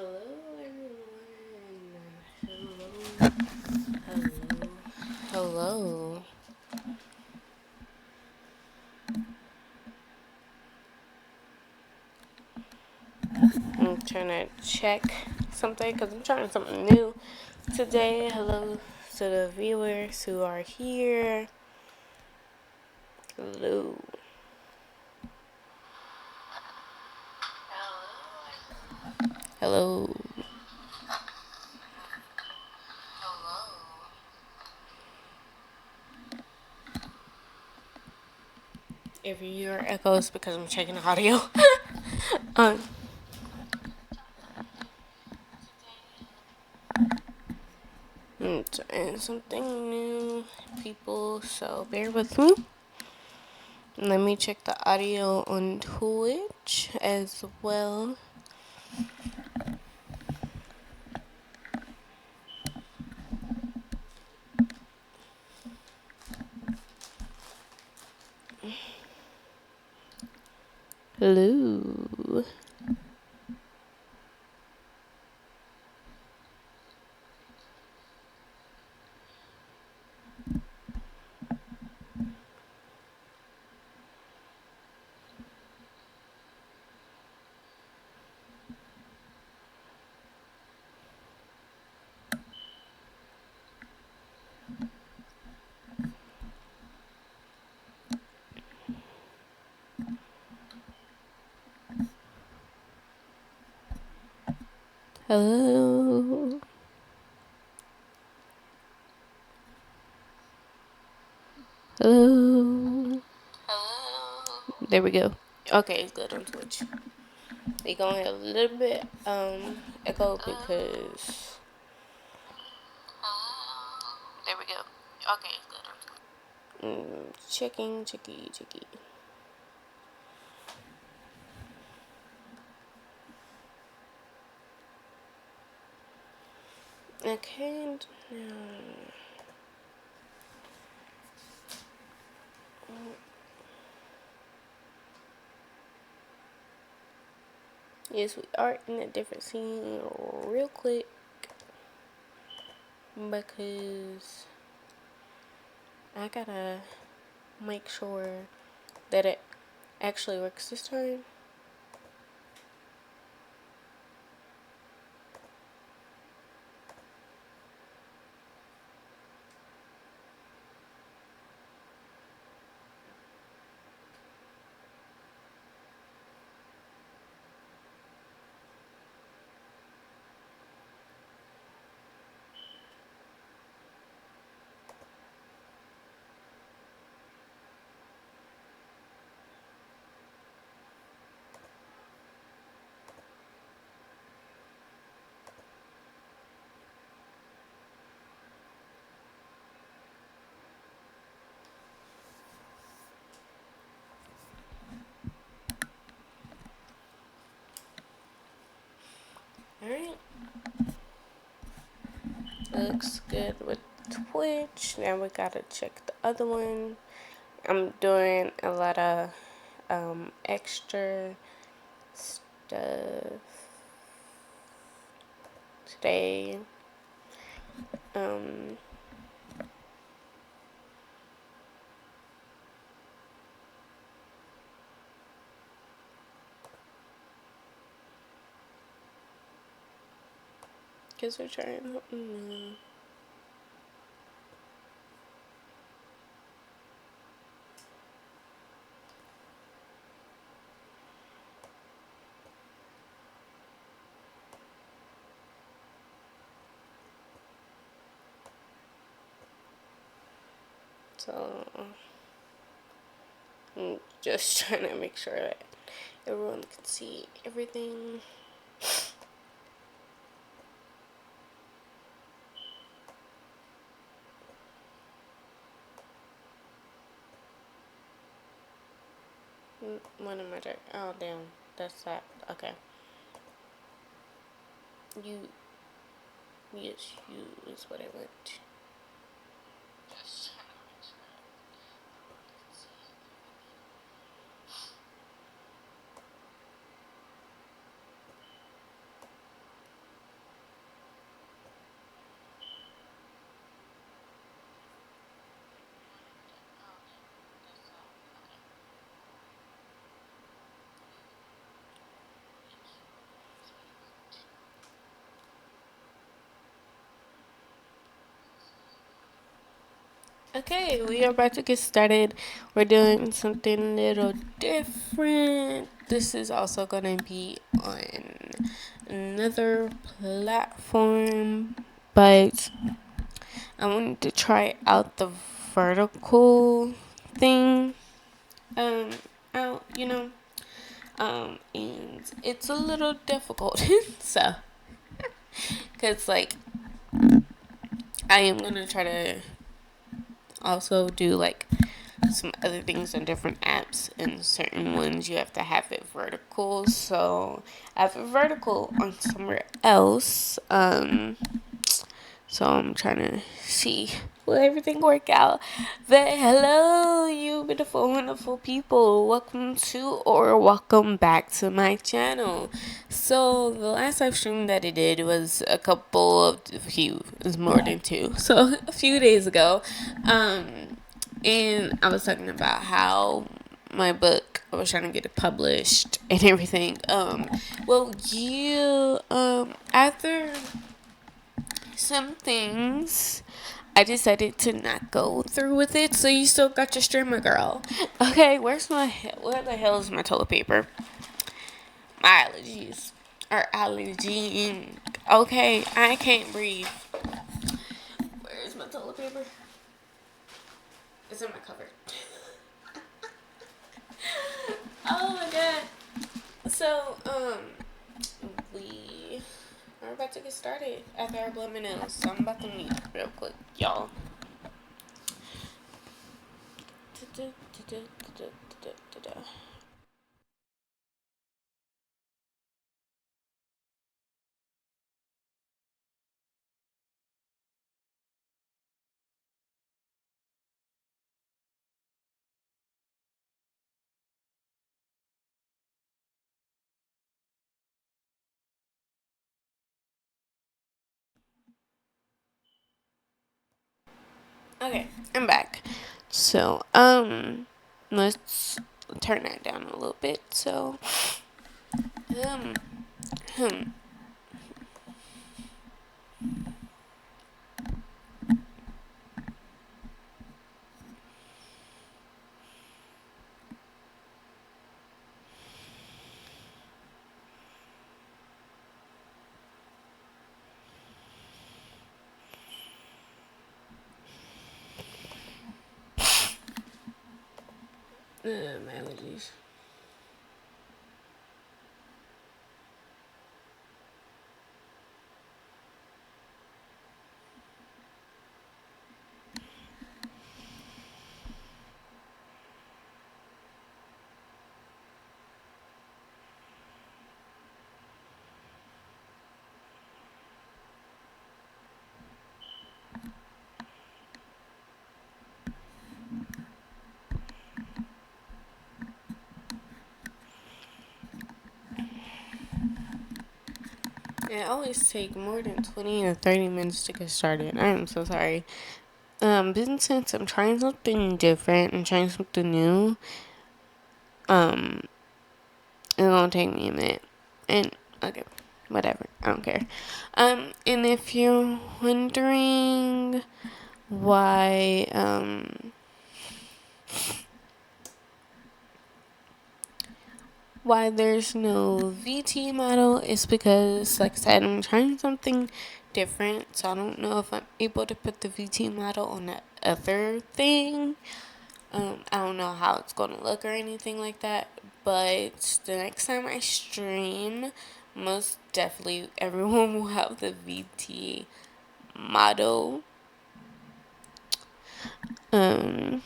Hello, everyone. Hello, hello, hello. I'm trying to check something because I'm trying something new today. Hello to the viewers who are here. Hello. Hello. If you hear echoes, because I'm checking the audio. um, I'm trying something new, people. So bear with me. Let me check the audio on Twitch as well. Hello. Hello. Hello. There we go. Okay, it's good on Twitch. We gonna have a little bit echo because there we go. Okay, it's good on Twitch. Checking, checky. Okay, now. Yes, we are in a different scene real quick because I gotta make sure that it actually works this time. Alright. Looks good with Twitch. Now we gotta check the other one. I'm doing a lot of extra stuff today. Um, Cause we're trying something new. So I'm just trying to make sure that everyone can see everything. What am I doing? Oh damn, that's that. Okay. You, yes, you is what I want. Okay, we are about to get started. We're doing something a little different. This is also going to be on another platform, but I wanted to try out the vertical thing um out, and it's a little difficult. So, cuz like I am going to try to also do like some other things on different apps, and certain ones you have to have it vertical. So I have it vertical on somewhere else. So I'm trying to see will everything work out. But hello, you beautiful, wonderful people. Welcome to or welcome back to my channel. So the last live stream that I did was a few, it was more than two. So a few days ago. And I was talking about how my book, I was trying to get it published and everything. After some things, I decided to not go through with it. So you still got your streamer, girl. Okay, where the hell is my toilet paper? My allergies are allergy. Okay, I can't breathe. Where is my toilet paper? It's in my cupboard. Oh my god. So, we are about to get started after I blow my nails. So I'm about to mute real quick, y'all. Okay, I'm back. So, let's turn that down a little bit. So, um, hmm. My allergies. It always take more than 20 or 30 minutes to get started. I'm so sorry. But since I'm trying something different and trying something new, um, it's gonna take me a minute. And, okay, whatever. I don't care. And if you're wondering why, why there's no VT model, is because, like I said, I'm trying something different. So I don't know if I'm able to put the VT model on the other thing. I don't know how it's going to look or anything like that. But the next time I stream, most definitely everyone will have the VT model. Um,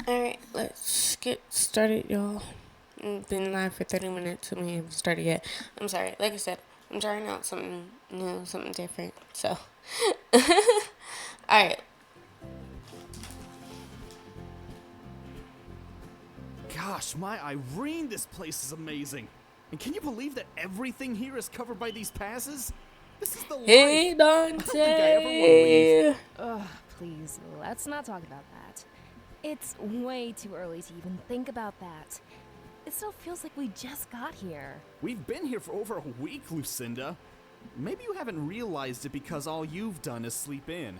Alright, let's get started, y'all. I've been live for 30 minutes and we haven't started yet. I'm sorry. Like I said, I'm trying out something new, something different. So, alright. Gosh, my Irene, this place is amazing. And can you believe that everything here is covered by these passes? This is the life. Hey, I don't think I ever want to leave. Dante. Please, let's not talk about that. It's way too early to even think about that. It still feels like we just got here. We've been here for over a week, Lucinda. Maybe you haven't realized it because all you've done is sleep in.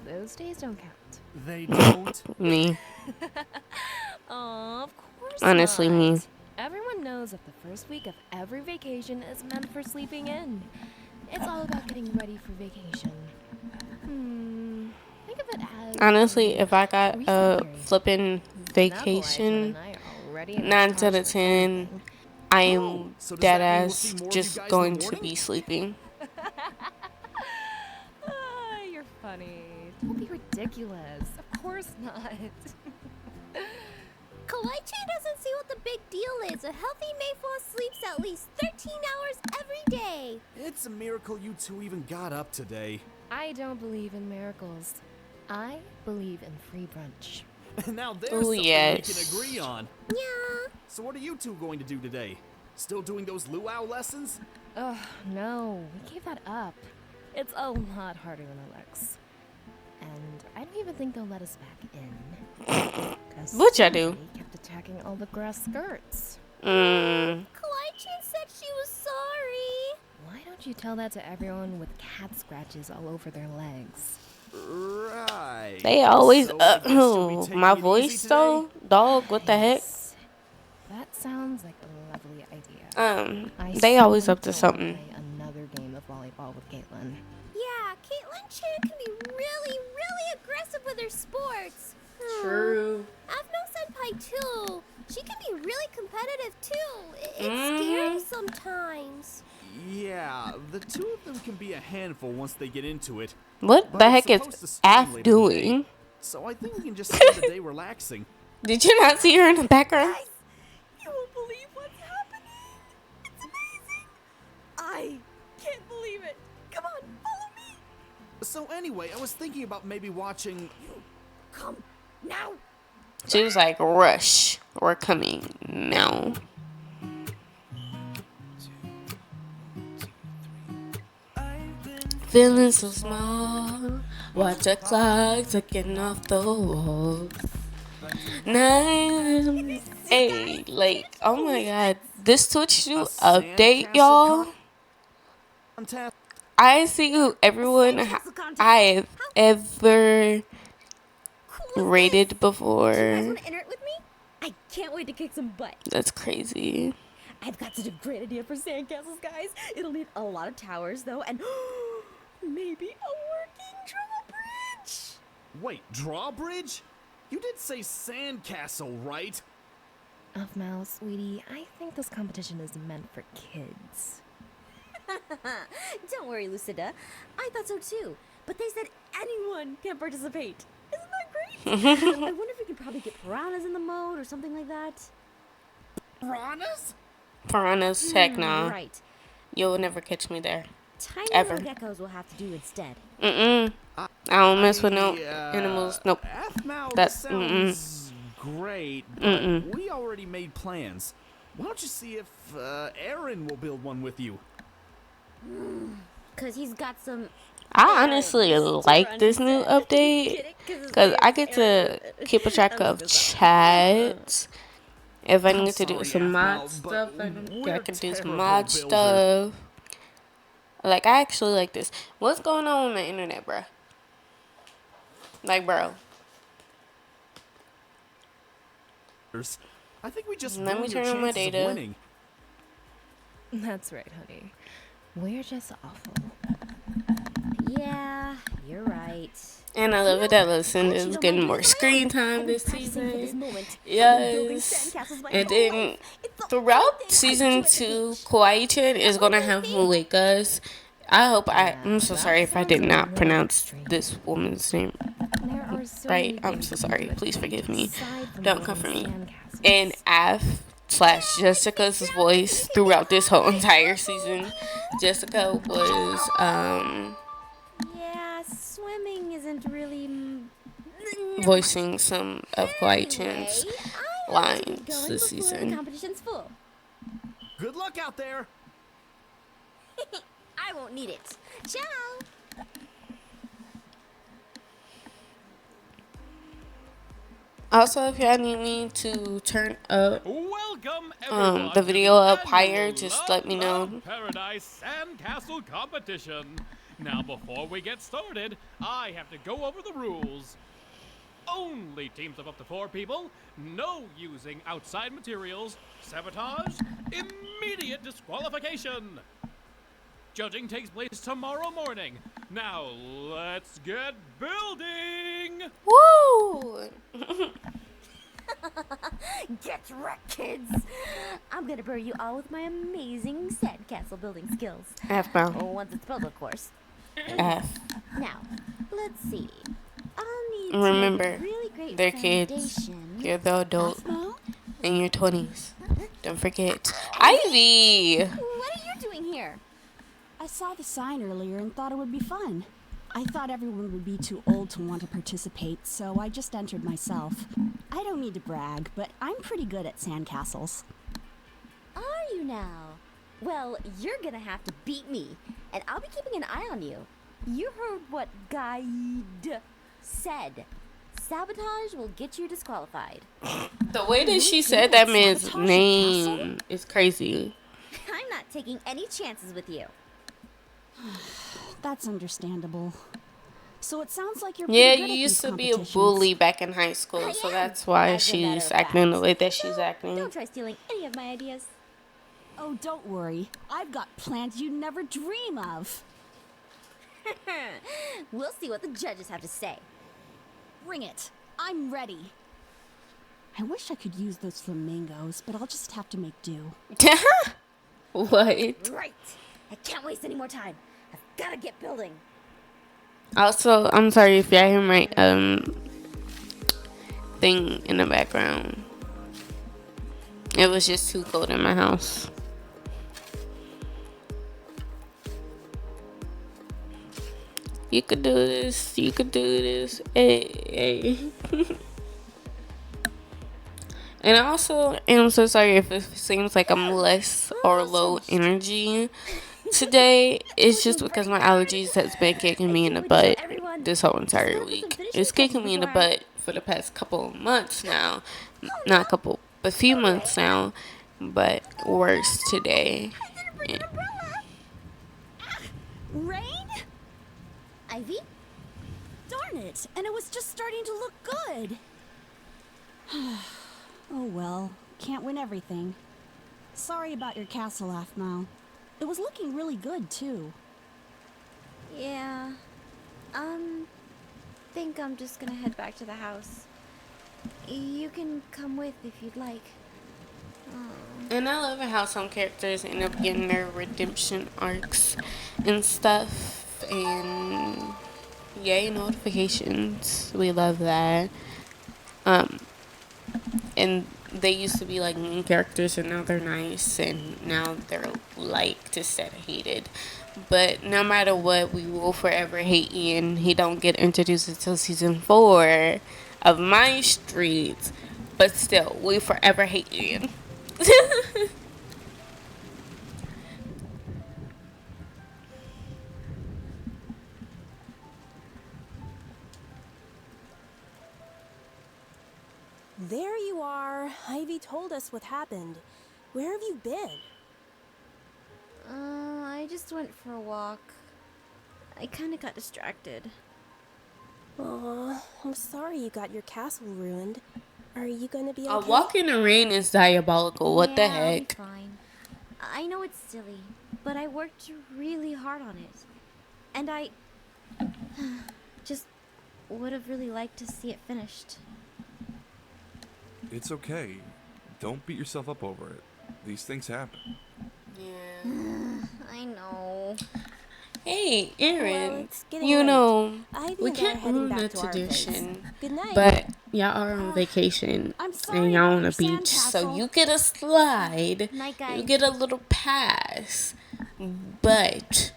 Those days don't count. They don't? Me. Of course Honestly, not. me. Everyone knows that the first week of every vacation is meant for sleeping in. It's all about getting ready for vacation. Think of it as... Honestly, if I got a Reset period. flippin' vacation, 9 out of 10, I am so does dead that mean we'll ass see more of you just guys in the going to morning? be sleeping. You're funny. Don't be ridiculous. Of course not. Kawaii-chan doesn't see what the big deal is. A healthy Mayflower sleeps at least 13 hours every day. It's a miracle you two even got up today. I don't believe in miracles. I believe in free brunch. Now there's Ooh, something yes. we can agree on. Yeah. So what are you two going to do today? Still doing those luau lessons? Ugh, no. We gave that up. It's a lot harder than it looks. And I don't even think they'll let us back in. 'Cause What y'all do? somebody kept attacking all the grass skirts. Kawaii-chan said she was sorry. Why don't you tell that to everyone with cat scratches all over their legs? Right. They always, So I guess you'll be taking my it easy voice today? though, dog, what the heck? Yes. That sounds like a lovely idea. I They always certainly up to don't wanna something. play another game of volleyball with Caitlin. Yeah, Caitlin-chan can be really, really aggressive with her sports. True. Aphmau-senpai too. She can be really competitive too. It's scary sometimes. Yeah, the two of them can be a handful once they get into it. What But the it's heck is supposed to storm Af later today, doing? So I think we can just spend the day relaxing. Did you not see her in the background? You won't believe what's happening. It's amazing. I can't believe it. Come on, follow me. So anyway, I was thinking about maybe watching... Come now. She was like, rush, we're coming now. Feeling so small, watch the clock ticking off the wall. 9, 8, like, oh my god, this Twitch new update, sandcastle y'all. contest? I see who everyone Sandcastle contest. I've ever Cool. rated You guys before. want to enter it with me? I can't wait to kick some butt. That's crazy. I've got such a great idea for sandcastles, guys. It'll need a lot of towers, though, and maybe a working drawbridge. Wait, drawbridge? You did say sandcastle, right? Aphmau, sweetie, I think this competition is meant for kids. Don't worry, Lucinda. I thought so too. But they said anyone can participate. Isn't that great? I wonder if we could probably get piranhas in the mode or something like that. Piranhas? Piranhas, heck nah. Right. You'll never catch me there. Tiny Ever. little geckos will have to do instead. I don't mess with no animals. Nope. Aphmau, That's- sounds great, but we already made plans. Why don't you see if Aaron will build one with you? Because he's got some... I honestly like this new update because I get to keep a track of chats. If I need to do sorry, some Aphmau, mod but stuff, I we're can do some terrible mod builders. stuff. Like, I actually like this. What's going on with my internet, bruh? Like, bro. I think we just Let me ruined your turn on my chances of data. winning. That's right, honey. We're just awful. Yeah, you're right. And I love it that Lucinda Actually, is don't getting mind more using my screen own. time I've been this practicing for this season. moment. I've been building Yes. sandcastles my And whole then life. It's the throughout only thing I season do at the 2, beach. Kawaii-chan is going to have wake us. I hope I'm so that sorry if I sounds did a not little pronounce extreme. this woman's name There are so right. many I'm things so we can sorry. do at Please the forgive beach me. aside from Don't come for building me. sandcastles. And Af slash Jessica's voice throughout this whole entire season. Jessica was Yeah, swimming isn't really. voicing some of Kwai Chen's Anyway, I have to get lines going this before the season. competition's full. Good luck out there. I won't need it. Ciao. Also, if y'all need me to turn up Welcome everyone the to video up annual higher, just Love let me know. Love Paradise Sandcastle competition. Now, before we get started, I have to go over the rules. Only teams of up to 4 people, no using outside materials, sabotage, immediate disqualification. Judging takes place tomorrow morning. Now, let's get building! Woo! Get wrecked, kids. I'm gonna bury you all with my amazing sandcastle building skills. Aphmau. Oh, once it's built, of course. F. Now, let's see. I'll need Remember, to make a really great they're kids. foundation. You're the adult Aphmau? in your 20s. Don't forget. Ivy! What are you doing here? I saw the sign earlier and thought it would be fun. I thought everyone would be too old to want to participate, so I just entered myself. I don't need to brag, but I'm pretty good at sandcastles. Are you now? Well, you're gonna have to beat me, and I'll be keeping an eye on you. You heard what Guide said. Sabotage will get you disqualified. The way that she said that man's name is crazy. I'm not taking any chances with you. That's understandable. So it sounds like you're Yeah, pretty you good at used these to be a competitions. bully back in high school, I so am, that's why as a matter she's of acting the fact. way that she's So, acting. Don't try stealing any of my ideas. Oh, don't worry. I've got plans you'd never dream of. We'll see what the judges have to say. Bring it. I'm ready. I wish I could use those flamingos, but I'll just have to make do. What? Right. I can't waste any more time. I've gotta get building. Also, I'm sorry if y'all hear my thing in the background. It was just too cold in my house. You could do this. You could do this. Hey, hey. And I also am so sorry if it seems like I'm less or low energy today. It's just because my allergies has been kicking me in the butt this whole entire week. It's kicking me in the butt for the past couple of months now. Not a couple, but few months now. But worse today. Yeah. Rain? Ivy? Darn it, and it was just starting to look good. Oh well, can't win everything. Sorry about your castle, Aphmau. It was looking really good, too. Yeah. Think I'm just gonna head back to the house. You can come with if you'd like. And I love how some characters end up getting their redemption arcs and stuff. And yay, notifications. We love that. And they used to be like mean characters, and now they're nice, and now they're liked instead of hated. But no matter what, we will forever hate Ian. He don't get introduced until season 4 of Mystreet, but still, we forever hate Ian. There you are. Ivy told us what happened. Where have you been? I just went for a walk. I kinda got distracted. Aw, I'm sorry you got your castle ruined. Are you gonna be A okay? walk in the rain is diabolical. What the Yeah, I'll be heck? fine. I know it's silly, but I worked really hard on it. And I just would have really liked to see it finished. It's okay. Don't beat yourself up over it. These things happen. Yeah. I know. Hey, Well, Aaron. it's getting You late. know, Ivy we and I are can't heading ruin back the to our place. tradition. Good night. But y'all are on vacation I'm and sorry y'all about on your the beach, so sandcastle. you get a slide. Night, You guys. get a little pass. But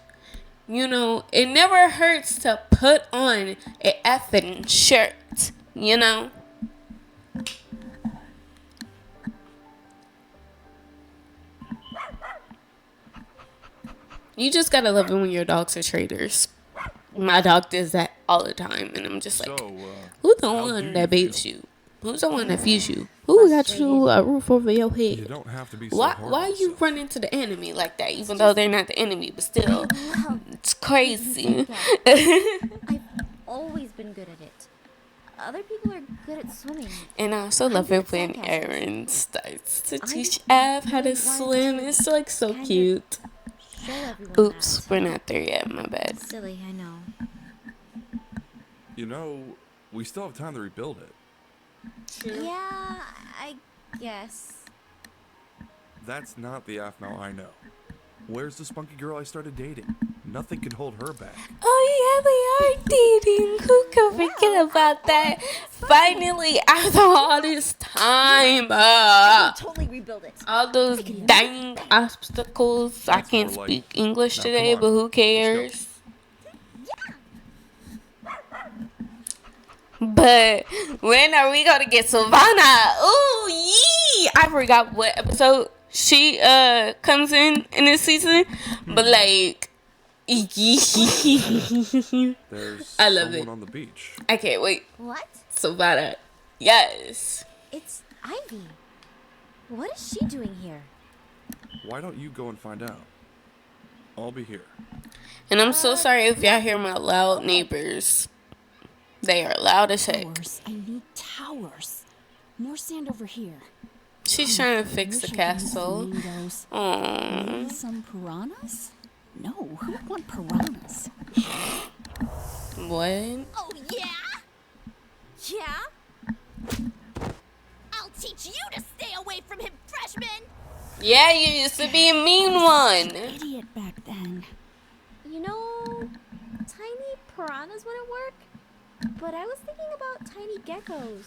you know, it never hurts to put on a effing shirt. You know. You just gotta love it when your dogs are traitors. My dog does that all the time, and I'm just like, So, who's the how one do that you bathes feel? you? Who's the one that feeds you? Who got you a roof over your You head? don't have to be so Why hard why on you yourself. run into the enemy like that? Even though they're not the enemy, but still, Well, it's crazy. I've always been good at it. Other people are good at swimming. And I also I'm love good it at when sandcastles. Aaron starts to I teach just Av how really to wanted swim. to It's like so kind of cute. Show everyone Oops, that. we're not there yet. My bad. Silly, I know. You know, we still have time to rebuild it. Yeah, I guess. That's not the Aphmau I know. Where's the spunky girl I started dating? Nothing can hold her back. Oh yeah, they are dating. Who could forget about that? Finally, after all this time, I can totally rebuild it. all those dang obstacles. I That's can't more like- speak English Now, today, come on, but who let's go. cares? But when are we gonna get Savannah? Ooh, yee! I forgot what episode she comes in this season, but like, There's I love someone it. on the beach. I can't wait. What? Savannah, yes. It's Ivy. What is she doing here? Why don't you go and find out? I'll be here. And I'm so sorry if y'all hear my loud neighbors. They are loud as heck. Towers. I need towers. More sand over here. She's trying to fix Wish the I could use castle. flamingos. Aww. Maybe some piranhas? No, who would want piranhas? What? Oh, yeah? Yeah? I'll teach you to stay away from him, freshman! Yeah, you used to be a mean one. Idiot back then. You know, tiny piranhas wouldn't work. But I was thinking about tiny geckos.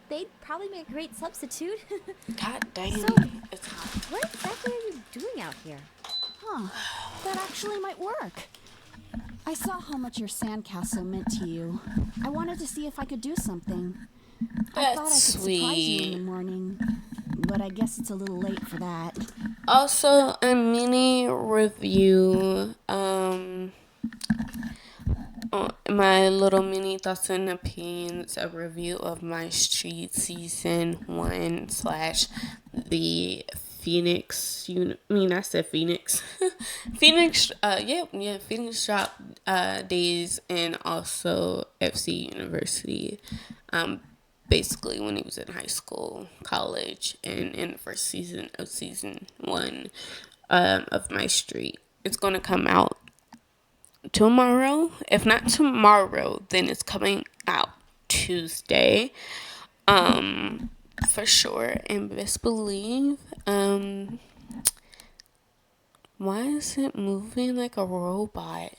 They'd probably make a great substitute. God damn. So- It's hot. What exactly are you doing out here? Huh. That actually might work. I saw how much your sandcastle meant to you. I wanted to see if I could do something. I thought I could That's surprise you in sweet. the morning, but I guess it's a little late for that. Also, a mini review. My little mini thoughts and opinions, a review of Mystreet season 1 / the Phoenix. I said Phoenix. Phoenix. Phoenix drop days, and also FC University. Basically when he was in high school, college, and in the first season of season 1 of Mystreet. It's gonna come out tomorrow. If not tomorrow, then it's coming out Tuesday. For sure. And best believe, why is it moving like a robot?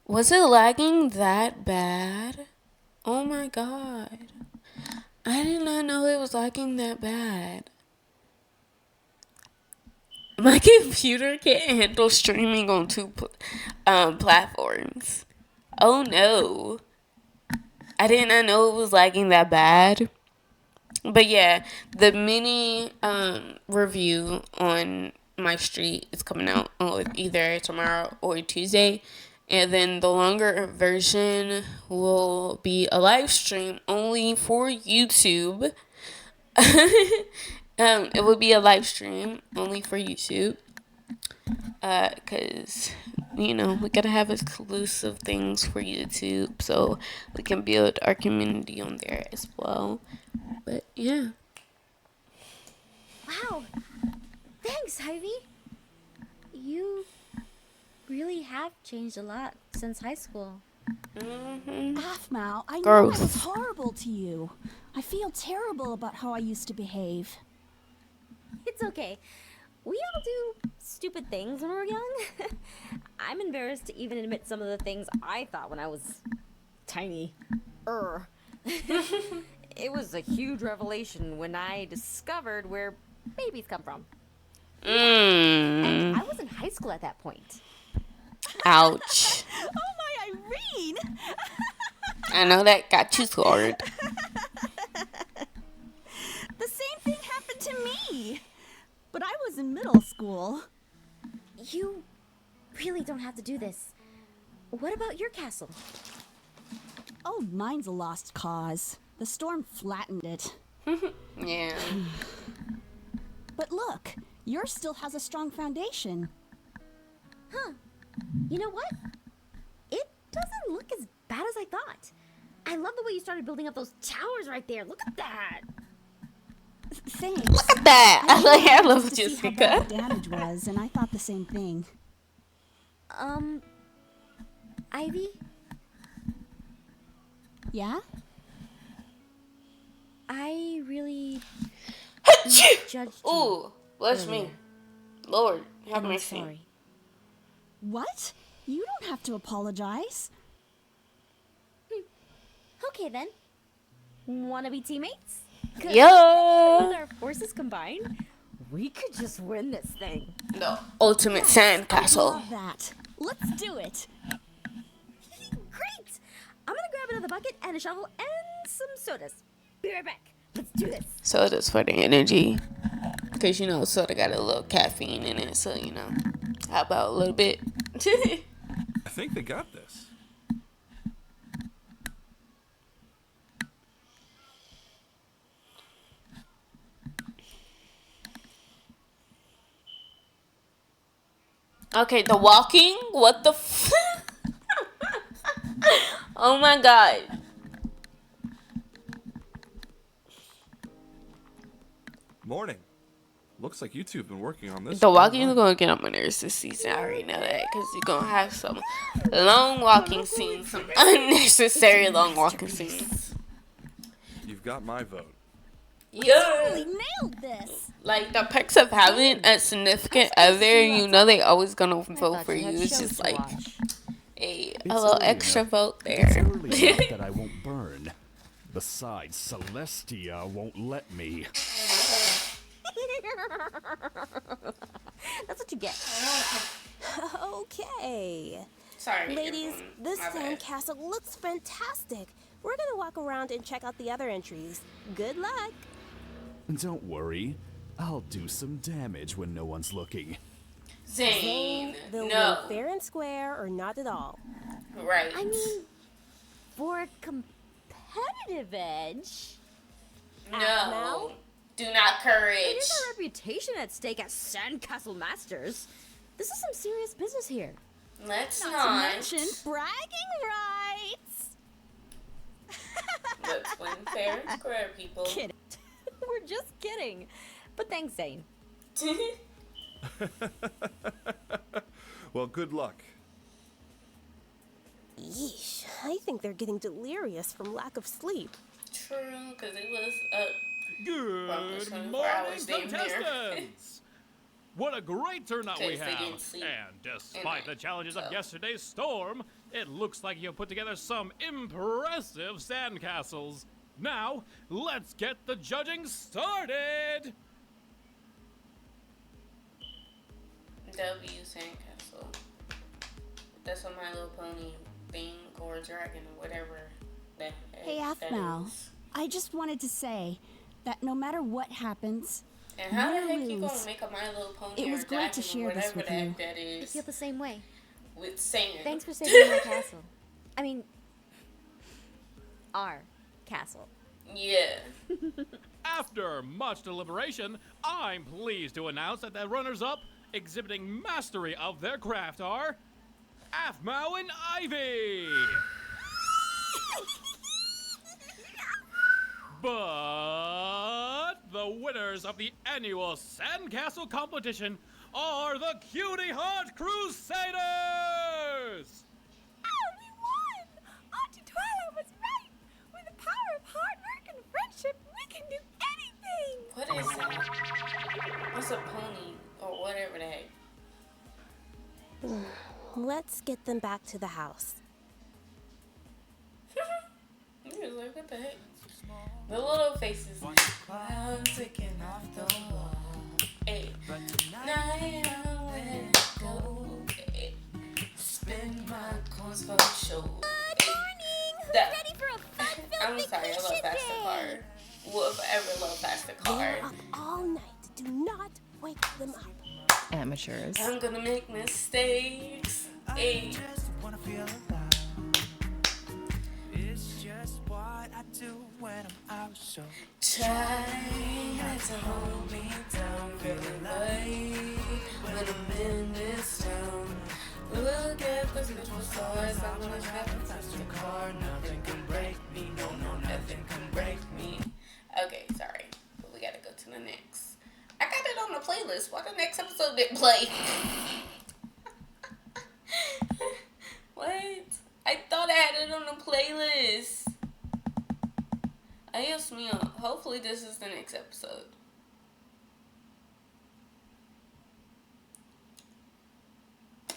Was it lagging that bad? Oh my god. I did not know it was lagging that bad. My computer can't handle streaming on 2 platforms. Oh no. I did not know it was lagging that bad. But yeah, the mini review on Mystreet is coming out on either tomorrow or Tuesday. And then the longer version will be a live stream only for YouTube. It will be a live stream only for YouTube. Because, we gotta have exclusive things for YouTube so we can build our community on there as well. But, yeah. Wow. Thanks, Ivy. You really have changed a lot since high school. Aphmau, I know I Gross. was horrible to you. I feel terrible about how I used to behave. It's okay. We all do stupid things when we're young. I'm embarrassed to even admit some of the things I thought when I was tiny. It was a huge revelation when I discovered where babies come from. And I was in high school at that point. Ouch. Oh my Irene! I know that got you scored. The same thing happened to me. But I was in middle school. You really don't have to do this. What about your castle? Oh, mine's a lost cause. The storm flattened it. Yeah. But look, yours still has a strong foundation. You know what? It doesn't look as bad as I thought. I love the way you started building up those towers right there. Look at that. Thanks. Look at that. I love To see how bad the Jessica. damage was, and I thought the same thing. Ivy? Yeah? I really judged you. Ooh, bless me. Lord, have and I'm mercy. sorry. What? You don't have to apologize. Okay then. Wanna be teammates? 'Cause Yeah. with our forces combined, we could just win this thing. The ultimate sandcastle. Love that. Let's do it. Great! I'm gonna grab another bucket and a shovel and some sodas. Be right back. Let's do this. Soda's for the energy. Because, you know, soda got a little caffeine in it. So, you know, how about a little bit? I think they got this. Okay, the walking? What the Oh my god. Morning. Looks like you two have been working on this. The walking is going to get on my nerves this season. I already know that. Because you're going to have some long walking scenes. Some unnecessary long walking scenes. You've got my vote. Yeah. We nailed this. Like, the perks of having a significant other, you know they always going to vote thought for you you. had It's shows just to like watch. a It's little early extra enough. vote It's there. early enough that I won't burn. Besides, Celestia won't let me. That's what you get. Okay. Sorry. Ladies, everyone. this My bad. sandcastle looks fantastic. We're gonna walk around and check out the other entries. Good luck. Don't worry. I'll do some damage when no one's looking. Zane. They'll No. win fair and square or not at all. Right. I mean, for a competitive edge, no. Aphmau? Do not courage. it is our reputation at stake as Sandcastle Masters. This is some serious business here. Let's Not not. to mention bragging rights. Let's win fair and square, people. Kidding. We're just kidding. But thanks, Zane. Well, good luck. Yeesh, I think they're getting delirious from lack of sleep. True, because it was up. Well, it's Good 24 morning, hours damn near. contestants! What a great turnout we 'Cause they have! didn't sleep And despite night, the challenges so. of yesterday's storm, it looks like you've put together some impressive sandcastles. Now, let's get the judging started! W Sandcastle. That's what My Little Pony thing or dragon or whatever that Hey, that Aphmau. is. I just wanted to say that no matter what happens, And how the win or heck you lose, gonna make a My Little Pony it or was great to dragon share or this whatever with the you. heck that I is feel the same way. with sand? Thanks for saving my castle. I mean, our castle. Yeah. After much deliberation, I'm pleased to announce that the runners-up exhibiting mastery of their craft are Aphmau and Ivy. But the winners of the annual Sandcastle competition are the Cutie Heart Crusaders. Oh, we won! Auntie Twyla was right. With the power of hard work and friendship, we can do anything. What is that? What's a pony or Let's get them back to the house. He was like, what the heck? The little faces. Clouds ticking off the wall. Hey. Night I'm letting it go. Hey. Spin my coins for the show. Good morning! Who's That- ready for a fun-filled I'm sorry, I love vacation Fast the day? Car. Will ever love Fast the Car. They're up all night. Do not wake them up. Amateurs. I'm gonna make mistakes. Hey. Just wanna feel alive. It's just what I do when I'm out, so Try not to hold me down, feeling like when I'm in this town. Look at the beautiful stars, I'm gonna have a faster car. Nothing can break me, no, nothing can break me. Okay, sorry, but we gotta go to the next. I got it on the playlist. Why the next episode didn't play? What? I thought I had it on the playlist. Adios mio. Hopefully this is the next episode.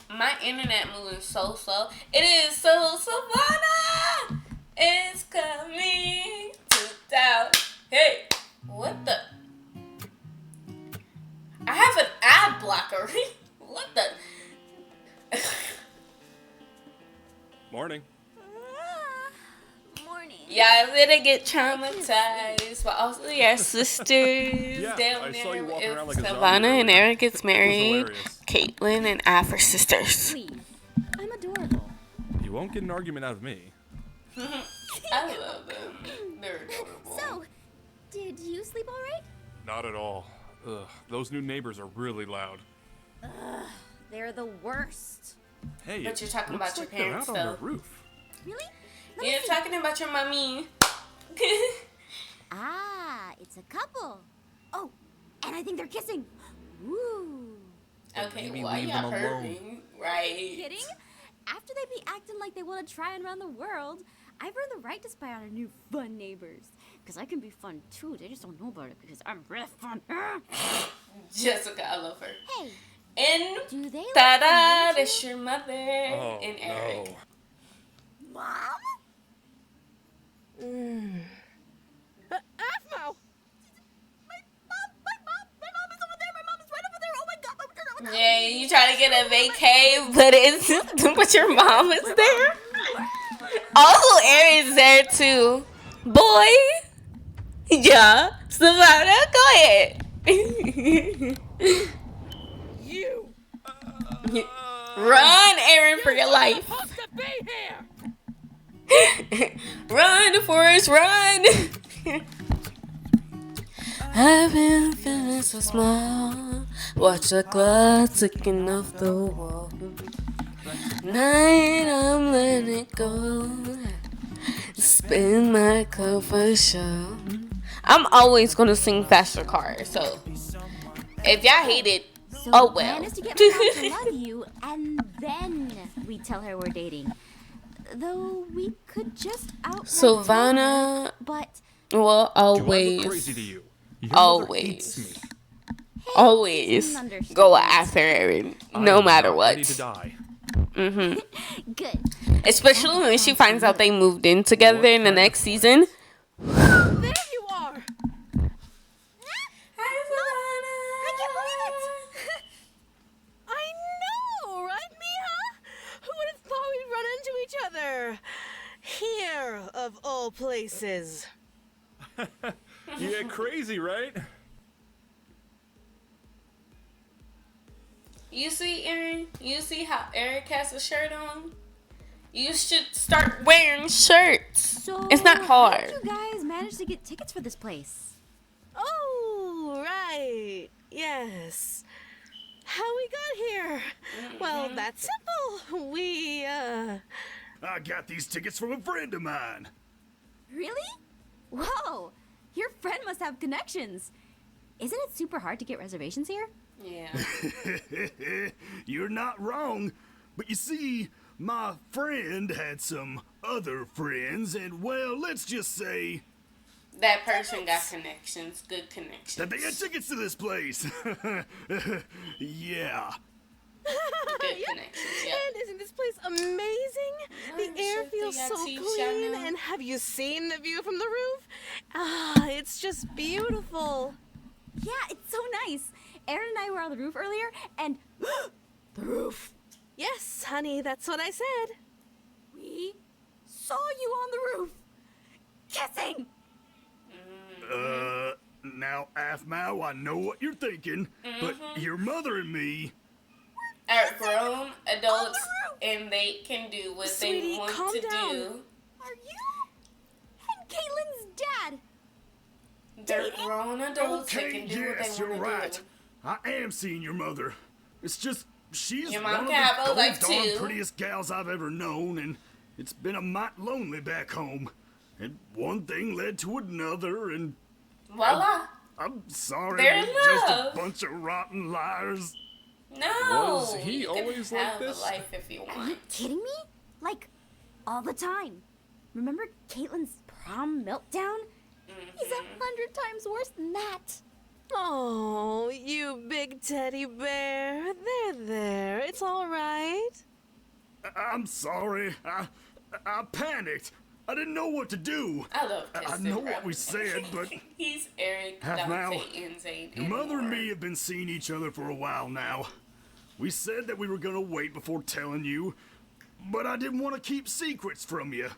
My internet moving so slow. It is so Savannah. It's coming to town. Hey, what the? I have an ad blocker. What the? Morning. Morning. Yeah, I'm gonna get traumatized, but also your sisters Yeah, down I there. saw you walking around like a zombie Savannah and earlier. Eric gets married. hilarious. Caitlin and Afra sisters. Please. I'm adorable. You won't get an argument out of me. I love them. They're adorable. So, did you sleep all right? Not at all. Ugh, those new neighbors are really loud. They're the worst. Hey, But it you're talking looks about your like they're parents, out on though. their roof. Really? Let me You're see. talking about your mommy. Ah, it's a couple. Oh, and I think they're kissing. Ooh. Okay, Maybe why leave y'all them alone. hurting? Right. Kidding? After they be acting like they want to try and run the world, I've earned the right to spy on our new fun neighbors. Because I can be fun too. They just don't know about it because I'm real fun. Jessica, I love her. Hey, And do they like ta-da, fun too? that's your mother Oh, and Eric. no. Mom? Aphmau! My mom is over there. My mom is right over there. Oh my god. Yeah, you try to get a vacay, but it's but your mom is there. Also, Eric's there too. Boy, yeah, Savannah, go ahead. You! Run, Aaron, for your life. Supposed to be here! Run, DeForest, run. I've been feeling so small. Watch the clock ticking off the wall. Night, I'm letting it go. Spin my cup for sure. I'm always gonna sing Faster Car, so if y'all hate it, So oh the well. plan is to get my mom to love you, and then we tell her we're dating. Though we could just outright Savannah, but well, Do I look always, crazy to you? Your mother hates me. always go after Aaron, no I'm matter not what. ready to die. good. Especially when she finds out they moved in together in the next season. There you are! I can't believe it. I know, right, Mija? Who would have thought we'd run into each other? Here, of all places. You get crazy, right? You see, Aaron? You see how Eric has a shirt on? You should start wearing shirts. So It's not How hard. did you guys manage to get tickets for this place? Oh, right. Yes. How we got here? Well, that's simple. I got these tickets from a friend of mine. Really? Whoa! Your friend must have connections. Isn't it super hard to get reservations here? Yeah. You're not wrong. But you see, my friend had some other friends, and well, let's just say That person got connections, good connections. that they had tickets to this place. Yeah. Good connections, yeah. And isn't this place amazing? The air feels so clean. And have you seen the view from the roof? Ah, it's just beautiful. Yeah, it's so nice. Aaron and I were on the roof earlier, and the roof. Yes, honey, that's what I said. We saw you on the roof, kissing. Now, Aphmau, I know what you're thinking, but your mother and me... are grown adults, and they can do what Sweetie, they want calm to down. do. Are you and Caitlin's dad? They're grown adults. They Okay, can do what yes, they you're want to right. do. I am seeing your mother. It's just, she's Your one mom of can have the a life darn too. prettiest gals I've ever known, and it's been a mite lonely back home. And one thing led to another, and Voila. I'm sorry, They're we're just a love. bunch of rotten liars. No. Was he you always can like have this? a life if you Are you want. kidding me? Like, all the time. Remember Caitlin's prom meltdown? He's 100 times worse than that. Oh, you big teddy bear. There. It's all right. I'm sorry. I panicked. I didn't know what to do. I love I kissing, know bro. what we said, but He's Eric, Aphmau, Dante, and Zane. your mother and me have been seeing each other for a while now. We said that we were gonna wait before telling you, but I didn't want to keep secrets from you.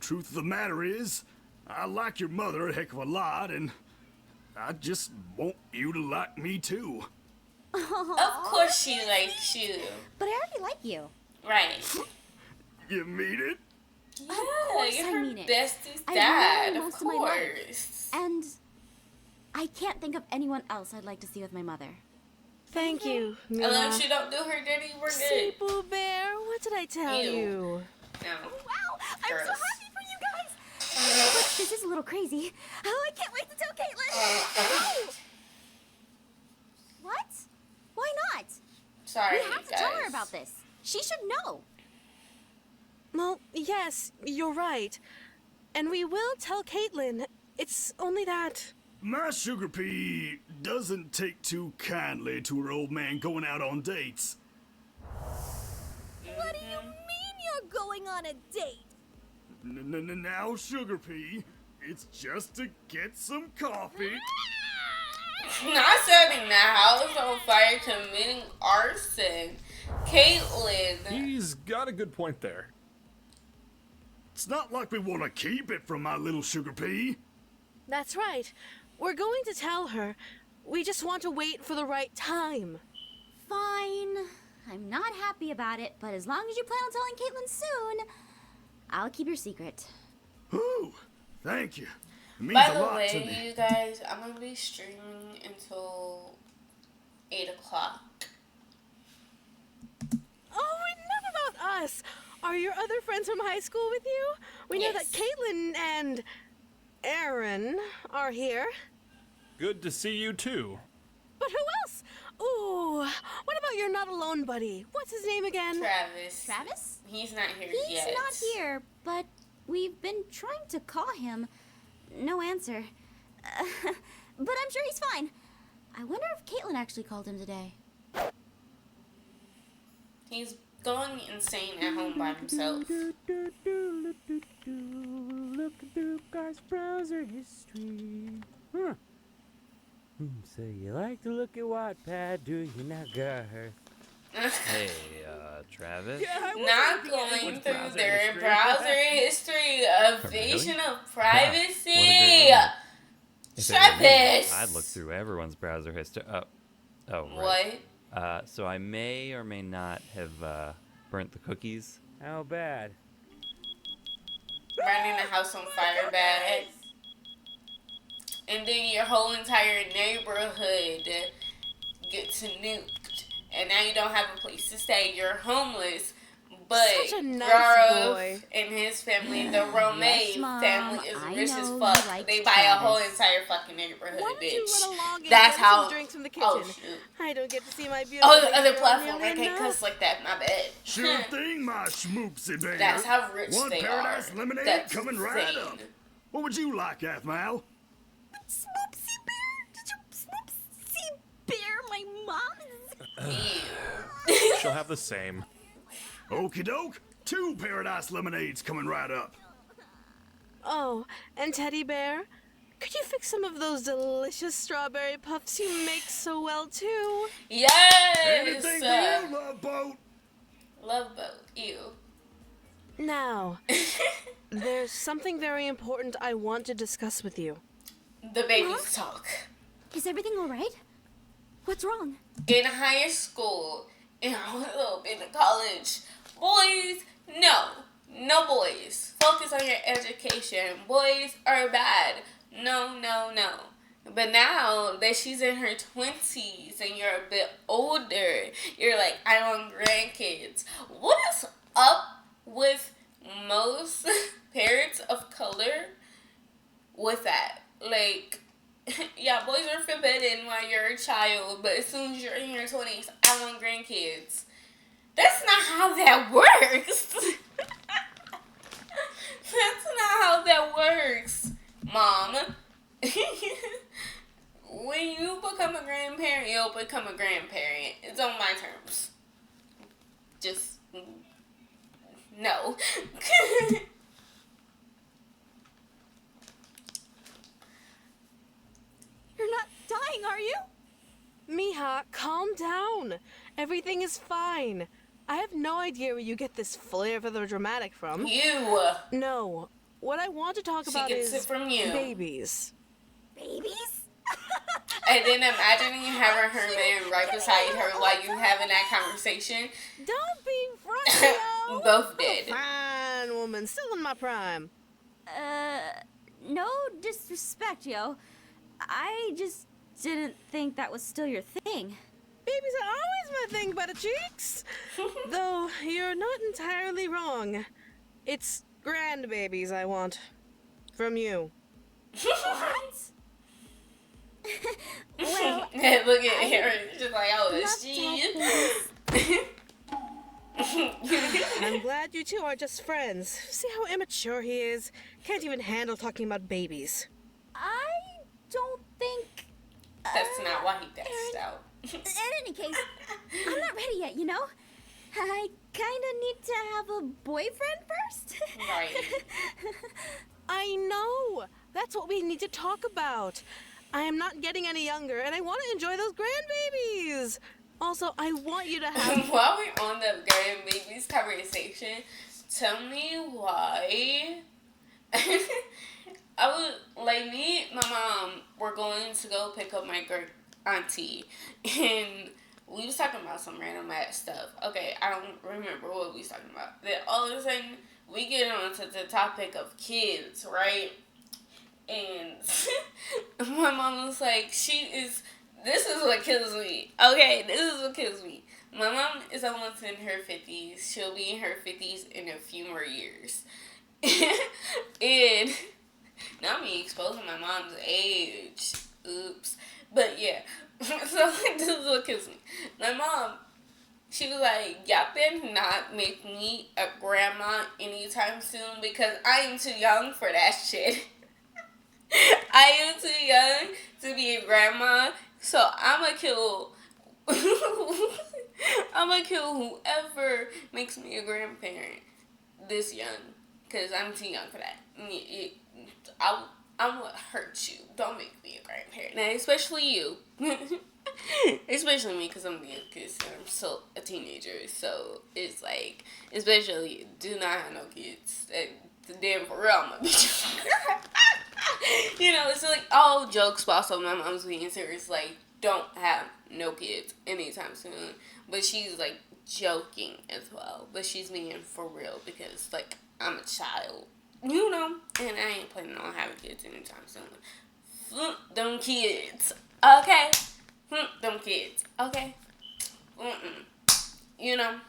Truth of the matter is, I like your mother a heck of a lot, and I just want you to like me too. Of course she likes you. But I already like you. Right. You mean it? Yeah, course you're I her mean it. bestie's I've known dad, her of most of my life. course. And I can't think of anyone else I'd like to see with my mother. Thank you, As long Mila. as she don't do her dirty, we're See, good. Boo Bear, what did I tell Ew. you? No. Wow, I'm so Gross. happy for you guys. But this is a little crazy. Oh, I can't wait to tell Caitlin. What? Why not? Sorry, We have to guys. tell her about this. She should know. Well, yes, you're right. And we will tell Caitlin. It's only that. My sugar pea doesn't take too kindly to her old man going out on dates. What do you mean you're going on a date? Now, sugar pea, it's just to get some coffee. Not setting the house on fire, committing arson. Caitlin. He's got a good point there. It's not like we want to keep it from my little sugar pea. That's right. We're going to tell her. We just want to wait for the right time. Fine. I'm not happy about it, but as long as you plan on telling Caitlin soon, I'll keep your secret. Ooh, thank you. It means By a the lot to way, me. you guys, I'm going to be streaming until 8 o'clock. Oh, enough about us. Are your other friends from high school with you? We know that Yes. Caitlin and Aaron are here. Good to see you too. But who else? Ooh, what about your not alone buddy? What's his name again? Travis. Travis? He's not here He's yet. not here, but we've been trying to call him. No answer. But I'm sure he's fine. I wonder if Caitlin actually called him today. He's going insane at home by himself. Look at the guy's browser history. Huh. So you like to look at Wattpad, do you now, Garth? Hey, Travis. Not going through their browser history, invasion of privacy. If it were me, Travis! I'd look through everyone's browser history. Oh, What? right. So I may or may not have burnt the cookies. How bad? Burning the house on fire bad. And then your whole entire neighborhood gets nuked. And now you don't have a place to stay. You're homeless. But Such a nice Gaurav boy. and his family, the Romay Yes, Mom, family, is I rich know as you fuck. like They buy a whole Travis. entire fucking neighborhood, Why don't you bitch. run along and That's get how. some drinks from the kitchen? Oh, shoot. I don't get to see my beautiful Oh, the other girl platform. nearly I can't enough. cuss like that. My bad. Sure thing, my schmoopsy bear. That's how rich One they Paradise are. lemonade That's coming right insane. up. What would you like, Aphmau? Smoopsy Bear? Did you Smoopsy Bear my mom? Ew. She'll have the same. Okie doke. 2 paradise lemonades coming right up. Oh, and Teddy Bear, could you fix some of those delicious strawberry puffs you make so well, too? Yes! Anything for you, Love Boat. Love Boat, ew. Now, there's something very important I want to discuss with you. The babies talk. Is everything all right? What's wrong? In high school, and a little bit in college, boys, no boys. Focus on your education. Boys are bad. No. But now that she's in her 20s and you're a bit older, you're like, I want grandkids. What is up with most parents of color with that? Like, yeah, boys are forbidden while you're a child, but as soon as you're in your 20s, I want grandkids. That's not how that works. That's not how that works, Mom. When you become a grandparent, you'll become a grandparent. It's on my terms. Just, no. You're not dying, are you? Miha, calm down. Everything is fine. I have no idea where you get this flair for the dramatic from. You. No. What I want to talk about gets is it from you. Babies. Babies? And then imagine you having her man right beside her while you having that conversation. Don't be frightened, yo. Both dead. Fine woman, still in my prime. No disrespect, yo. I just didn't think that was still your thing. Babies are always my thing, buttercheeks. Though you're not entirely wrong. It's grandbabies I want. From you. What? Well, look at her. She's like, oh, she. I'm glad you two are just friends. See how immature he is? Can't even handle talking about babies. I don't think... That's not why he dashed out. In any case, I'm not ready yet, you know? I kinda need to have a boyfriend first. Right. I know! That's what we need to talk about. I am not getting any younger, and I want to enjoy those grandbabies. Also, I want you to have... While we're on the grandbabies conversation, tell me why... I would, like, me and my mom were going to go pick up my great auntie, and we was talking about some random ass stuff. Okay, I don't remember what we was talking about. Then all of a sudden, we get on to the topic of kids, right? And my mom was like, this is what kills me. Okay, this is what kills me. My mom is almost in her 50s. She'll be in her 50s in a few more years. And not me exposing my mom's age. Oops. But yeah. So this is what kills me. My mom, she was like, y'all better not make me a grandma anytime soon because I am too young for that shit. I am too young to be a grandma, so I'ma kill whoever makes me a grandparent this young, cause I'm too young for that. I'm gonna hurt you. Don't make me a grandparent, and especially you, especially me, cause I'm the youngest. I'm still a teenager, so it's like, especially do not have no kids. Damn, for real, I'm gonna be just. You know, it's like all jokes, but also my mom's being serious, like, don't have no kids anytime soon. But she's, like, joking as well. But she's being for real because, like, I'm a child, you know? And I ain't planning on having kids anytime soon. Them kids, okay? Them kids, okay? You know?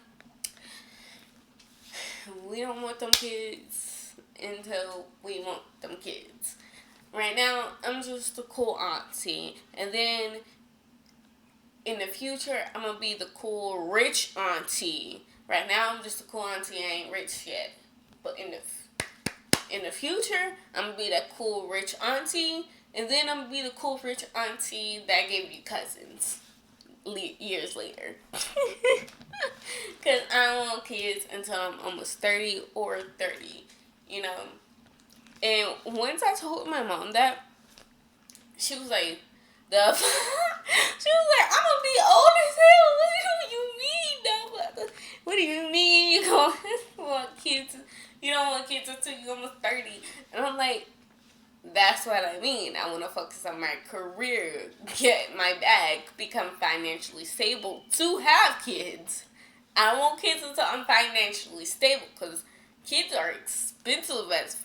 We don't want them kids until we want them kids. Right now, I'm just a cool auntie. And then, in the future, I'm going to be the cool rich auntie. Right now, I'm just a cool auntie. I ain't rich yet. But in the future, I'm going to be that cool rich auntie. And then I'm going to be the cool rich auntie that gave you cousins. years later. Because I don't want kids until I'm almost 30 or 30, you know. And once I told my mom that, she was like, she was like, I'm gonna be old as hell. What do you mean? No, what do you mean you don't want kids? You don't want kids until you're almost 30. And I'm like, that's what I mean. I want to focus on my career, get my bag, become financially stable to have kids. I don't want kids until I'm financially stable, because kids are expensive as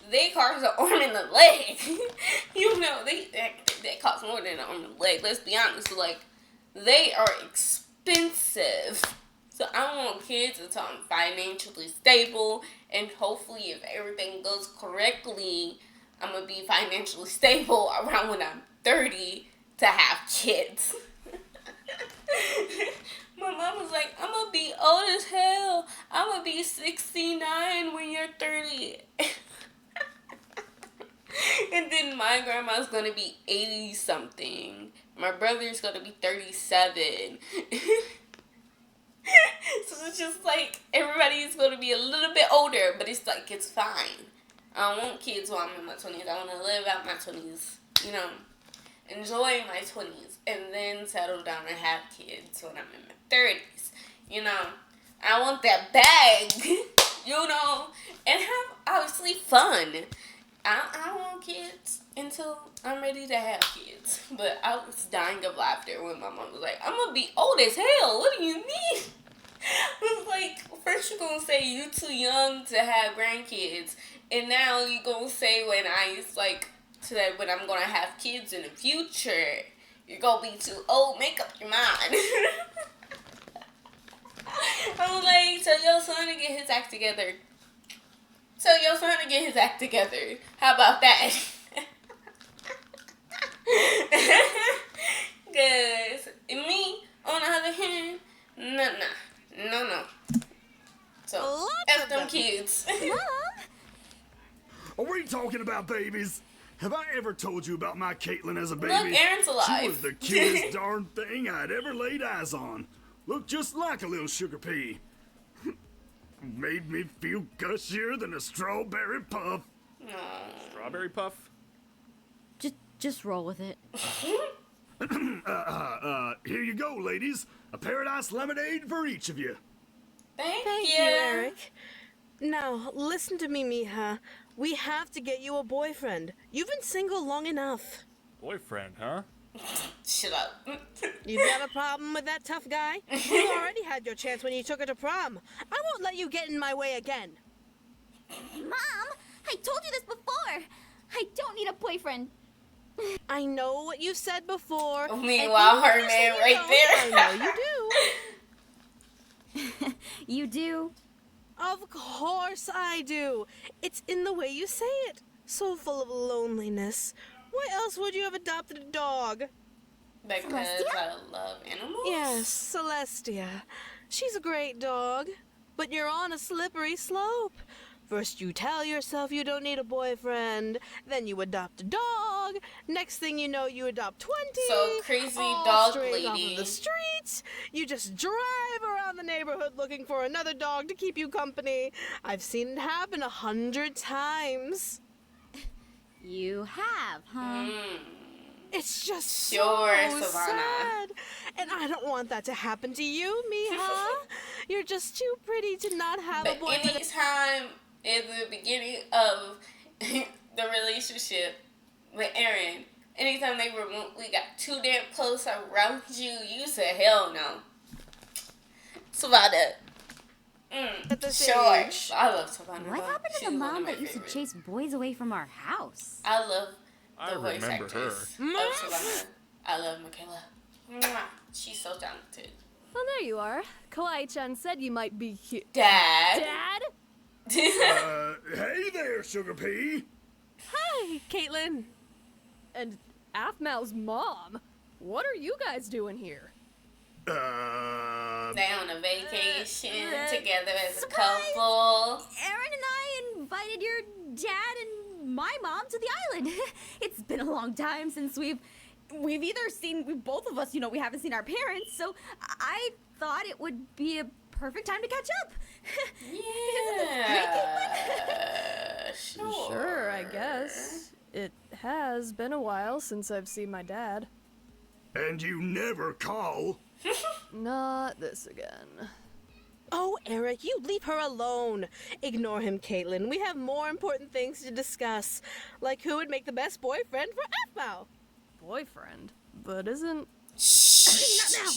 they cost an arm and a leg. You know, they cost more than an arm and a leg. Let's be honest. Like, they are expensive. So I don't want kids until I'm financially stable. And hopefully, if everything goes correctly, I'm going to be financially stable around when I'm 30 to have kids. My mom was like, I'm going to be old as hell. I'm going to be 69 when you're 30. And then my grandma's going to be 80-something. My brother's going to be 37. So it's just like, everybody's going to be a little bit older, but it's like, it's fine. I don't want kids while I'm in my 20s. I want to live out my 20s, you know, enjoy my 20s, and then settle down and have kids when I'm in my 30s, you know. I want that bag, you know, and have, obviously, fun. I don't want kids until I'm ready to have kids. But I was dying of laughter when my mom was like, I'm going to be old as hell. What do you mean? I was like, first you're going to say you too young to have grandkids. And now you're going to say when I'm going to have kids in the future, you're going to be too old. Make up your mind. I was like, tell your son to get his act together. Tell your son to get his act together. How about that? Because me, on the other hand, no. So, F them kids. Are we talking about babies? Have I ever told you about my Caitlin as a baby? Look, Aaron's alive. She was the cutest darn thing I'd ever laid eyes on. Looked just like a little sugar pea. Made me feel gushier than a strawberry puff. Strawberry puff? Just roll with it. Here you go, ladies. A paradise lemonade for each of you. Thank you, Eric. Now, listen to me, Mija. We have to get you a boyfriend. You've been single long enough. Boyfriend, huh? Shut up. You've got a problem with that tough guy? You already had your chance when you took her to prom. I won't let you get in my way again. Mom, I told you this before. I don't need a boyfriend. I know what you said before. Meanwhile, her man right there. I know you do. You do? Of course I do. It's in the way you say it. So full of loneliness. Why else would you have adopted a dog? Because I love animals? Yes, Celestia. She's a great dog. But you're on a slippery slope. First you tell yourself you don't need a boyfriend. Then you adopt a dog. Next thing you know, you adopt 20. So crazy all dog straight off lady. of the streets. You just drive around the neighborhood looking for another dog to keep you company. I've seen it happen 100 times. You have, huh? It's just Sure, so Savannah. sad. And I don't want that to happen to you, Mija. You're just too pretty to not have a But boyfriend. anytime in the beginning of the relationship with Aaron, anytime they remotely got too damn close around you, you said, hell no. Savannah. Sure. I love Savannah. What happened to She's the one of mom my that used to favorites. chase boys away from our house? I love I the voice remember actress her. of Savannah. I love Michaela. Mwah. She's so talented. Oh, there you are. Kawaii-chan said you might be here. Dad? Dad? Hey there, Sugar Pea. Hi, Caitlin. And Aphmau's mom. What are you guys doing here? They on a vacation together as a couple. Aaron and I invited your dad and my mom to the island. It's been a long time since we've we've either seen, both of us, we haven't seen our parents, so I thought it would be a perfect time to catch up. Yeah. Sure, I guess. It has been a while since I've seen my dad. And you never call. Not this again. Oh, Eric, you leave her alone. Ignore him, Caitlin. We have more important things to discuss, like who would make the best boyfriend for Aphmau. Boyfriend? But isn't... Not now.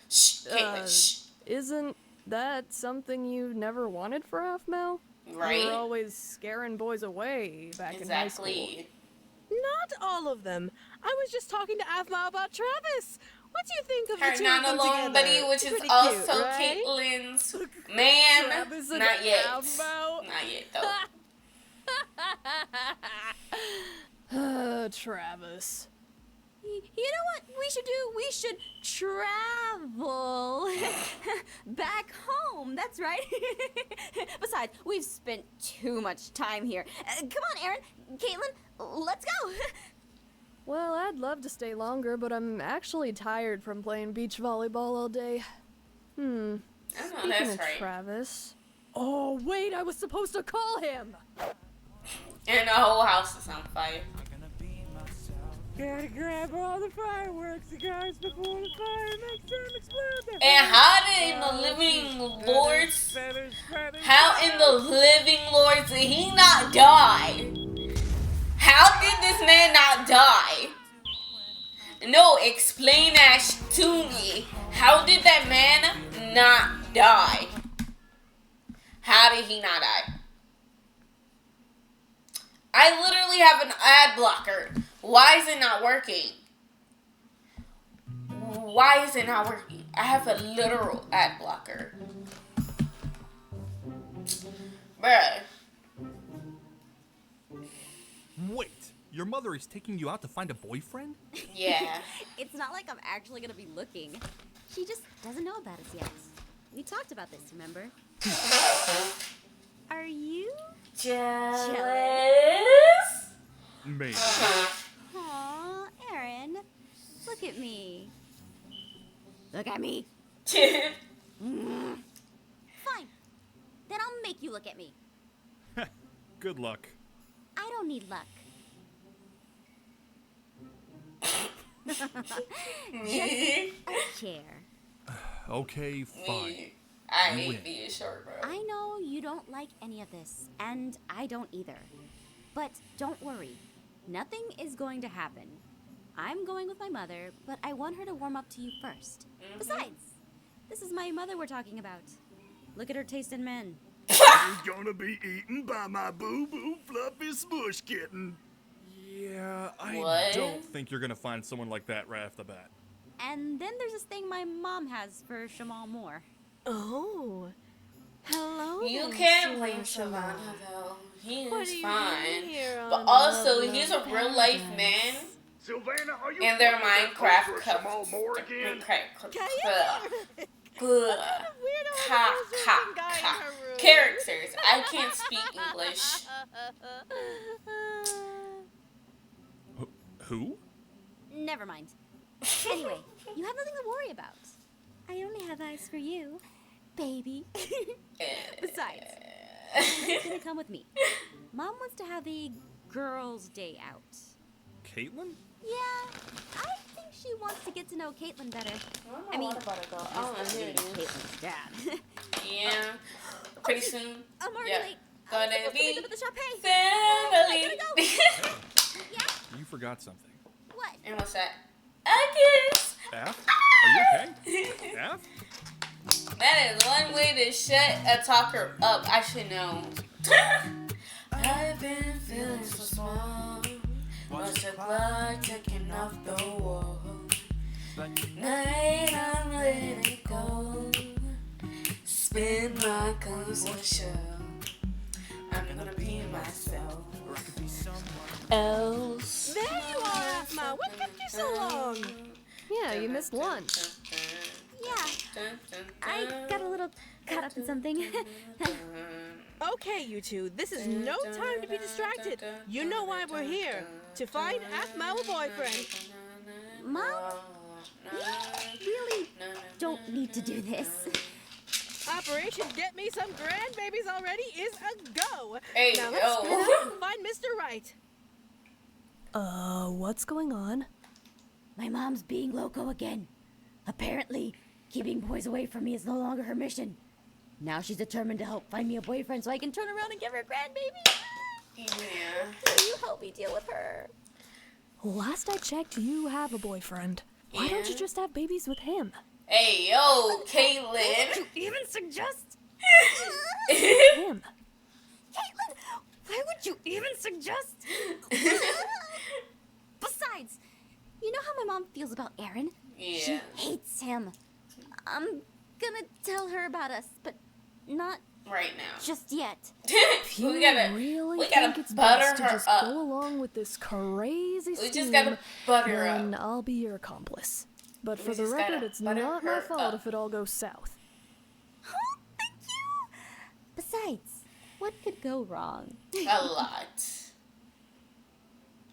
Caitlin, shh. Isn't that something you never wanted for Aphmau? Right? You were always scaring boys away back in high school. Exactly. Not all of them. I was just talking to Aphmau about Travis. What do you think of Her the two of them non-alone together? buddy, which is Pretty also cute, right? Caitlin's man. Travis and Not yet. Aphmau? Not yet, though. Travis. You know what we should do? We should travel back home. That's right. Besides, we've spent too much time here. Come on, Aaron, Caitlin, let's go. Well, I'd love to stay longer, but I'm actually tired from playing beach volleyball all day. Oh, Speaking that's of right. Travis. Oh, wait, I was supposed to call him! And the whole house is on fire. Gotta grab all the fireworks, you guys, before the fire makes them explode. And how in the living lords, how in the living lords did he not die? How did this man not die? No, explain that to me. How did that man not die? How did he not die? I literally have an ad blocker. Why is it not working? Why is it not working? I have a literal ad blocker. Bruh. Wait, your mother is taking you out to find a boyfriend? Yeah. It's not like I'm actually gonna be looking. She just doesn't know about us yet. We talked about this, remember? Are you jealous? Maybe. Aw, Aaron, look at me. Look at me. Fine. Then I'll make you look at me. Good luck. I don't need luck. Just a chair. Okay, fine. I You hate win. being short, bro. I know you don't like any of this, and I don't either. But don't worry. Nothing is going to happen. I'm going with my mother, but I want her to warm up to you first. Besides, this is my mother we're talking about. Look at her taste in men. You're gonna be eaten by my boo-boo fluffy smush kitten. Yeah, I What? don't think you're gonna find someone like that right off the bat. And then there's this thing my mom has for Shamal Moore. Oh. Hello. You there, can't blame Shalom. Shavana though. He What is are you fine. doing here But on also, Love he's a Love real life Paradise? man. Savannah, are you And their playing that Minecraft post for cup. Shamal Moore again? Characters. I can't speak English. Who? Never mind. Anyway, you have nothing to worry about. I only have eyes for you, baby. Besides, Mom's gonna come with me. Mom wants to have a girls' day out. Caitlin? Yeah, I think she wants to get to know Caitlin better. I mean, Caitlin's dad. Yeah. Pretty soon. I'm already Yeah. late. Gonna I'm supposed to be pick up at the shop. Hey, family. I gotta go. You forgot something. What? And what's that? A kiss. Aph? Are you okay? Aph? That is one way to shut a talker up. I should know. I've been feeling so small. Watch the clock ticking off the wall. Night, I'm letting it go. Spin my guns on the shell. I'm gonna be myself. Else. There you are, Aphmau. What kept you so long? Yeah, you missed lunch. Yeah, I got a little caught up in something. Okay, you two, this is no time to be distracted. You know why we're here. To find Aphmau a boyfriend. Mom, we really don't need to do this. Operation Get Me Some Grandbabies Already is a go. Hey, now let's split out and find Mr. Right. What's going on? My mom's being loco again. Apparently, keeping boys away from me is no longer her mission. Now she's determined to help find me a boyfriend so I can turn around and give her a grandbaby. Yeah. Will you help me deal with her? Last I checked, you have a boyfriend. Why don't you just have babies with him? Hey, yo, Caitlin. You even suggest Him. Caitlin, why would you even suggest? Besides, you know how my mom feels about Aaron? Yeah. She hates him. I'm gonna tell her about us, but not right now. Just yet. You we gotta think it's butter best to her just up. go along with this crazy We scheme, just gotta butter her then up. I'll be your accomplice. But We for the just record, gotta it's butter not my her fault up. if it all goes south. Oh, thank you. Besides, what could go wrong? A lot.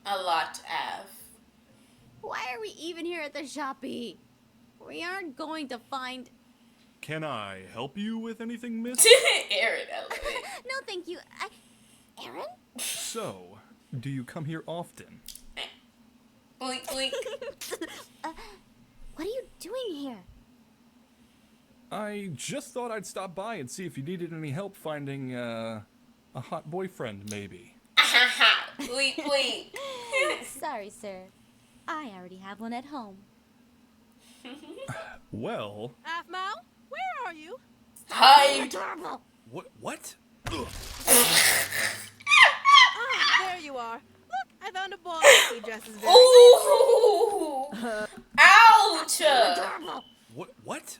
A lot, Av. Why are we even here at the shoppy? We aren't going to find... Can I help you with anything, miss? Aaron, I love it. No, thank you. Aaron? So, do you come here often? Oink, oink. What are you doing here? I just thought I'd stop by and see if you needed any help finding, a hot boyfriend, maybe. Oink, oink. Sorry, sir. I already have one at home. Well... Aphmau, where are you? Hi. Adorable. What? There you are. Look, I found a boy. He dresses very Ooh. Ouch. Adorable. What?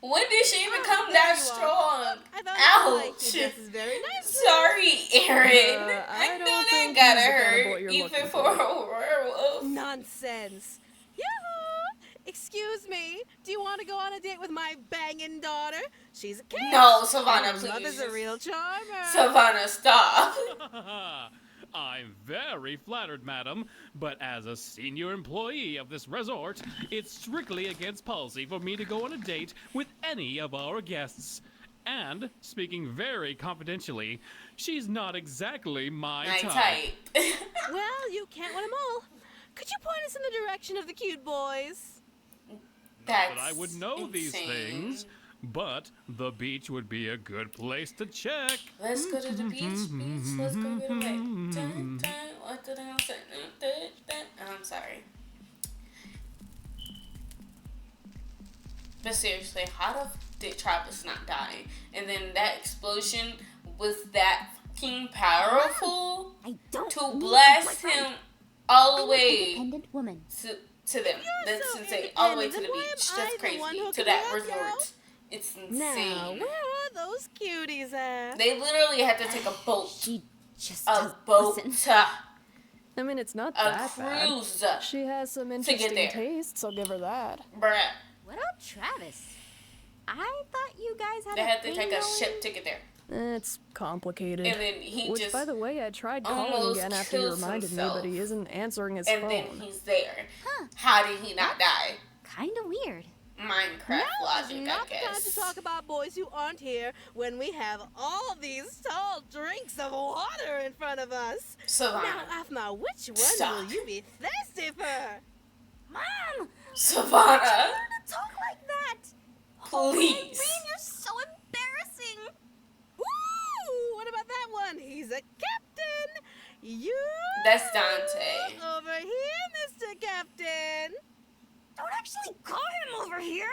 When did she even come that strong? I found a boy. He Ouch. dresses very nicely. Sorry, Aaron. I know don't that think gotta he's the kind of hurt, boy you're even looking for for. a werewolf. Nonsense. Yahoo! Excuse me. Do you want to go on a date with my banging daughter? She's a kid. No, Savannah, and her mother's please. a real charmer. Savannah, stop. I'm very flattered, madam, but as a senior employee of this resort, it's strictly against policy for me to go on a date with any of our guests. And, speaking very confidentially, she's not exactly my type. Well, you can't win them all. Could you point us in the direction of the cute boys? That's But I would know these things. But the beach would be a good place to check. Let's go to the beach, beach. Let's go get away. Dun, dun. What did I say? Dun, dun. I'm sorry. But seriously, how the did Travis not die? And then that explosion was that fucking powerful to blast him all the way Independent woman. to them. That's insane. All the way to the beach. That's crazy. To that resort. It's insane. Now, where are those cuties at? They literally had to take a boat. She just a boat. I mean, it's not A that cruise bad. She has some interesting there. tastes, I'll give her that. Bruh. What about Travis? I thought you guys had They a had to thing take a going. ship to get there. It's complicated. And then he Which, just by the way, I tried calling almost again after you kills reminded himself. me, but he isn't answering his And phone. then he's there. How did he not die? Kinda weird. Minecraft Now logic, is I not the time guess. to talk about boys who aren't here when we have all these tall drinks of water in front of us. Savannah. Now, Aphmau, which one Stop. will you be thirsty for? Mom! Savannah. Don't talk like that! Please. Irene, you're so embarrassing! Ooh, what about that one? He's a captain. You. That's Dante. Over here, Mr. Captain. Don't actually call him over here!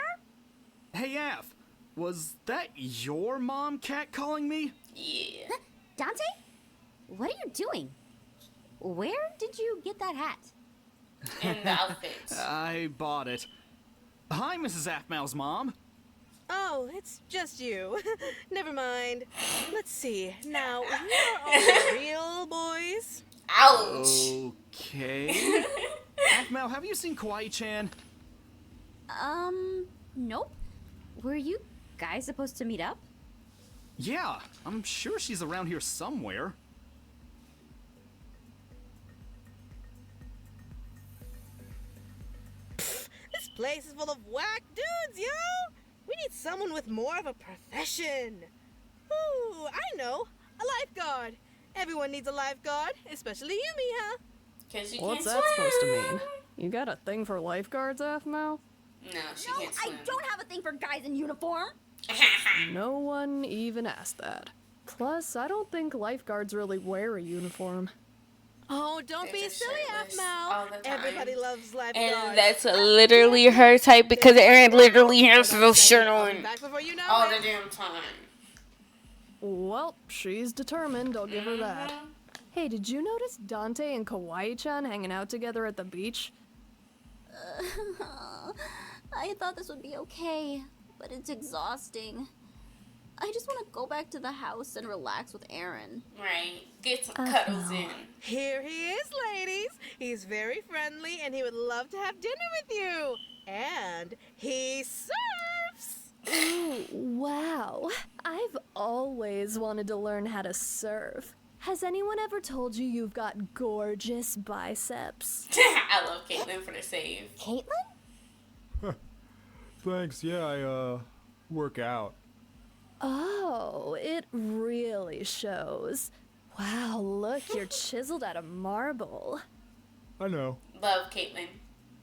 Hey, Af, was that your mom catcalling me? Yeah. Dante? What are you doing? Where did you get that hat? And the outfit. I bought it. Hi, Mrs. Aphmau's mom. Oh, it's just you. Never mind. Let's see. Now, who are all the real boys? Ouch. Okay. Aphmau, have you seen Kawaii-chan? Nope. Were you guys supposed to meet up? Yeah, I'm sure she's around here somewhere. This place is full of whack dudes, yo! We need someone with more of a profession. Ooh, I know. A lifeguard. Everyone needs a lifeguard, especially you, Mija. What's that supposed to mean? You got a thing for lifeguards, Aphmau? No, she No, can't I swim. don't have a thing for guys in uniform. No one even asked that. Plus, I don't think lifeguards really wear a uniform. Oh, don't be silly, Aphmau. Everybody loves lifeguards. And that's literally her type because Aaron literally has no shirt on Back before you know all it. the damn time. Well, she's determined, I'll give her that. Hey, did you notice Dante and Kawaii-chan hanging out together at the beach? I thought this would be okay, but it's exhausting. I just want to go back to the house and relax with Aaron. Right. Get some cuddles in. Here he is, ladies. He's very friendly and he would love to have dinner with you. And he surfs. Ooh, wow. I've always wanted to learn how to surf. Has anyone ever told you you've got gorgeous biceps? I love Caitlin for the save. Caitlin? Thanks, yeah, I work out. Oh, it really shows. Wow, look, you're chiseled out of marble. I know. Love Caitlin.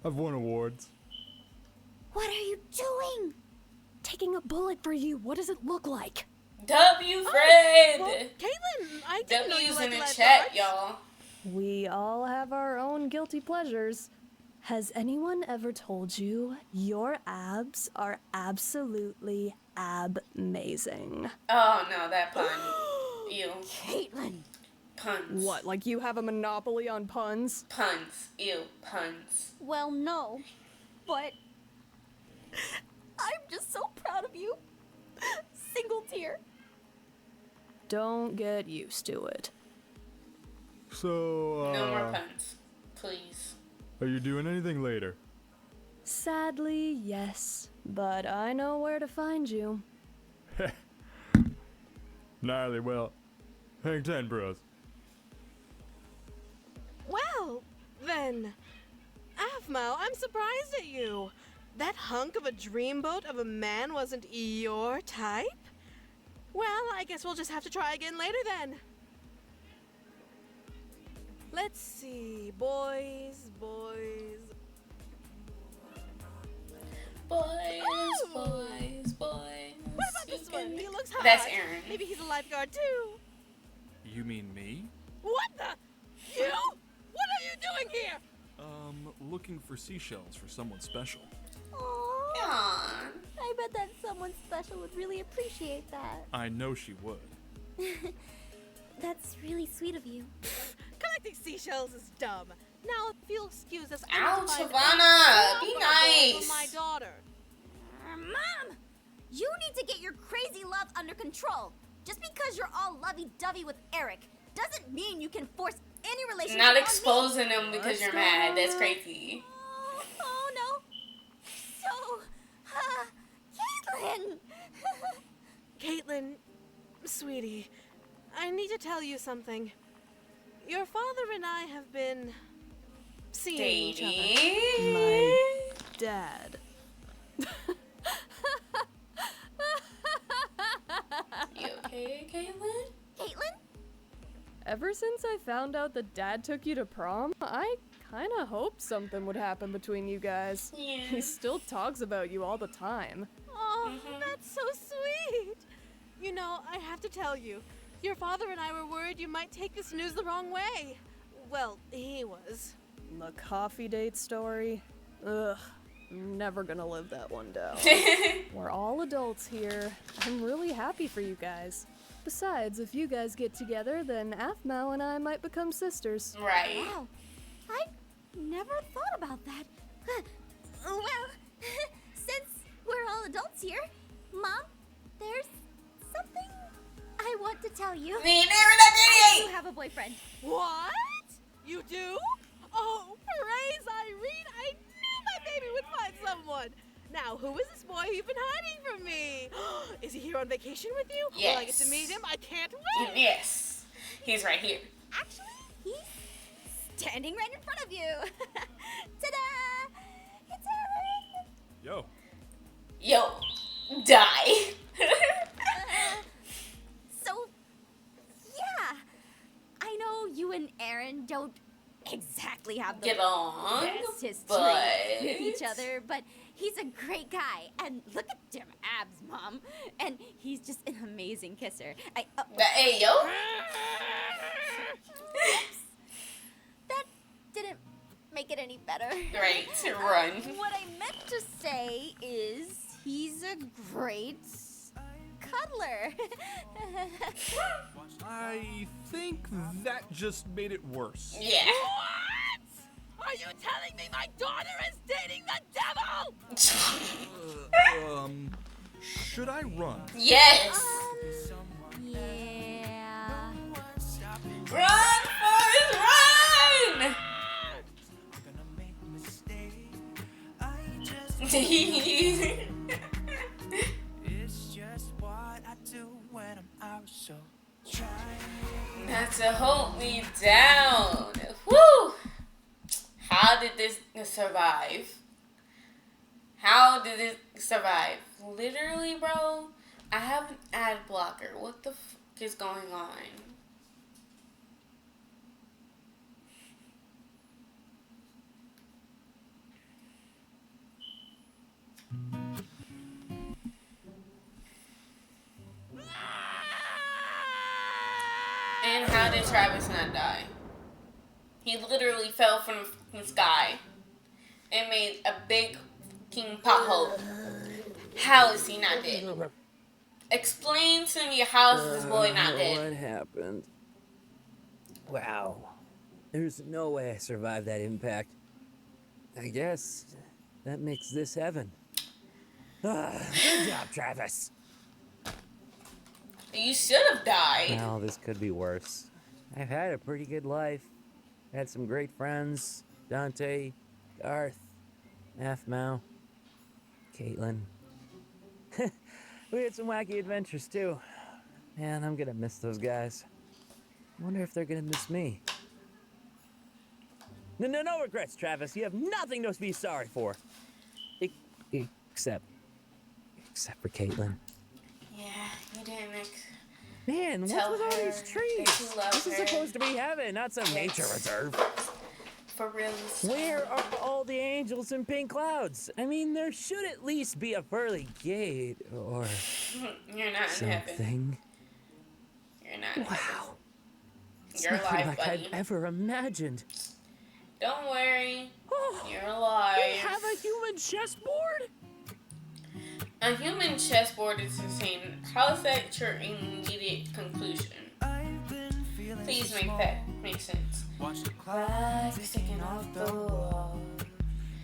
I've won awards. What are you doing? Taking a bullet for you, what does it look like? W Fred! Well, Caitlin, I didn't know you W's liked in the lifeguards. chat, y'all. We all have our own guilty pleasures. Has anyone ever told you your abs are absolutely amazing? Oh no, that pun. Ew. Caitlin. Puns. What, like you have a monopoly on puns? Puns. Ew. Puns. Well, no, but I'm just so proud of you. Single tear. Don't get used to it. So, No more puns. Please. are you doing anything later? Sadly, yes. But I know where to find you. Gnarly, well, hang 10, bros. Well, then, Aphmau, I'm surprised at you. That hunk of a dreamboat of a man wasn't your type? Well, I guess we'll just have to try again later then. Let's see. Boys. Boys. What about this one? He looks hot. That's Aaron. Maybe he's a lifeguard too. You mean me? What the? You? What are you doing here? Looking for seashells for someone special. Aww. I bet that someone special would really appreciate that. I know she would. That's really sweet of you. Collecting seashells is dumb. Now, if you'll excuse us, Ouch, I need to find Savannah, be a nice. for my daughter. Mom! You need to get your crazy love under control. Just because you're all lovey-dovey with Eric doesn't mean you can force any relationship Not on me. exposing them because you're mad. That's crazy. Oh no. So, Caitlin! Caitlin, sweetie, I need to tell you something. Your father and I have been seeing each other. My dad. You okay, Caitlin? Caitlin? Ever since I found out that Dad took you to prom, I kinda hoped something would happen between you guys. Yeah. He still talks about you all the time. Oh, that's so sweet. You know, I have to tell you, your father and I were worried you might take this news the wrong way. Well, he was. The coffee date story? Ugh, never gonna live that one down. We're all adults here. I'm really happy for you guys. Besides, if you guys get together, then Aphmau and I might become sisters. Right. Wow. I never thought about that. Well, since we're all adults here, Mom, there's something I want to tell you. I do have a boyfriend. What? You do? Oh, praise Irene! I knew my baby would find someone. Now, who is this boy you've been hiding from me? on vacation with you? Yes. Will I get to meet him? I can't wait! Yes. He's right here. Actually, he's standing right in front of you. Ta-da! It's Aaron! Yo. Yo, die. So, yeah. I know you and Aaron don't exactly have the Get along, best history but with each other, but he's a great guy. And look at them abs, Mom. And he's just an amazing kisser. Hey, yo. Oops. That didn't make it any better. Right, run. What I meant to say is he's a great cuddler. I think that just made it worse. Yeah. What? Are you telling me my daughter is dating the devil? Should I run? Yes. Yeah. Run, Forrest, run! It's just what I do when I'm out, so try. Not to hold me down. Woo! How did this survive? How did it survive? Literally, bro, I have an ad blocker. What the fuck is going on? And how did Travis not die? He literally fell from the sky and made a big fucking pothole. How is he not dead? Explain to me how is this boy not dead? What happened? Wow. There's no way I survived that impact. I guess that makes this heaven. Good job, Travis. You should have died. Well, this could be worse. I've had a pretty good life. Had some great friends. Dante, Garth, Aphmau, Caitlin. We had some wacky adventures too. Man, I'm gonna miss those guys. Wonder if they're gonna miss me. No regrets, Travis. You have nothing to be sorry for. Except for Caitlin. Yeah, you didn't Man, what's tell with all her these trees? that you love This is her. supposed to be heaven, not some nature reserve. For real. Where are all the angels and pink clouds? I mean, there should at least be a pearly gate or You're not in heaven. something. You're not in heaven. Wow. It's You're nothing alive, like buddy. I'd ever imagined. Don't worry. You're alive. They have a human chessboard? A human chessboard is insane. How is that your immediate conclusion? Please make that make sense. Clock sticking off the wall.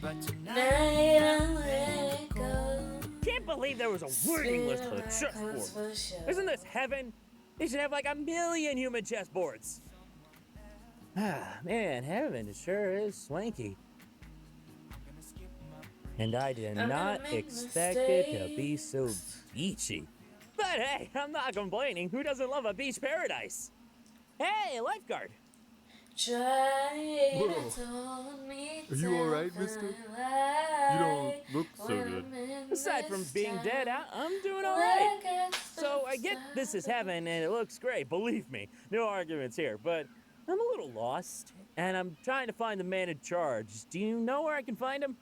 But tonight I'll let it go. Can't believe there was a wording list for the chessboard. Isn't this heaven? They should have like 1 million human chessboards. Ah, man, heaven sure is swanky. And I did I'm gonna not make expect it to be so beachy. But hey, I'm not complaining. Who doesn't love a beach paradise? Hey, lifeguard. Are you alright, mister? You don't look so good. Aside from being dead, I'm doing alright. So I get this is heaven and it looks great, believe me. No arguments here, but I'm a little lost and I'm trying to find the man in charge. Do you know where I can find him?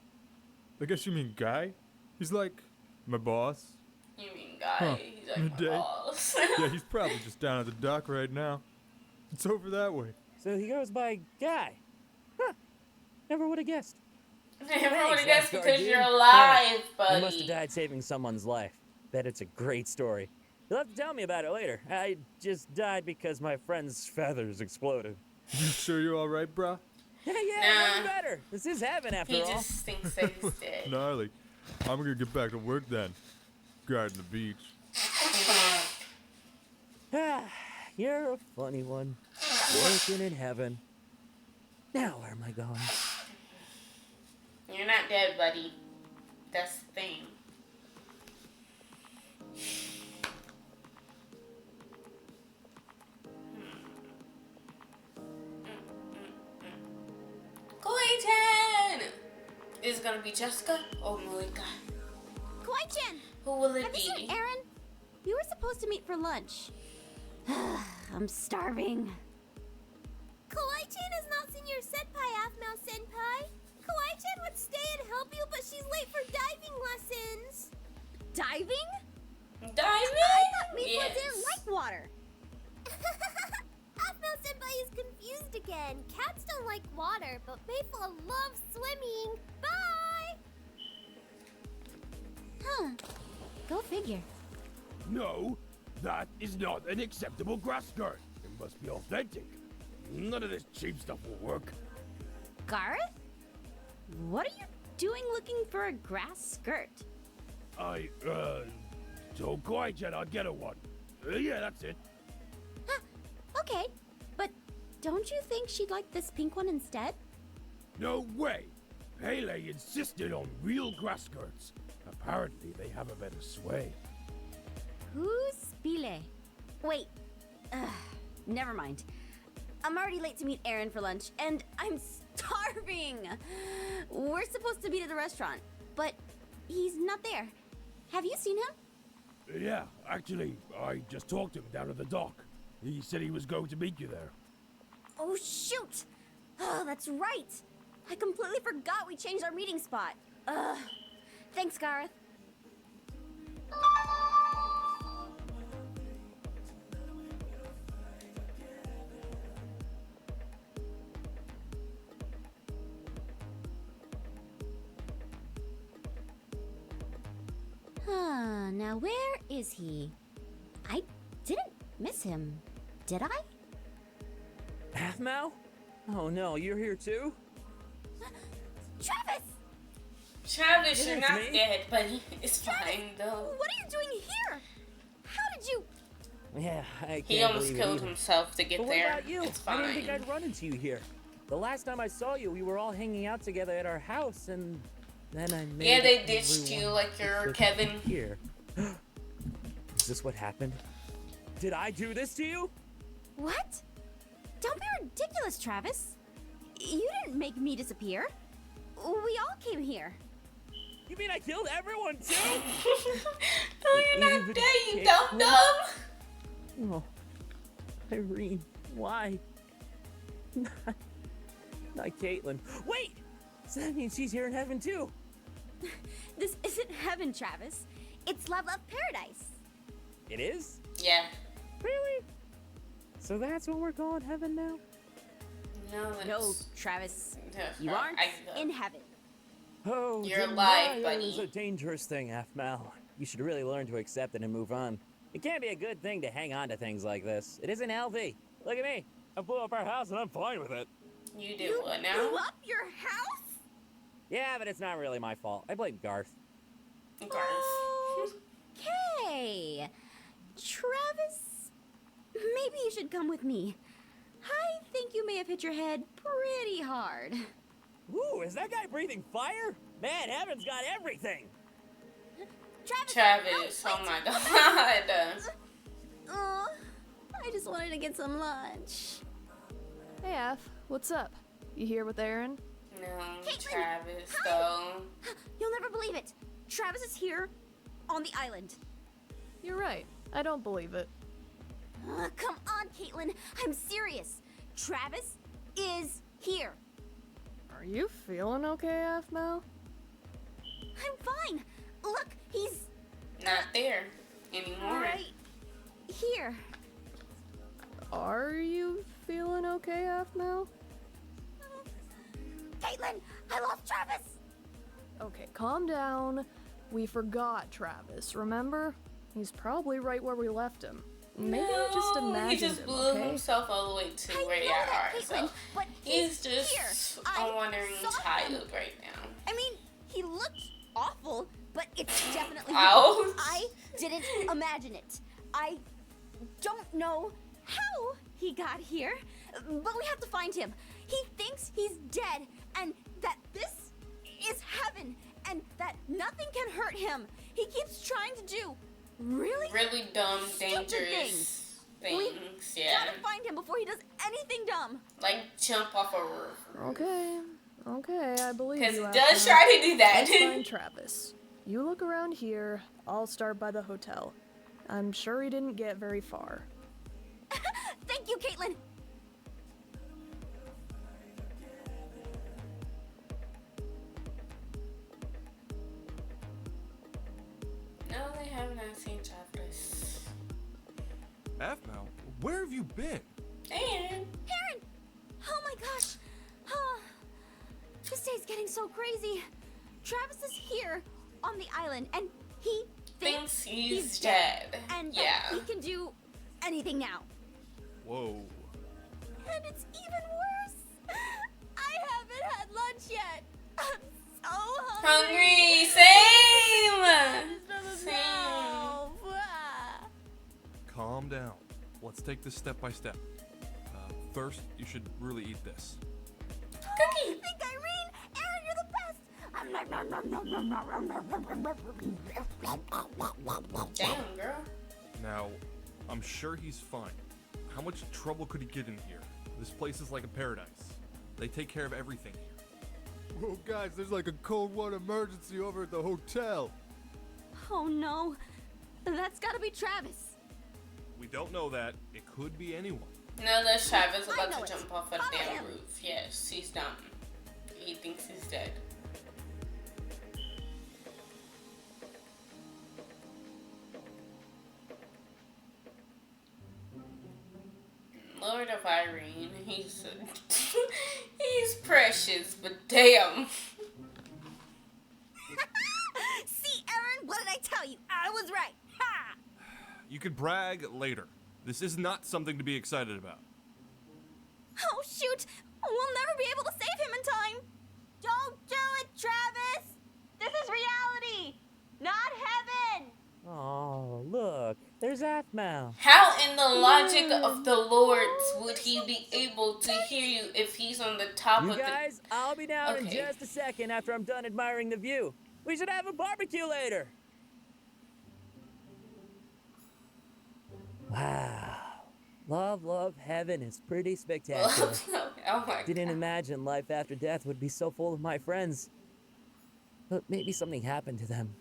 I guess you mean Guy? He's like my boss. You mean Guy? He's like Midday. my boss. Yeah, he's probably just down at the dock right now. It's over that way. So he goes by Guy. Huh. Never would have guessed. Never would have Thanks, guessed lifeguard because dude. you're alive, Yeah, buddy. You must have died saving someone's life. Bet it's a great story. You'll have to tell me about it later. I just died because my friend's feathers exploded. You sure you're alright, brah? Yeah, Nah. much better. This is heaven after He all. just thinks that he's dead. Gnarly. I'm gonna get back to work then. Guarding the beach. Ah, you're a funny one. Working in heaven. Now where am I going? You're not dead, buddy. That's the thing. Kaiten! Is it gonna be Jessica or Malika? Kawaii-chan! Who will it Have be? you seen Aaron? We were supposed to meet for lunch. I'm starving. Kawaii-chan has not seen your senpai, Aphmau-senpai. Kawaii-chan would stay and help you, but she's late for diving lessons. Diving? Diving? I thought Mystreet Yes. didn't like water. Aphmau-senpai is confused again. Cats don't like water, but Mayflow loves swimming. Bye! Huh. Go figure. No, that is not an acceptable grass skirt. It must be authentic. None of this cheap stuff will work. Garth? What are you doing looking for a grass skirt? Told Kawaii-chan I'd get her one. Yeah, that's it. Okay, but don't you think she'd like this pink one instead? No way. Pele insisted on real grass skirts. Apparently, they have a better sway. Who's Pile? Wait, never mind. I'm already late to meet Aaron for lunch, and I'm starving. We're supposed to meet at the restaurant, but he's not there. Have you seen him? Yeah, actually, I just talked to him down at the dock. He said he was going to meet you there. Oh, shoot! Oh, that's right! I completely forgot we changed our meeting spot. Thanks, Garth. Now where is he? I didn't miss him, did I? Aphmau? Oh no, you're here too? Travis! Travis, Yeah, you're it's not me. dead, buddy. It's fine, though. What are you doing here? How did you... Yeah, I can't He almost believe it killed either. himself to get But there. what about you? It's I fine. didn't think I'd run into you here. The last time I saw you, we were all hanging out together at our house, and then I made Yeah, they ditched you everyone like you're sit Kevin. Here. Is this what happened? Did I do this to you? What? Don't be ridiculous, Travis. You didn't make me disappear. We all came here. You mean I killed everyone too? No, you're not Even dead, you Caitlin? dumb. Oh, Irene, why? Not Caitlin. Wait! So that means she's here in heaven too. This isn't heaven, Travis. It's Love Love Paradise. It is? Yeah. Really? So that's what we're calling heaven now? No, it's... No, Travis. That's You fine. aren't in heaven. Oh, You're denial alive, buddy. is a dangerous thing, Aphmau. You should really learn to accept it and move on. It can't be a good thing to hang on to things like this. It isn't healthy. Look at me. I blew up our house and I'm fine with it. You did what now? Blew up your house? Yeah, but it's not really my fault. I blame Garth. Okay. Travis, maybe you should come with me. I think you may have hit your head pretty hard. Ooh, is that guy breathing fire? Man, heaven's got everything. Travis, oh my god. Oh, I just wanted to get some lunch. Hey, Aph, what's up? You here with Aaron? No, Caitlin, Travis, hi. though. You'll never believe it. Travis is here on the island. You're right. I don't believe it. Come on, Caitlin. I'm serious. Travis is here. Are you feeling okay, Aphmau? I'm fine. Look, he's Not there anymore. right here. Are you feeling okay, Aphmau? Caitlin, I lost Travis. Okay, calm down. We forgot Travis, remember? He's probably right where we left him. Maybe you just No, imagined he just him, blew okay? himself all the way to where you know that, are. Caitlin, So but he's here. just I wandering saw him. child right now. I mean, he looked awful, but it's definitely him. Ouch. I didn't imagine it. I don't know how he got here, but we have to find him. He thinks he's dead, and that this is heaven, and that nothing can hurt him. He keeps trying to do really dumb, stupid dangerous We things. Yeah. gotta find him before he does anything dumb. Like jump off a roof. Okay, Okay, I believe Because you. he does Aphmau. try to do that. Let's find Travis. You look around here. I'll start by the hotel. I'm sure he didn't get very far. Thank you, Caitlin. No, they have not seen Travis. Aphmau, where have you been? And Aaron! Oh my gosh! This day's getting so crazy. Travis is here on the island, and he thinks he's dead. And yeah. that he can do anything now. Whoa. And it's even worse. I haven't had lunch yet. I'm so hungry. Same. Calm down. Let's take this step by step. First, you should really eat this. Cookie! Think Irene? Aaron, you're the best! Damn, girl. Now, I'm sure he's fine. How much trouble could he get in here? This place is like a paradise. They take care of everything here. Whoa, guys, there's like a cold water emergency over at the hotel. Oh no. That's gotta be Travis. We don't know that. It could be anyone. No, that's Travis about know to it. jump off a Follow damn him. roof. Yes, he's dumb. He thinks he's dead. Lord of Irene, he's he's precious, but damn. See, Aaron, what did I tell you? I was right. Ha! You could brag later. This is not something to be excited about. Oh shoot! We'll never be able to save him in time. Don't do it, Travis. This is reality, not heaven. Oh, look, there's Aphmau. How in the logic of the Lords would he be able to hear you if he's on the top You of guys, I'll be down in Okay. just a second after I'm done admiring the view. We should have a barbecue later. Wow. Love, love, heaven is pretty spectacular. Oh my Didn't imagine life after death would be so full of my friends. But maybe something happened to them.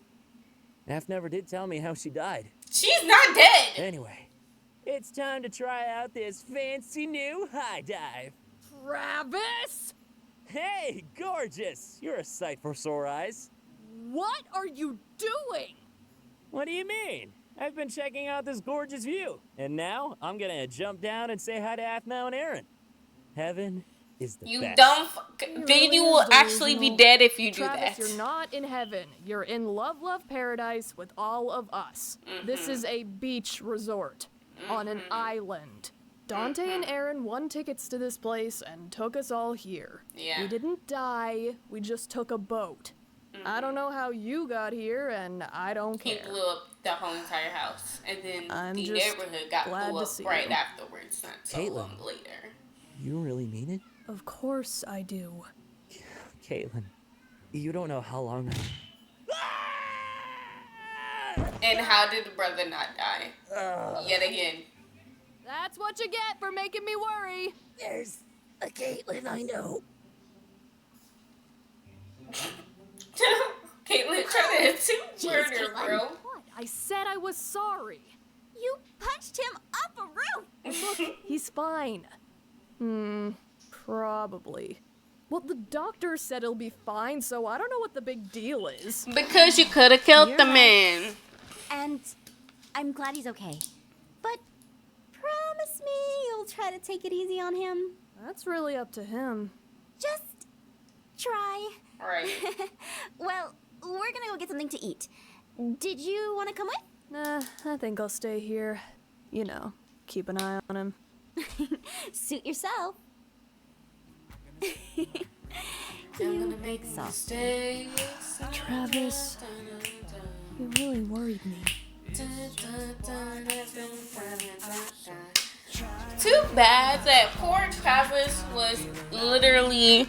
Aph never did tell me how she died. She's not dead! Anyway, it's time to try out this fancy new high dive. Travis! Hey, gorgeous! You're a sight for sore eyes. What are you doing? What do you mean? I've been checking out this gorgeous view, and now I'm gonna jump down and say hi to Aphmau and Aaron. Heaven is the You best. dumb He then really you will is actually be delusional. dead if you do Travis, that. you're not in heaven. You're in Love Love Paradise with all of us. This is a beach resort on an island. Dante and Aaron won tickets to this place and took us all here. Yeah. We didn't die, we just took a boat. I don't know how you got here, and I don't He care. blew up the whole entire house. And then I'm the just neighborhood got glad blew to up see right you. afterwards, not so Caitlin. long later. You really mean it? Of course I do. Caitlin, you don't know how long And how did the brother not die? Yet again. That's what you get for making me worry. There's a Caitlin I know. Caitlin trying to hit two murder, Caitlin. bro. What? I said I was sorry. You punched him off a roof. And look, he's fine. Probably. Well, the doctor said he'll be fine, so I don't know what the big deal is. Because you could have killed You're the right. man. And I'm glad he's okay. But promise me you'll try to take it easy on him. That's really up to him. Just try. Right. Well, we're gonna go get something to eat. Did you want to come with? Nah, I think I'll stay here. You know, keep an eye on him. Suit yourself. I'm gonna make mistakes. Travis, you really worried me. Too bad that poor Travis was literally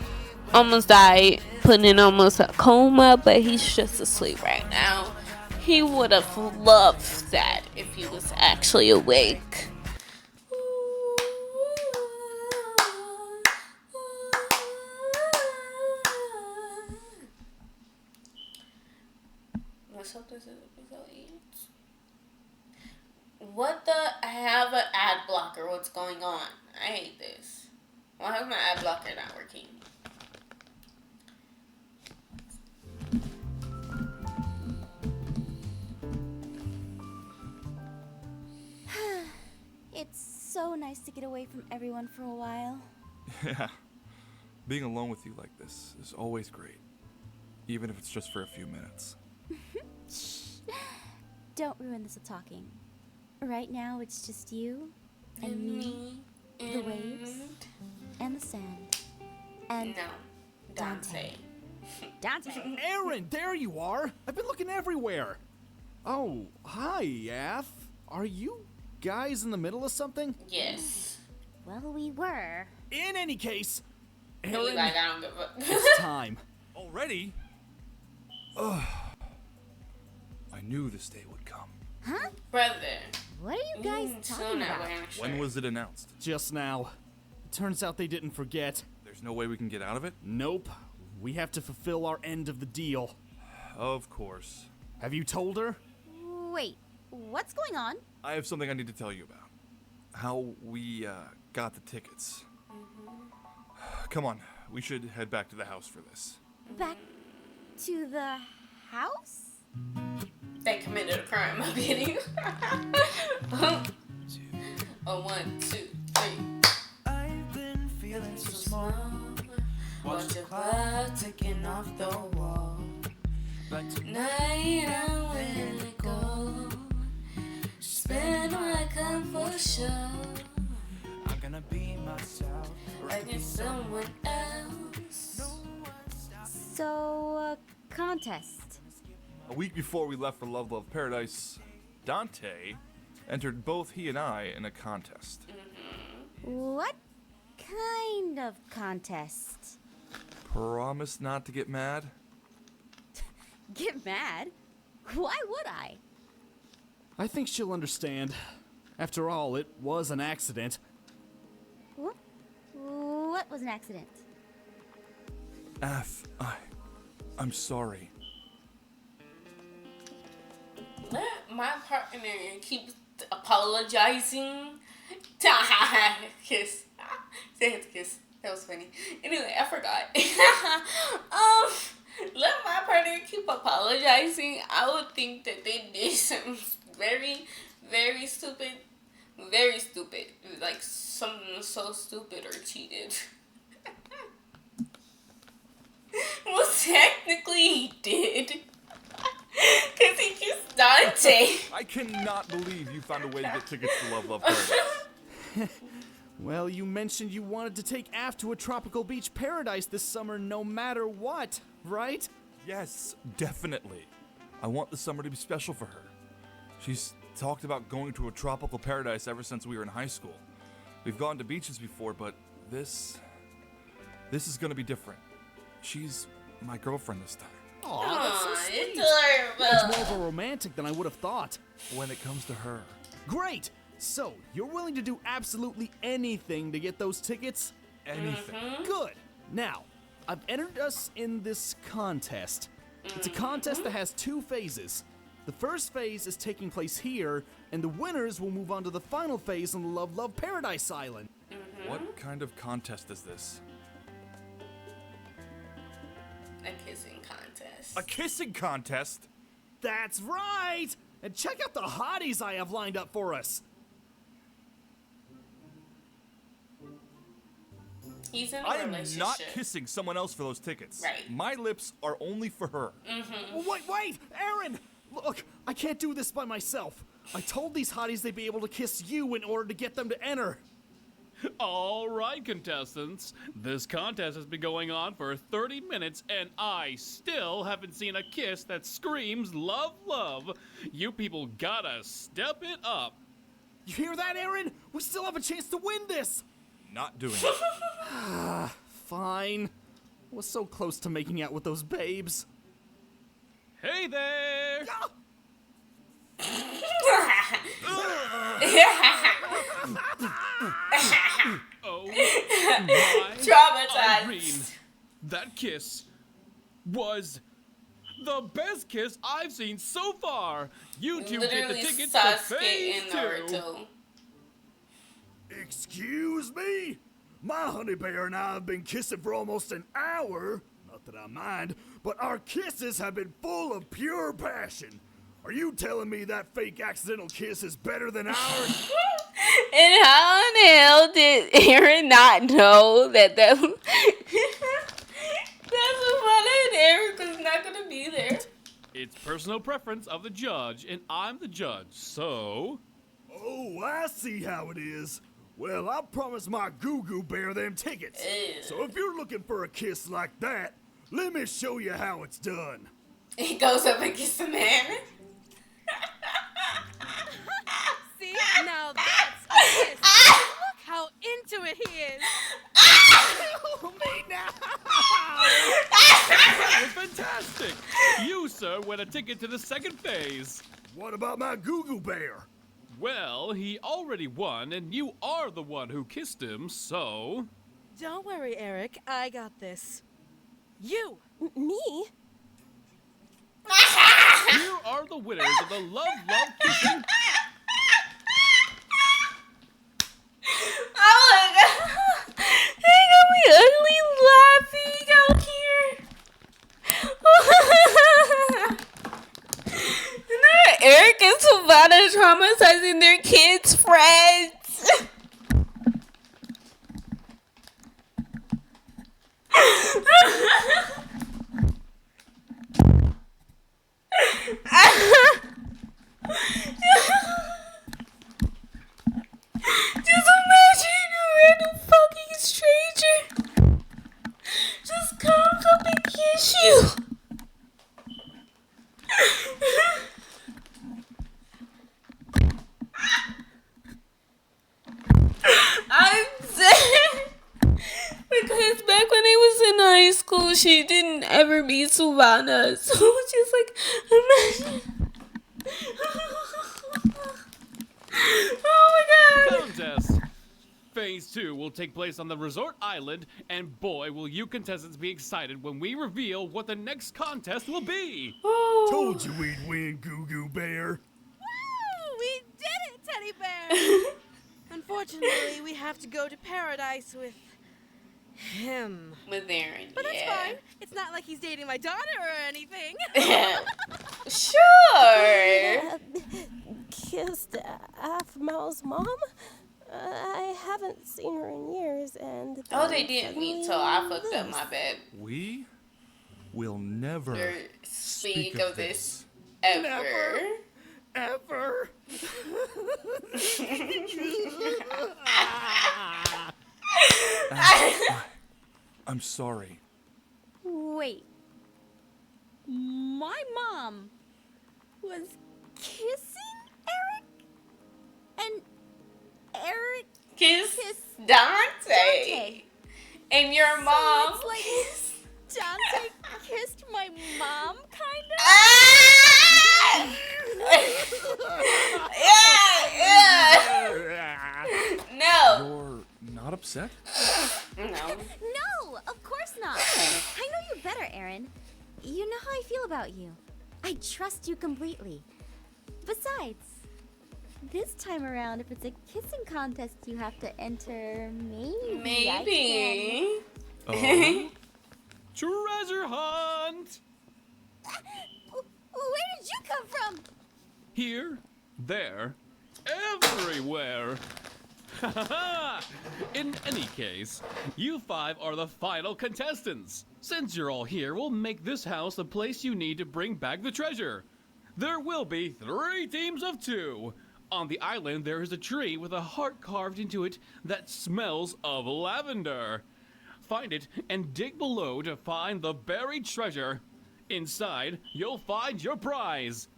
almost died, put in almost a coma, but he's just asleep right now. He would have loved that if he was actually awake. let's hope this is episode 8. What the? I have an ad blocker. What's going on? I hate this. Why is my ad blocker not working? It's so nice to get away from everyone for a while. Yeah. Being alone with you like this is always great. Even if it's just for a few minutes. Shh. Don't ruin this with talking. Right now, it's just you and me, the waves, and the sand, and no, Dante. Dante. Aaron, there you are. I've been looking everywhere. Oh, hi, Aph. Are you guys in the middle of something? Yes. Well, we were. In any case, Hey, Aaron, like, I don't give a... it's time. Already? Ugh. I knew this day would come. Huh? Brother. What are you guys talking about? When was it announced? Just now. It turns out they didn't forget. There's no way we can get out of it? Nope. We have to fulfill our end of the deal. Of course. Have you told her? Wait, what's going on? I have something I need to tell you about. How we, got the tickets. Come on, we should head back to the house for this. Back to the house? They committed a crime. I'm kidding. Oh, 1, 2, 3. I've been feeling so small. Watch the cloud ticking off the wall. But tonight I'm letting it go. Spend my cup for sure. I'm gonna be myself. Against someone else. So, contest. A week before we left for Love Love Paradise, Dante entered both he and I in a contest. What kind of contest? Promise not to get mad? Get mad? Why would I? I think she'll understand. After all, it was an accident. What was an accident? I'm sorry. Let my partner keep apologizing. Kiss. Kiss. That was funny. Anyway, I forgot. Let my partner keep apologizing. I would think that they did something very, very stupid. Very stupid. Like something so stupid or cheated. Well, technically he did. Because he kissed Dante. I cannot believe you found a way to get tickets to Love Love Paradise. Well, you mentioned you wanted to take Aph to a tropical beach paradise this summer no matter what, right? Yes, definitely. I want the summer to be special for her. She's talked about going to a tropical paradise ever since we were in high school. We've gone to beaches before, but this is gonna be different. She's my girlfriend this time. Aw, that's so sweet. It's Much more of a romantic than I would have thought. When it comes to her. Great! So, you're willing to do absolutely anything to get those tickets? Anything. Good! Now, I've entered us in this contest. It's a contest that has 2 phases. The first phase is taking place here, and the winners will move on to the final phase on the Love Love Paradise Island. What kind of contest is this? A kissing contest. A kissing contest? That's right! And check out the hotties I have lined up for us. He's in a I am relationship. not kissing someone else for those tickets. Right. My lips are only for her. Wait, Aaron! Look, I can't do this by myself. I told these hotties they'd be able to kiss you in order to get them to enter. All right, contestants. This contest has been going on for 30 minutes, and I still haven't seen a kiss that screams love, love. You people gotta step it up. You hear that, Aaron? We still have a chance to win this! Not doing it. Fine. Was so close to making out with those babes. Hey there! Oh my Traumatized. Irene, that kiss was The best kiss I've seen so far. You two get the Literally tickets to Sasuke phase and 2. Naruto. Excuse me? My honey bear and I have been kissing for almost an hour. Not that I mind, but our kisses have been full of pure passion. Are you telling me that fake accidental kiss is better than ours? And how in the hell did Aaron not know that that's what and Eric was not gonna be there? It's personal preference of the judge, and I'm the judge, so... Oh, I see how it is. Well, I promised my Goo Bear them tickets. So if you're looking for a kiss like that, let me show you how it's done. He goes up and kisses the man. See? Now that's a kiss. Look how into it he is. Kill me now! That was fantastic! You, sir, win a ticket to the second phase. What about my Goo Bear? Well, he already won, and you are the one who kissed him, so... Don't worry, Eric. I got this. You! Me? You are the winners of the Love Kissing... Oh my god! He got me ugly laughing out here. Now Eric and Savannah traumatizing their kids' friends. Just imagine a random fucking stranger just comes up and kiss you. I'm dead. Because back when I was in high school, she didn't ever meet Savannah. So it's just like, imagine. Oh my god. Contest. Phase 2 will take place on the resort island, and boy, will you contestants be excited when we reveal what the next contest will be. Told you we'd win, Goo Bear. Woo! We did it, Teddy Bear! Unfortunately, we have to go to paradise with him. With Aaron, But that's yeah. fine. It's not like he's dating my daughter or anything. Sure. Kissed Aphmau's mom? I haven't seen her in years, and... Oh, they didn't meet, so I fucked up, my bad. We will never Or speak of this ever. Ever. I'm sorry. Wait. My mom was kissing Eric? And Eric Kiss kissed Dante. And your mom. So it's like Dante kissed my mom, kind of? Yeah. No. You're not upset? No. No, of course not. I know you better, Aaron. You know how I feel about you. I trust you completely. Besides, this time around, if it's a kissing contest you have to enter, maybe I Oh? Treasure hunt! Where did you come from? Here, there, everywhere. In any case, you 5 are the final contestants. Since you're all here, we'll make this house the place you need to bring back the treasure. There will be 3 teams of 2. On the island, there is a tree with a heart carved into it that smells of lavender. Find it and dig below to find the buried treasure. Inside, you'll find your prize.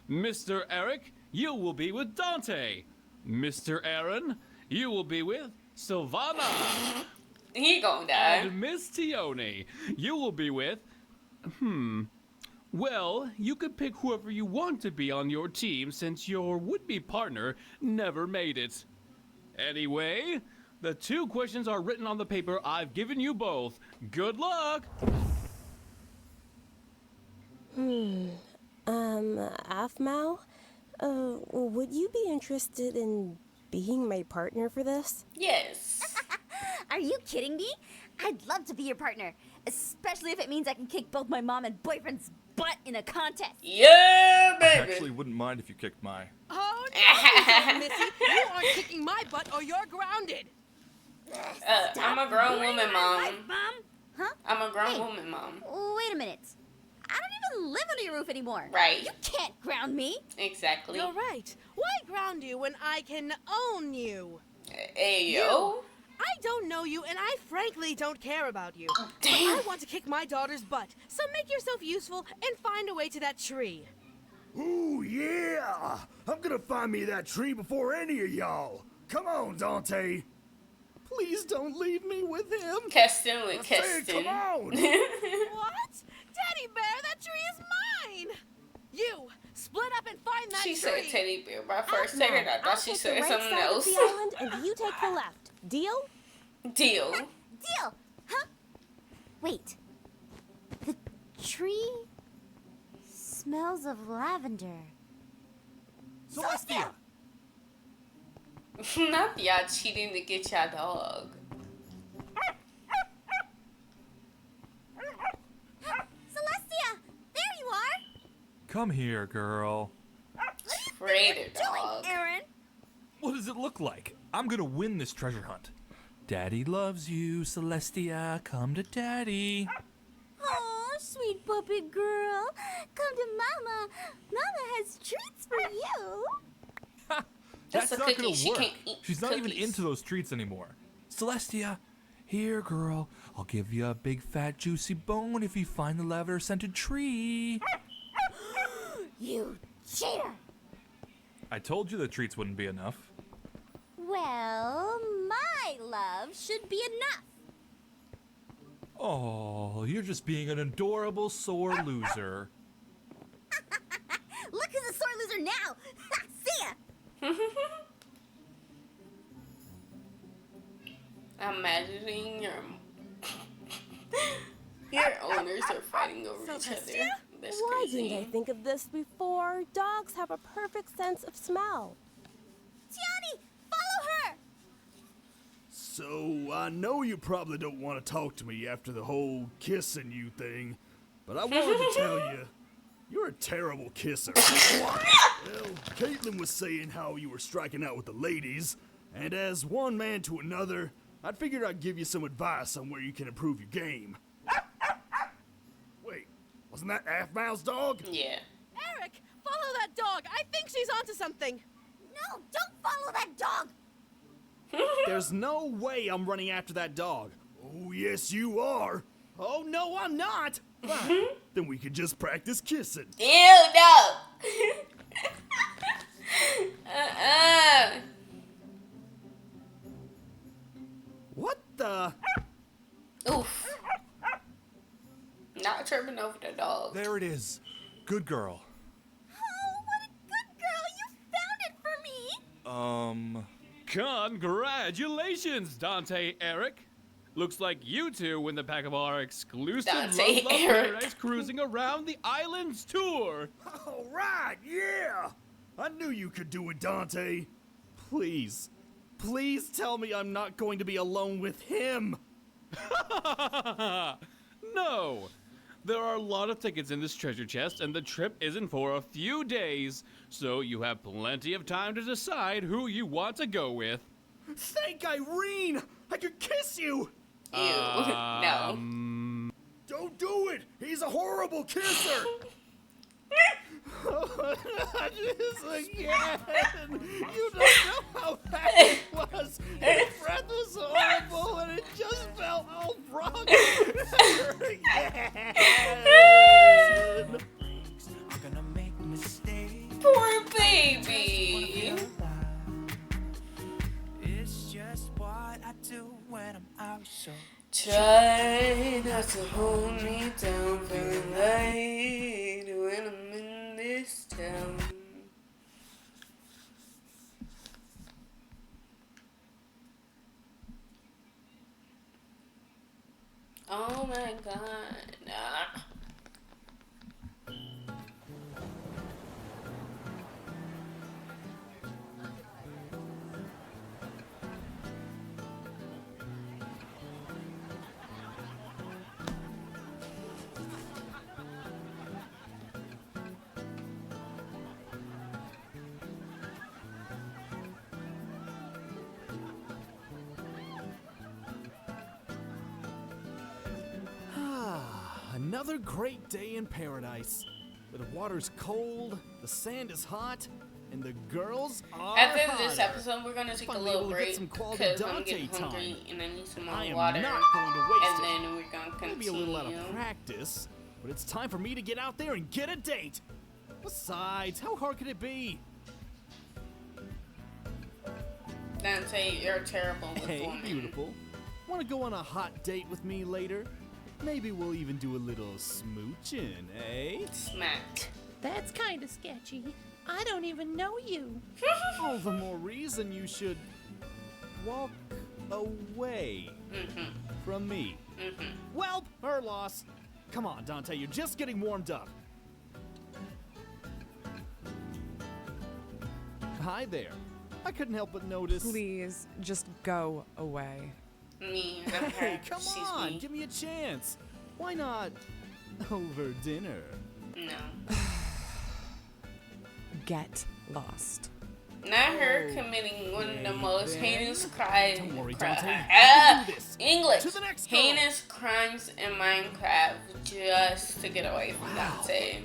Mr. Eric, you will be with Dante. Mr. Aaron, you will be with Sylvana. He gonna die. And Miss Tione, you will be with... Well, you could pick whoever you want to be on your team since your would-be partner never made it. Anyway, the 2 questions are written on the paper I've given you both. Good luck! Aphmau, would you be interested in being my partner for this? Yes. Are you kidding me? I'd love to be your partner, especially if it means I can kick both my mom and boyfriend's butt in a contest. Yeah, I baby. actually wouldn't mind if you kicked my. Oh, no, Missy. You aren't kicking my butt or you're grounded. I'm a grown ruining woman, my Mom. life, Mom. Huh? I'm a grown Hey, woman, Mom. Wait a minute. I don't even live under your roof anymore. Right. You can't ground me. Exactly. You're right. Why ground you when I can own you? Hey, yo. You. I don't know you, and I frankly don't care about you. But I want to kick my daughter's butt, so make yourself useful and find a way to that tree. Ooh, yeah! I'm gonna find me that tree before any of y'all. Come on, Dante. Please don't leave me with him. Keston with Say, Keston. come on. What? Teddy bear, that tree is mine! You, split up and find that She tree! said teddy bear. My first second, I thought she said something else. The island and you take the left. Deal? Deal. Deal. Huh? Wait. The tree smells of lavender. Celestia! Not y'all cheating to get y'all dog. Celestia, there you are. Come here, girl. Traitor dog. Aaron. What does it look like? I'm gonna win this treasure hunt. Daddy loves you, Celestia. Come to Daddy. Oh, sweet puppy girl. Come to Mama. Mama has treats for you. That's a not cookie. gonna She work. can't eat She's not even cookies. into those treats anymore. Celestia, here, girl. I'll give you a big, fat, juicy bone if you find the lavender-scented tree. You cheater. I told you the treats wouldn't be enough. Well, my love should be enough. Oh, you're just being an adorable sore loser. Look who's a sore loser now. See ya. Imagining your owners are fighting over each other. That's Why crazy. didn't I think of this before? Dogs have a perfect sense of smell. Gianni, follow her. So, I know you probably don't want to talk to me after the whole kissing you thing, but I wanted to tell you, you're a terrible kisser. Well, Caitlin was saying how you were striking out with the ladies, and as one man to another, I figured I'd give you some advice on where you can improve your game. Wait, wasn't that Aphmau's dog? Yeah. Eric, follow that dog. I think she's onto something. No, don't follow that dog. There's no way I'm running after that dog. Oh, yes, you are. Oh, no, I'm not. Then we could just practice kissing. Ew, no. What the? Oof. Not tripping over the dog. There it is. Good girl. Oh, what a good girl. You found it for me. Congratulations, Dante Eric. Looks like you two win the pack of our exclusive Dante Love Eric. Paradise Cruising Around the Islands tour. All right, yeah. I knew you could do it, Dante. Please. Please tell me I'm not going to be alone with him. No. There are a lot of tickets in this treasure chest, and the trip isn't for a few days, so you have plenty of time to decide who you want to go with. Thank Irene! I could kiss you! Ew. No. Don't do it. He's a horrible kisser. Not this again! You don't know how bad it was! Your breath was horrible and it just felt all wrong! Poor baby. It's just what I do when I'm out, so Try not to hold me down, feeling light when I'm in this town. Oh my god. Another great day in paradise, where the water's cold, the sand is hot, and the girls are After this hotter. episode, we're gonna take a Finally little able to get break some quality because I'm Dante getting hungry time. and I need some more I am water. not going to waste and it. then we're gonna continue. Maybe a little out of practice, but it's time for me to get out there and get a date. Besides, how hard could it be? Dante, you're terrible with Hey, women. beautiful. Want to go on a hot date with me later? Maybe we'll even do a little smooching, eh? Smacked. That's kind of sketchy. I don't even know you. All the more reason you should walk away from me. Well, her loss. Come on, Dante, you're just getting warmed up. Hi there. I couldn't help but notice. Please, just go away. Me. Hey, come on, give me a chance. Why not over dinner? No. Get lost. Not her committing one of the most heinous crimes. Don't worry, Dante. English. To the next girl. Heinous crimes in Minecraft just to get away from Dante.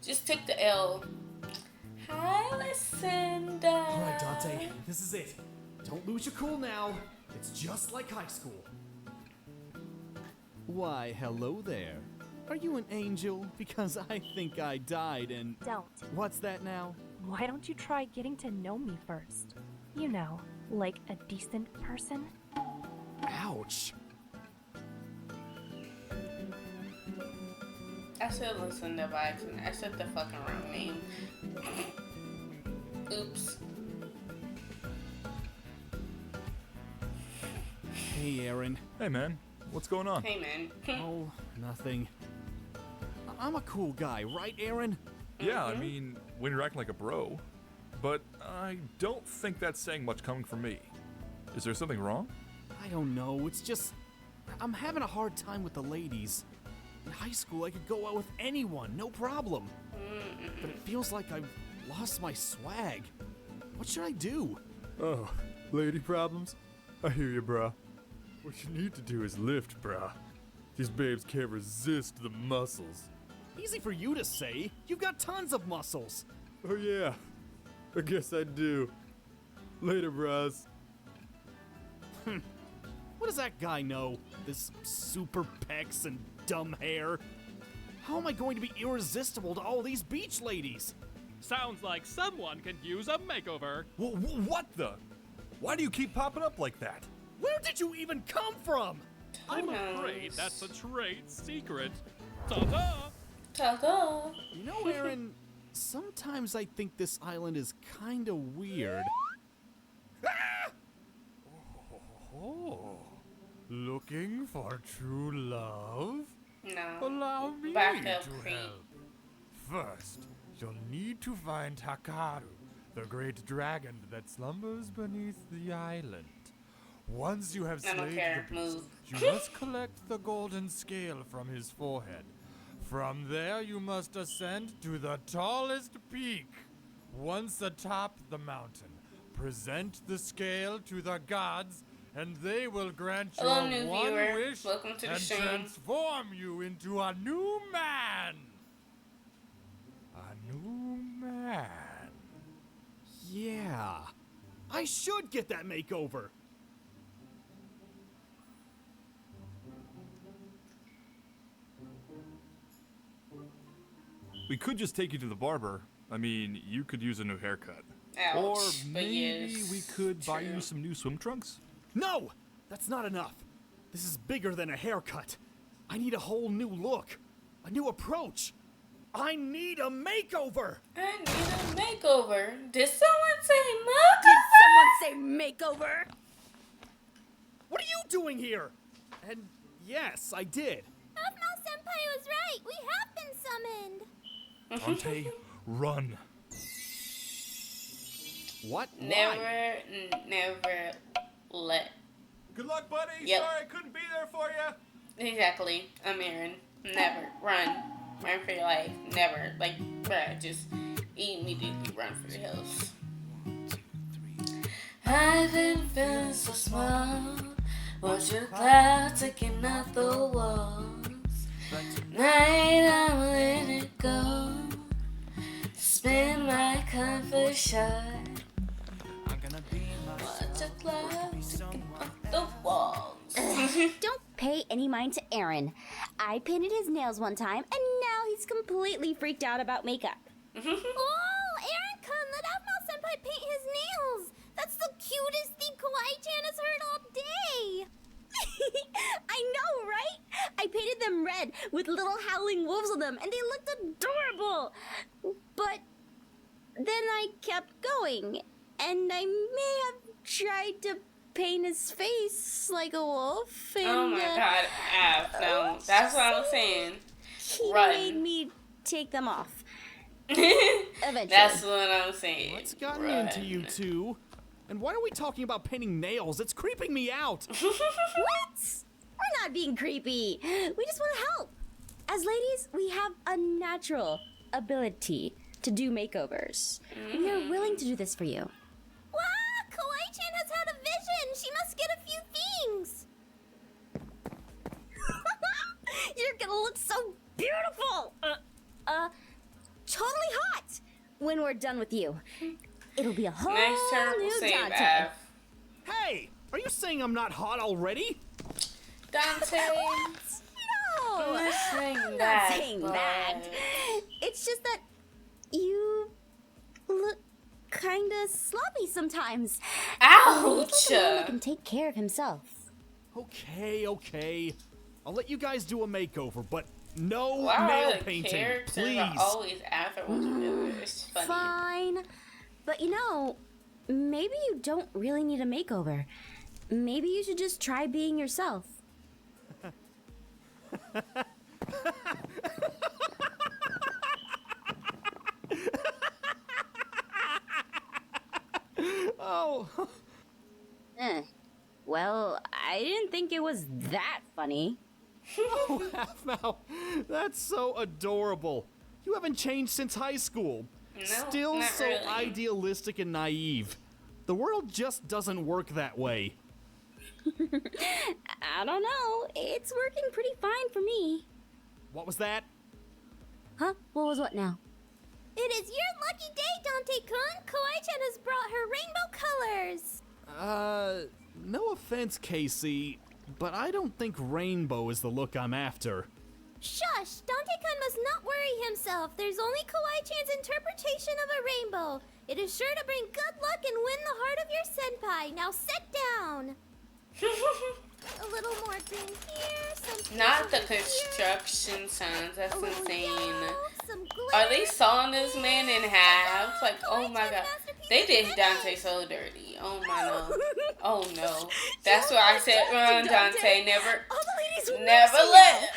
Just take the L. Hi, Lucinda. All right, Dante, this is it. Don't lose your cool now. It's just like high school. Why, hello there. Are you an angel? Because I think I died and... Don't. What's that now? Why don't you try getting to know me first? You know, like a decent person. Ouch. I said Lucinda by accident. I said the fucking wrong name. Oops. Hey, Aaron. Hey, man. What's going on? Hey, man. Oh, nothing. I'm a cool guy, right, Aaron? Yeah, I mean, when you're acting like a bro. But I don't think that's saying much coming from me. Is there something wrong? I don't know. It's just... I'm having a hard time with the ladies. In high school, I could go out with anyone, no problem. But it feels like I've lost my swag. What should I do? Oh, lady problems? I hear you, brah. What you need to do is lift, brah. These babes can't resist the muscles. Easy for you to say. You've got tons of muscles. Oh yeah, I guess I do. Later, bras. What does that guy know? This super pecs and dumb hair? How am I going to be irresistible to all these beach ladies? Sounds like someone could use a makeover. What the? Why do you keep popping up like that? Where did you even come from? I'm afraid that's a trade secret. Ta-da! Ta-da! You know, Aaron, sometimes I think this island is kinda weird. Oh, looking for true love? No. Allow me Back up, to creep. help. First, you'll need to find Hakaru, the great dragon that slumbers beneath the island. Once you have I don't slayed care. the beast, Move. you must collect the golden scale from his forehead. From there, you must ascend to the tallest peak. Once atop the mountain, present the scale to the gods, and they will grant Hello, your new one viewer. wish Welcome to the and stream. transform you into a new man. A new man. Yeah. I should get that makeover. We could just take you to the barber. I mean, you could use a new haircut. Ouch, Or but maybe yes, we could buy true. you some new swim trunks? No! That's not enough. This is bigger than a haircut. I need a whole new look. A new approach. I need a makeover! I need a makeover. Did someone say Did someone say makeover? What are you doing here? And yes, I did. Aphmau senpai was right. We have been summoned. Dante, run. What? Never let. Good luck, buddy. Yep. Sorry I couldn't be there for you. Exactly. I'm Aaron. Never. Run. Run for your life. Never. Like, bruh, just immediately run for the hills. I've been feeling so small. Watch your cloud taking out the walls. Night I'm letting it go. Spin my comfort shot. Watch a clock ticking off the walls. Don't pay any mind to Aaron. I painted his nails one time, and now he's completely freaked out about makeup. Oh, Aaron-kun, let Aphmau-senpai paint his nails. That's the cutest thing Kawaii-chan has heard all day. I know, right? I painted them red with little howling wolves on them, and they looked adorable. But then I kept going, and I may have tried to paint his face like a wolf. And, Oh my god, no. That's what I'm saying. He Run. made me take them off. Eventually. That's what I'm saying. What's gotten into you two? And why are we talking about painting nails? It's creeping me out. What? We're not being creepy. We just want to help. As ladies, we have a natural ability to do makeovers. We are willing to do this for you. Wow, Kawaii-chan has had a vision. She must get a few things. You're gonna look so beautiful. Totally hot when we're done with you. It'll be a whole Nice terrible new save, Dante. Av. Hey, are you saying I'm not hot already? Dante. No, I'm not saying I'm that, not saying but- that. It's just that you look kinda sloppy sometimes. Ouch! He's like a man that can take care of himself. Okay. I'll let you guys do a makeover, but no Why nail are the painting, characters please. are always after what you do? It's funny. Fine. But you know, maybe you don't really need a makeover. Maybe you should just try being yourself. Oh. Well, I didn't think it was that funny. Oh, Aphmau, that's so adorable. You haven't changed since high school. No, Still not so really. idealistic and naive. The world just doesn't work that way. I don't know. It's working pretty fine for me. What was that? Huh? What was what now? It is your lucky day, Dante-kun. Kawaii-chan has brought her rainbow colors. No offense, Casey, but I don't think rainbow is the look I'm after. Shush! Dante-kun must not worry himself. There's only Kawaii-chan's interpretation of a rainbow. It is sure to bring good luck and win the heart of your senpai. Now sit down. A little more green here, some Not the over here, construction signs. That's a little insane. yellow, some Are glitter they sawing this man in half? Like, oh my god. masterpiece They of did image. Dante so dirty. Oh my no. Oh no. That's why I said run, Dante. Never. All the ladies Never let.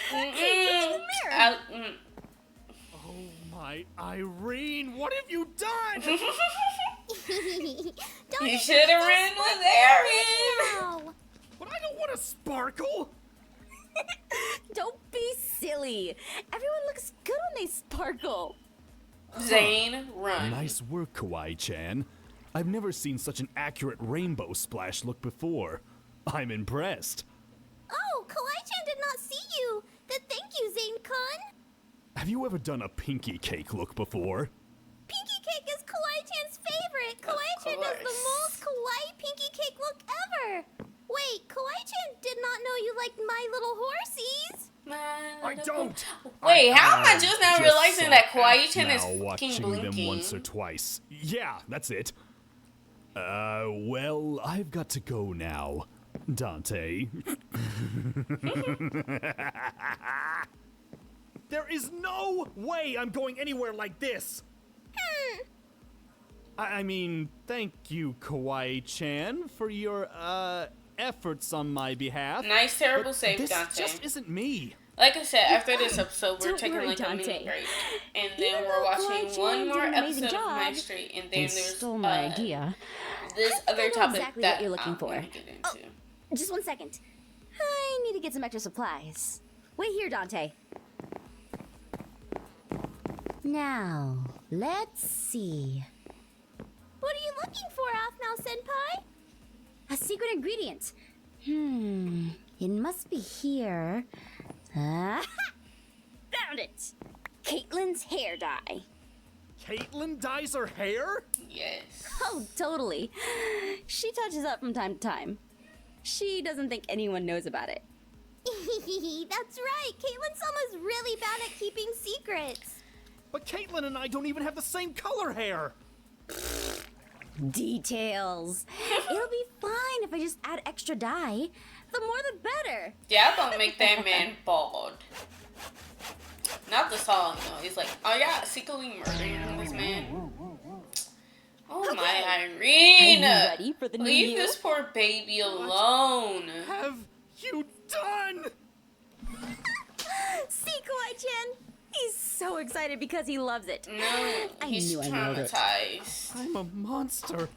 Mm-mm. Oh my Irene, what have you done? You should have ran with Aaron. Wow. But I don't want to sparkle. Don't be silly. Everyone looks good when they sparkle. Zane, run. Nice work, Kawaii-chan. I've never seen such an accurate rainbow splash look before. I'm impressed. Oh, Kawaii-chan did not see you. Then thank you, Zane-kun. Have you ever done a pinky cake look before? Pinky cake is Kawaii-chan's favorite. Kawaii-chan does the most kawaii pinky cake look ever. Wait, Kawaii-chan did not know you liked My Little Horsies. I don't. Wait, how am I just now realizing that Kawaii-chan is now fucking watching them blinking? once or twice. Yeah, that's it. Well, I've got to go now, Dante. There is no way I'm going anywhere like this. I mean, thank you, Kawaii-chan, for your, efforts on my behalf. Nice, terrible but save, this Dante. just isn't me. Like I said, after this episode, we're Don't taking worry, like a mini Dante. break, and then Even we're though watching Kawaii-chan one did more an amazing episode of job Mystreet, and then and there's stole my idea. this I other know topic exactly that what you're looking I'm for. gonna get into. Just one second. I need to get some extra supplies. Wait here, Dante. Now, let's see. What are you looking for, Aphmau-senpai? A secret ingredient. It must be here. Caitlin's hair dye. Caitlin dyes her hair? Yes. Oh, totally. She touches up from time to time. She doesn't think anyone knows about it. That's right. Caitlin's almost really bad at keeping secrets. But Caitlin and I don't even have the same color hair. Details. It'll be fine if I just add extra dye. The more the better. Yeah, don't make that man bald. Not the song, though. He's like, oh yeah, secretly murdering this man. Oh Okay. my Irene! Are you ready for the new Leave you? this poor baby alone. Have you done? See, Kawaii-chan? He's so excited because he loves it. No, I he's knew I nailed it. traumatized. I'm a monster.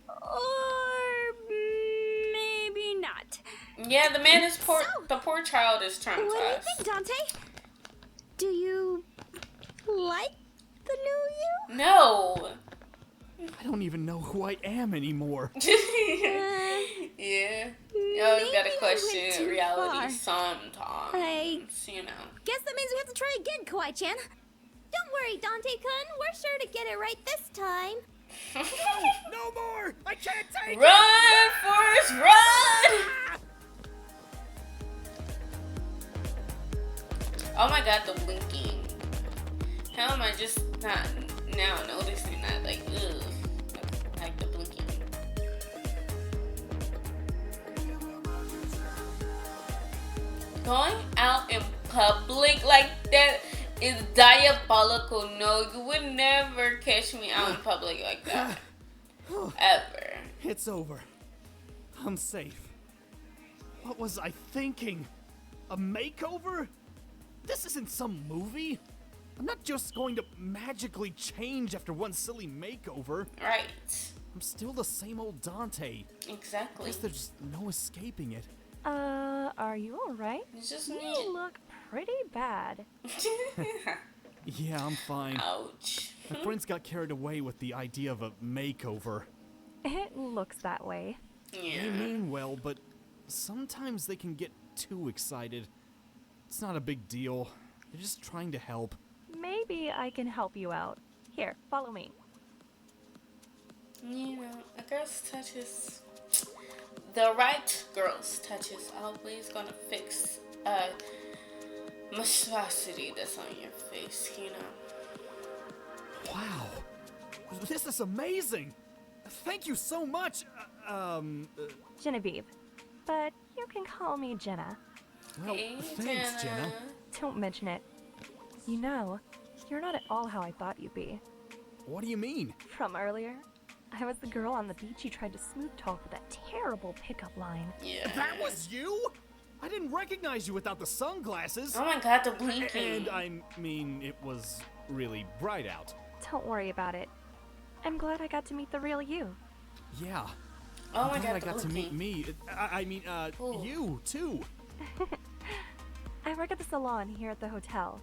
Or maybe not. Yeah, the man is poor. The poor child is traumatized. What do you think, Dante? Do you like the new you? No. I don't even know who I am anymore. Yeah. You always gotta Maybe I question went too reality far. sometimes. You know. Guess that means we have to try again, Kawaii-chan. Don't worry, Dante-kun. We're sure to get it right this time. No more! I can't take Run, Forrest, run! Oh my god, the blinking. How am I just not now noticing that? Like, ugh. Like the blinking. Going out in public like that is diabolical. No, you would never catch me out in public like that. Ever. It's over. I'm safe. What was I thinking? A makeover? This isn't some movie. I'm not just going to magically change after one silly makeover. Right. I'm still the same old Dante. Exactly. Guess there's no escaping it. Are you alright? It's just You me. look pretty bad. Yeah, I'm fine. Ouch. My friends got carried away with the idea of a makeover. It looks that way. They mean well, but sometimes they can get too excited. It's not a big deal. They're just trying to help. Maybe I can help you out. Here, follow me. You know, a girl's touch is... The right girl's touch is always gonna fix monstrosity that's on your face, you know. Wow. This is amazing. Thank you so much. Genevieve. But you can call me Jenna. Well, Hey, thanks, Jenna. Don't mention it. You know, you're not at all how I thought you'd be. What do you mean? From earlier, I was the girl on the beach you tried to smooth talk with that terrible pickup line. Yeah. That was you? I didn't recognize you without the sunglasses. Oh my god, the blinking. And I mean, it was really bright out. Don't worry about it. I'm glad I got to meet the real you. Yeah. Oh I'm my glad god, I the got to meet blinking. me. I mean, you too. I work at the salon here at the hotel.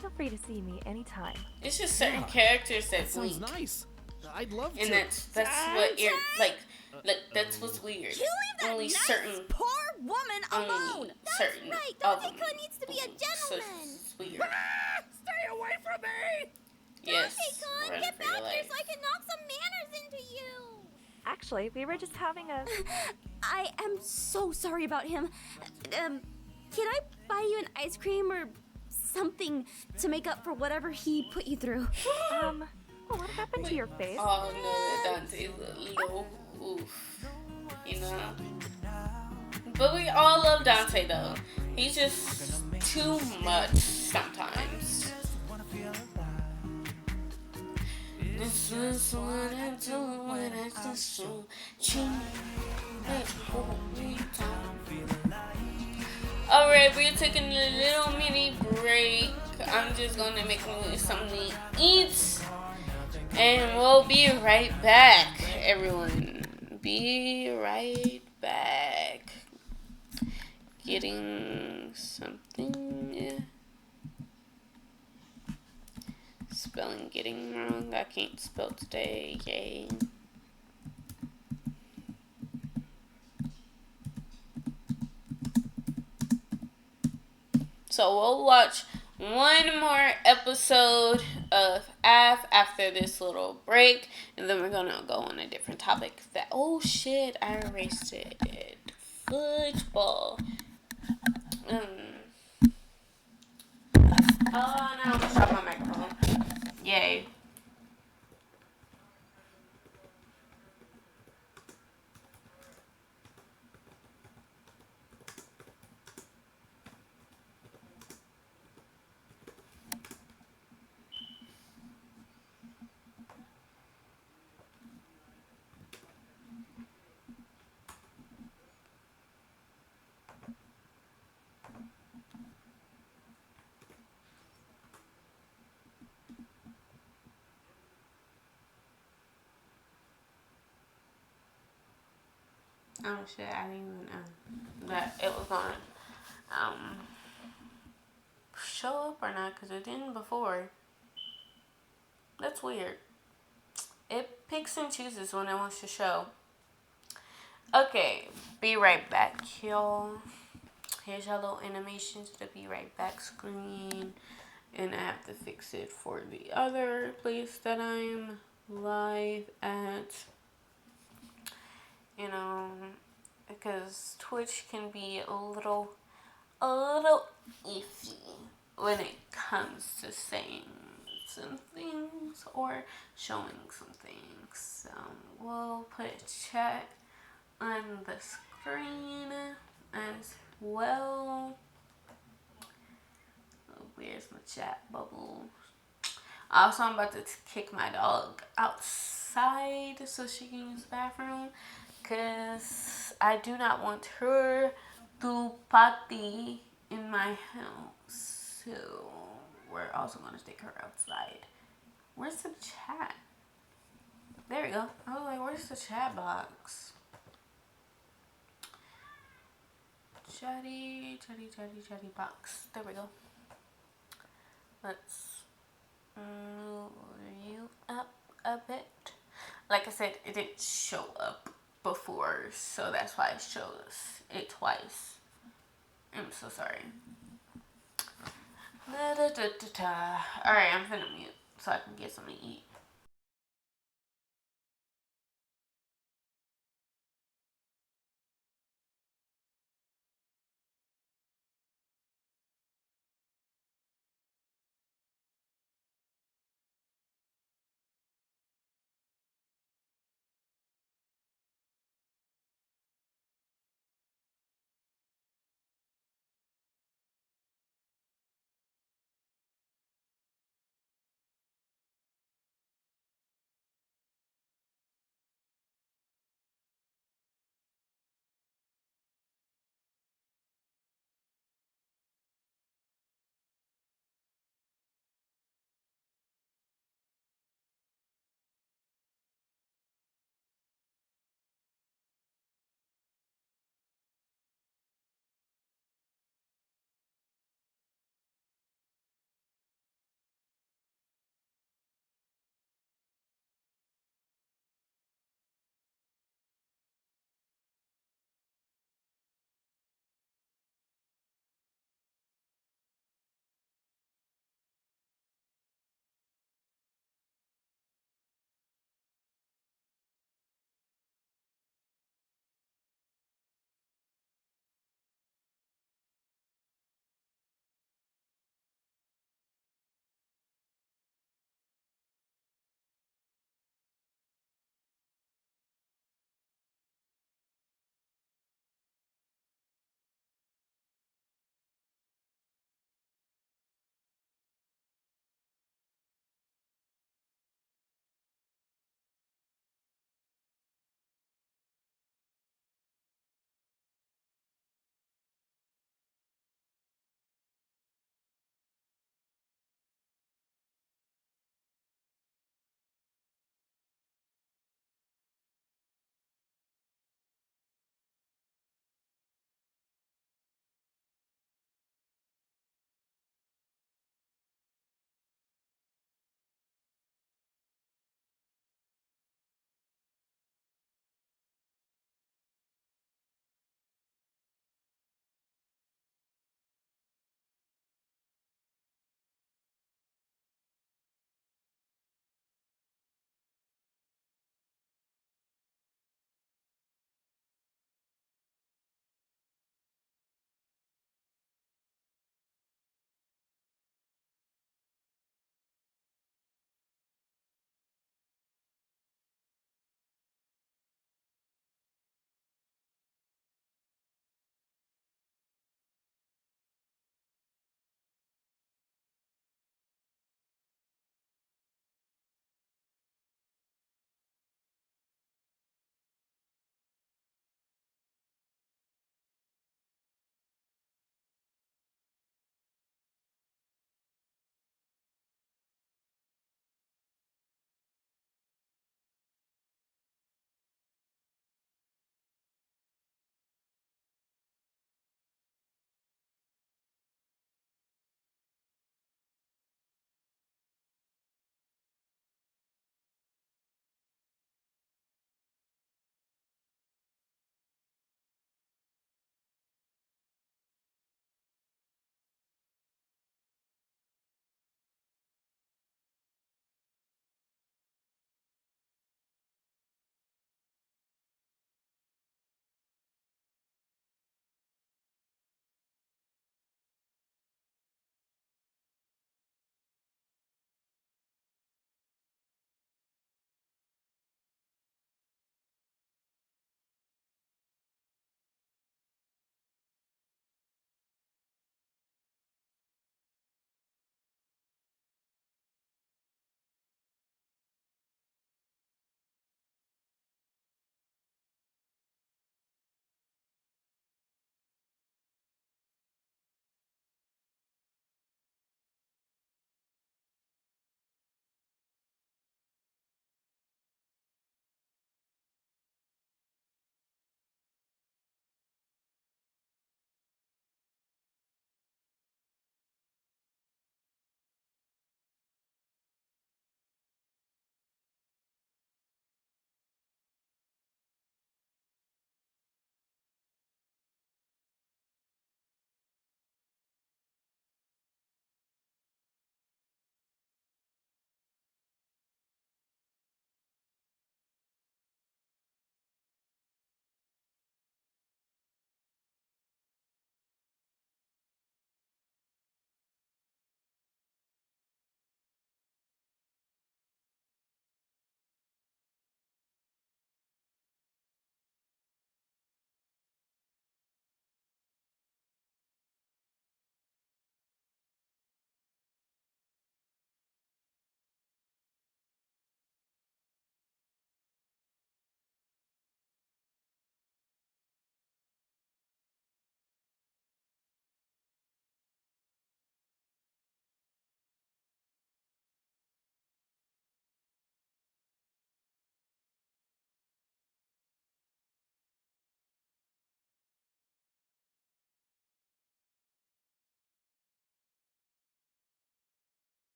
Feel free to see me anytime. It's just certain characters that Sounds blink. nice. I'd love to. And that's what that's what's weird. You leave that Only nice, certain poor woman alone. only That's certain right. of Dante-kun them. needs to be a So gentleman. it's weird. Stay away from me! Yes. Dante-kun, run get for your back here life. so I can knock some manners into you. Actually, we were just having a... I am so sorry about him. Can I buy you an ice cream or something to make up for whatever he put you through? What happened to your face? Oh no, Dante's a little oof. You know? But we all love Dante though. He's just too much sometimes. This is what I do when I just so cheap. Alright, we're taking a little mini break. I'm just gonna make me something to eat. And we'll be right back, everyone. Be right back. Getting something. Spelling getting wrong. I can't spell today. Yay. So we'll watch one more episode of after this little break, and then we're gonna go on a different topic. That oh shit, I erased it. Football. Oh no, I almost dropped my microphone. Yay. Oh shit, I didn't even know that it was gonna show up or not, because it didn't before. That's weird. It picks and chooses when it wants to show. Okay, be right back, y'all. Here's your little animation to the be right back screen. And I have to fix it for the other place that I'm live at. You know, because Twitch can be a little iffy when it comes to saying some things or showing some things. So we'll put chat on the screen as well. Oh, where's my chat bubble? Also, I'm about to kick my dog outside so she can use the bathroom, because I do not want her to potty in my house. So we're also going to take her outside. Where's the chat? There we go. I was like, where's the chat box? Chatty box. There we go. Let's move you up a bit. Like I said, it didn't show up before, so that's why it shows it twice. I'm so sorry. Alright, I'm finna mute so I can get something to eat.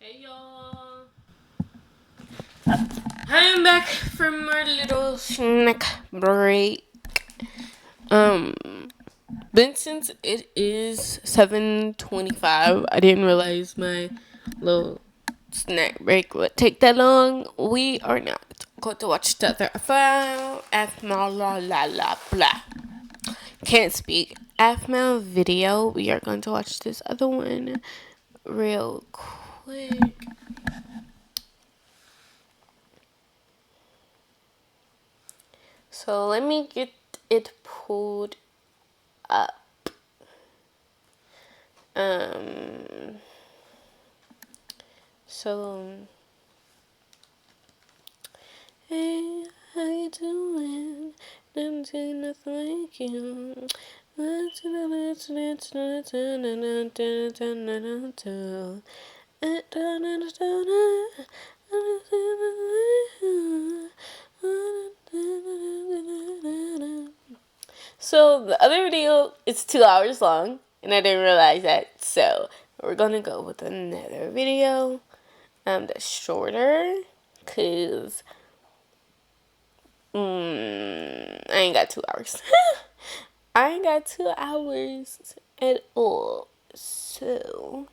Hey y'all. I am back from our little snack break. But since it is 7:25, I didn't realize my little snack break would take that long. We are not going to watch the other Aphmau la la la blah. Can't speak. Aphmau video. We are going to watch this other one real quick. So let me get it pulled up. So hey, how you doing? Didn't see nothing like you. So the other video is 2 hours long, and I didn't realize that. So we're gonna go with another video that's shorter, cause I ain't got 2 hours. I ain't got 2 hours at all. So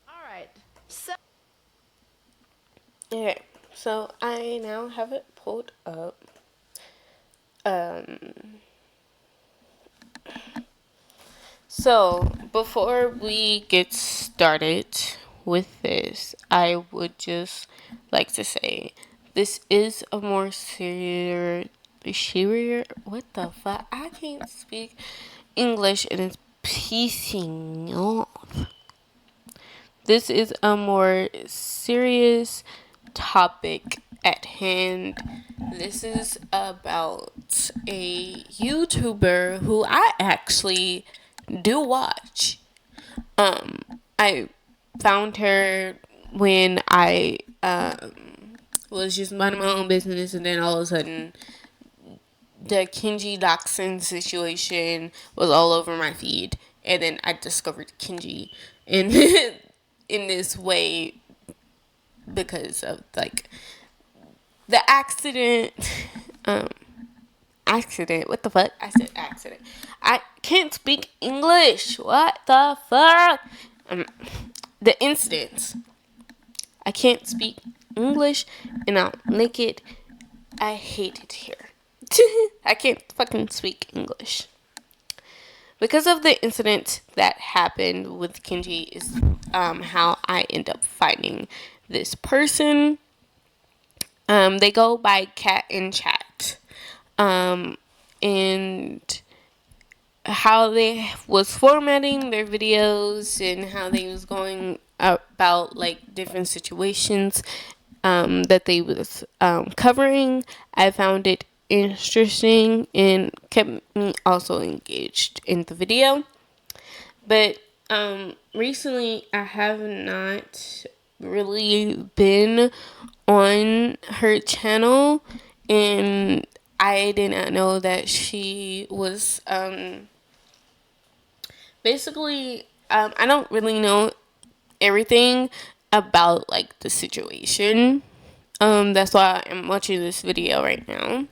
Alright, okay, so I now have it pulled up. So before we get started with this, I would just like to say this is a more serious, what the fuck? I can't speak English and it's piecing off. This is a more serious topic at hand. This is about a YouTuber who I actually do watch. I found her when I was just minding my own business, and then all of a sudden the Kenji Dachshund situation was all over my feed, and then I discovered Kenji in in this way because of like the accident. Accident. What the fuck? I said accident. I can't speak English. What the fuck? The incidents. I can't speak English, and I'll make it. I hate it here. I can't fucking speak English. Because of the incident that happened with Kenji is how I end up finding this person. They go by Cat in Chat. And how they was formatting their videos and how they was going about like different situations that they was covering. I found it interesting and kept me also engaged in the video. But recently I have not really been on her channel, and I did not know that she was basically I don't really know everything about like the situation. That's why I'm watching this video right now.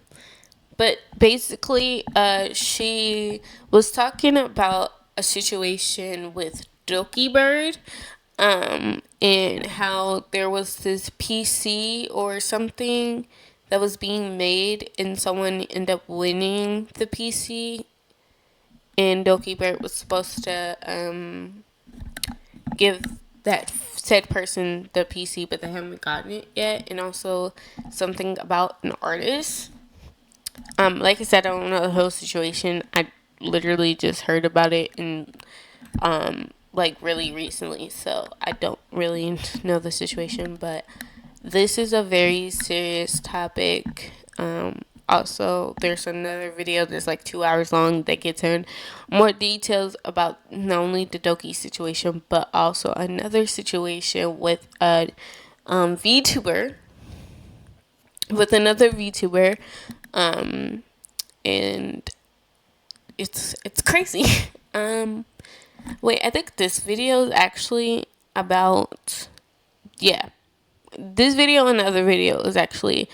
But basically, she was talking about a situation with Doki Bird. And how there was this PC or something that was being made, and someone ended up winning the PC, and Doki Bird was supposed to give that said person the PC, but they haven't gotten it yet. And also something about an artist. Like I said, I don't know the whole situation. I literally just heard about it and like really recently, so I don't really know the situation, but this is a very serious topic. Also, there's another video that's like 2 hours long that gets in more details about not only the Doki situation, but also another situation with a VTuber, with another VTuber, and it's crazy. Wait, I think this video is actually about, yeah, this video and the other video is actually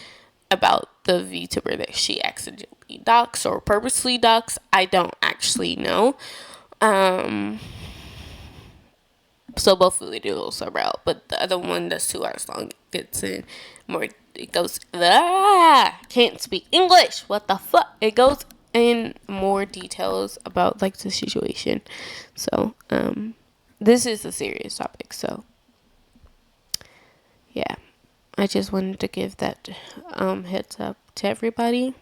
about the VTuber that she accidentally doxed or purposely doxed. I don't actually know. So both videos are out, but the other one that's 2 hours long gets in more. It goes, can't speak English. What the fuck? It goes in more details about like the situation. So this is a serious topic. So yeah, I just wanted to give that heads up to everybody.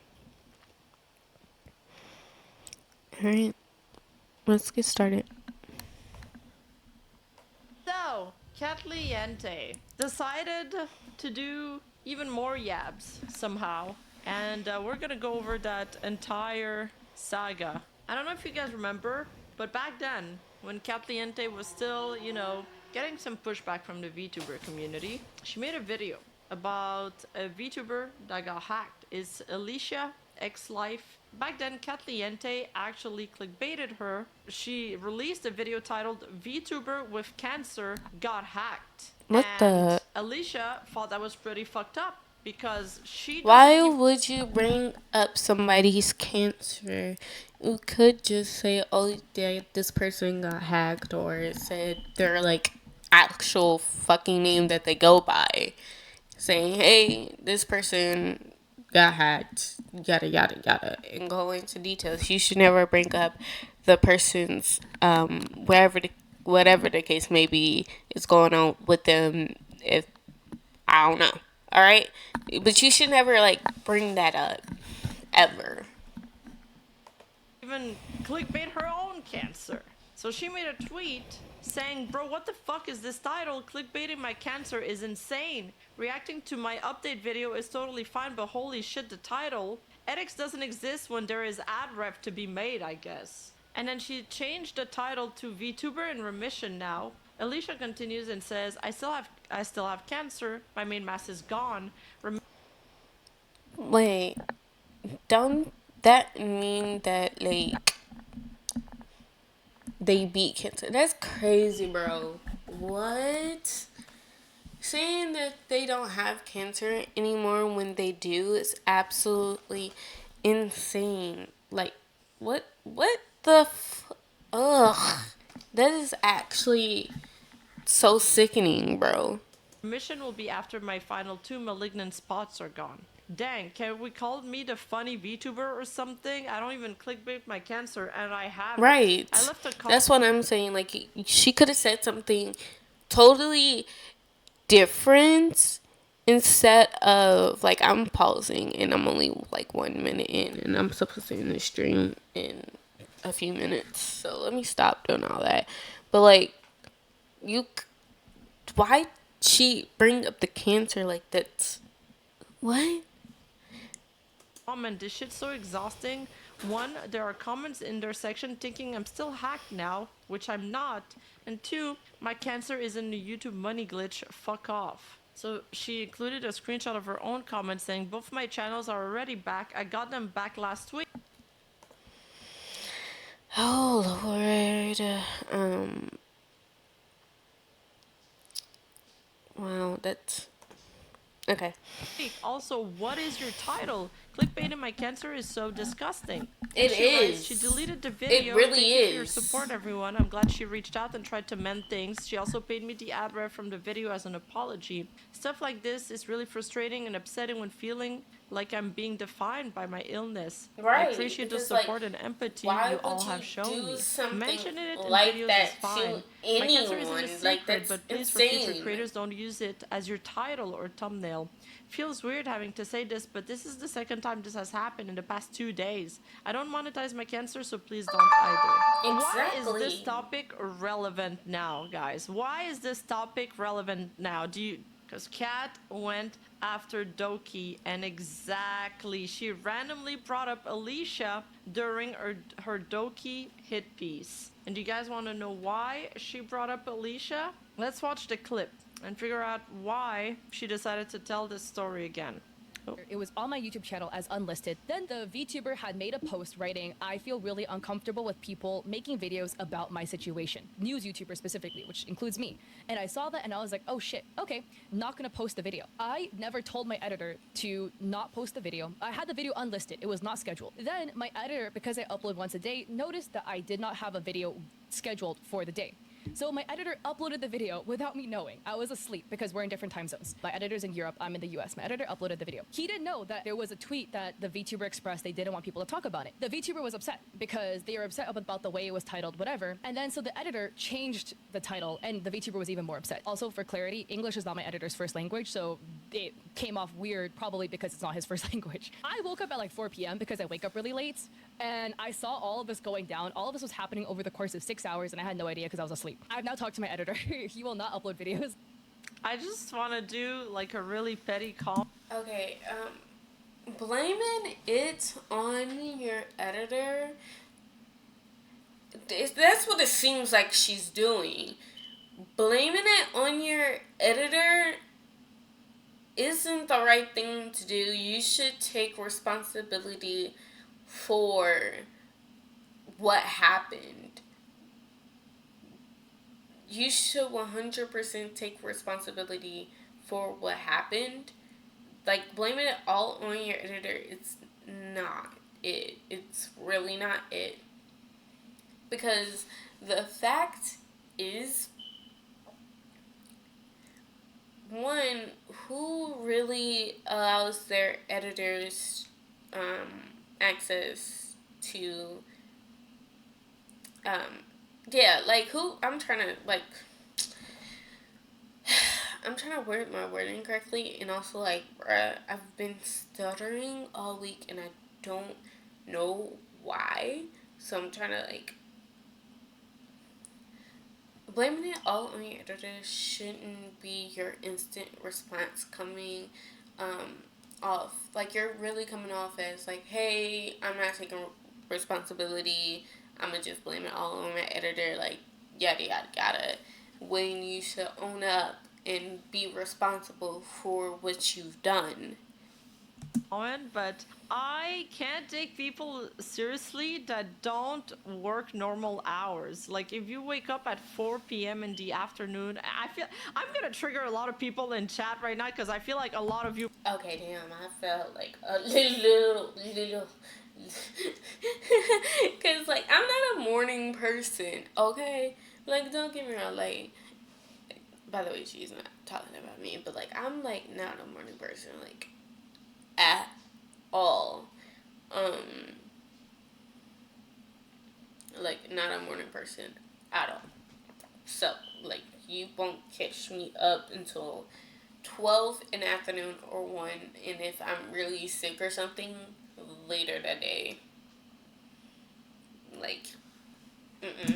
All right, let's get started. So, Catliente decided to do even more yabs somehow. And we're gonna go over that entire saga. I don't know if you guys remember, but back then, when Catliente was still, you know, getting some pushback from the VTuber community, she made a video about a VTuber that got hacked. It's Alicia X Life. Back then, Catliente actually clickbaited her. She released a video titled VTuber with Cancer Got Hacked. What the? Alicia thought that was pretty fucked up because she Why would you bring up somebody's cancer? You could just say, oh, this person got hacked, or said their like actual fucking name that they go by, saying, hey, this person got hacked, yada yada yada, and go into details. You should never bring up the person's whatever the case may be is going on with them. If I don't know, all right, but you should never like bring that up ever. even clickbait her own cancer. So she made a tweet saying, bro, what the fuck is this title? Clickbaiting my cancer is insane. Reacting to my update video is totally fine, but holy shit, the title. Ethics doesn't exist when there is ad rep to be made, I guess. And then she changed the title to VTuber in remission now. Alicia continues and says, I still have cancer. My main mass is gone. Wait, don't that mean that like they beat cancer? That's crazy, bro. What? Saying that they don't have cancer anymore when they do is absolutely insane. Like, what the ugh. That is actually so sickening, bro. Remission will be after my final 2 malignant spots are gone. Dang, can we call me the funny VTuber or something? I don't even clickbait my cancer, and I have. Right. I left a That's what I'm saying. Like, she could have said something totally different instead of, like, I'm pausing and I'm only like 1 minute in and I'm supposed to end the stream in a few minutes. So let me stop doing all that. But, like, why she bring up the cancer like that's, what? Comment, this shit's so exhausting. 1, there are comments in their section thinking I'm still hacked now, which I'm not. And 2, my cancer is in the YouTube money glitch, fuck off. So she included a screenshot of her own comment saying, both my channels are already back. I got them back last week. Oh, Lord. Wow, that's... Okay. Also, what is your title? Clickbaiting my cancer is so disgusting. It She writes, is. she deleted the video. It really Thank you for your is. support, everyone. I'm glad she reached out and tried to mend things. She also paid me the ad rev from the video as an apology. Stuff like this is really frustrating and upsetting when feeling like I'm being defined by my illness. Right, I appreciate the because, support and empathy why you all would have you shown do me. something Mentioning it in like videos that is fine. to My cancer isn't anyone? a Like, secret, that's but please for future insane. creators don't use it as your title or thumbnail. Feels weird having to say this, but this is the second time this has happened in the past 2 days. I don't monetize my cancer, so please don't either. Why is this Exactly. topic relevant now, guys? Why is this topic relevant now? Because Kat went after Doki, and exactly, she randomly brought up Alicia during her Doki hit piece. And do you guys want to know why she brought up Alicia? Let's watch the clip and figure out why she decided to tell this story again. It was on my YouTube channel as unlisted. Then the VTuber had made a post writing, I feel really uncomfortable with people making videos about my situation. News YouTubers specifically, which includes me. And I saw that and I was like, oh shit, okay, not gonna post the video. I never told my editor to not post the video. I had the video unlisted, it was not scheduled. Then my editor, because I upload once a day, noticed that I did not have a video scheduled for the day. So my editor uploaded the video without me knowing. I was asleep because we're in different time zones. My editor's in Europe, I'm in the US. My editor uploaded the video. He didn't know that there was a tweet that the VTuber expressed they didn't want people to talk about it. The VTuber was upset because they were upset about the way it was titled, whatever. And then so the editor changed the title and the VTuber was even more upset. Also for clarity, English is not my editor's first language, so it came off weird probably because it's not his first language. I woke up at like 4 p.m. because I wake up really late and I saw all of this going down. All of this was happening over the course of 6 hours and I had no idea because I was asleep. I've now talked to my editor. He will not upload videos. I just want to do like a really petty call. Okay, blaming it on your editor, that's what it seems like she's doing. Blaming it on your editor isn't the right thing to do. You should take responsibility for what happened. You should 100% take responsibility for what happened. Like, blaming it all on your editor, it's not it. It's really not it. Because the fact is, one, who really allows their editors access to yeah, like, who, I'm trying to word my wording correctly, and also, like, I've been stuttering all week, and I don't know why, so I'm trying to, like, blaming it all on your editor shouldn't be your instant response coming, off, like, you're really coming off as, like, hey, I'm not taking responsibility, I'm gonna just blame it all on my editor, like, yada yada yada, when you should own up and be responsible for what you've done. But I can't take people seriously that don't work normal hours. Like, if you wake up at 4 p.m. in the afternoon, I feel I'm gonna trigger a lot of people in chat right now because I feel like a lot of you. Okay, damn, I felt like a little because, like, I'm not a morning person, okay? Like, don't get me wrong, like, by the way, she's not talking about me, but, like, I'm, like, not a morning person, like, at all. Like, not a morning person at all. So, like, you won't catch me up until 12 in the afternoon or 1, and if I'm really sick or something, later that day. Like,